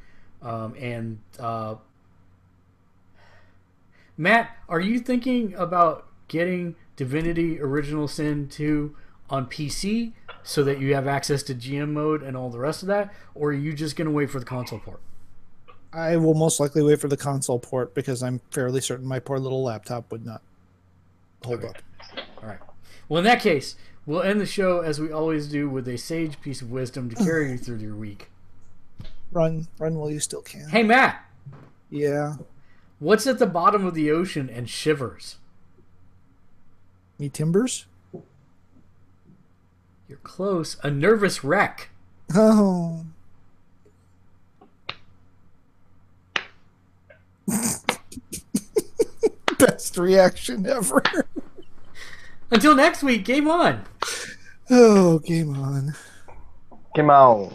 [SPEAKER 1] Matt, are you thinking about getting Divinity Original Sin 2 on PC so that you have access to GM mode and all the rest of that? Or are you just going to wait for the console port?
[SPEAKER 2] I will most likely wait for the console port because I'm fairly certain my poor little laptop would not hold up.
[SPEAKER 1] All right. Well, in that case, we'll end the show as we always do with a sage piece of wisdom to carry you through your week.
[SPEAKER 2] Run while you still can.
[SPEAKER 1] Hey, Matt.
[SPEAKER 2] Yeah?
[SPEAKER 1] What's at the bottom of the ocean and shivers?
[SPEAKER 2] Me timbers?
[SPEAKER 1] You're close. A nervous wreck.
[SPEAKER 2] Oh. Best reaction ever.
[SPEAKER 1] Until next week, game on.
[SPEAKER 2] Oh, game on.
[SPEAKER 3] Game on.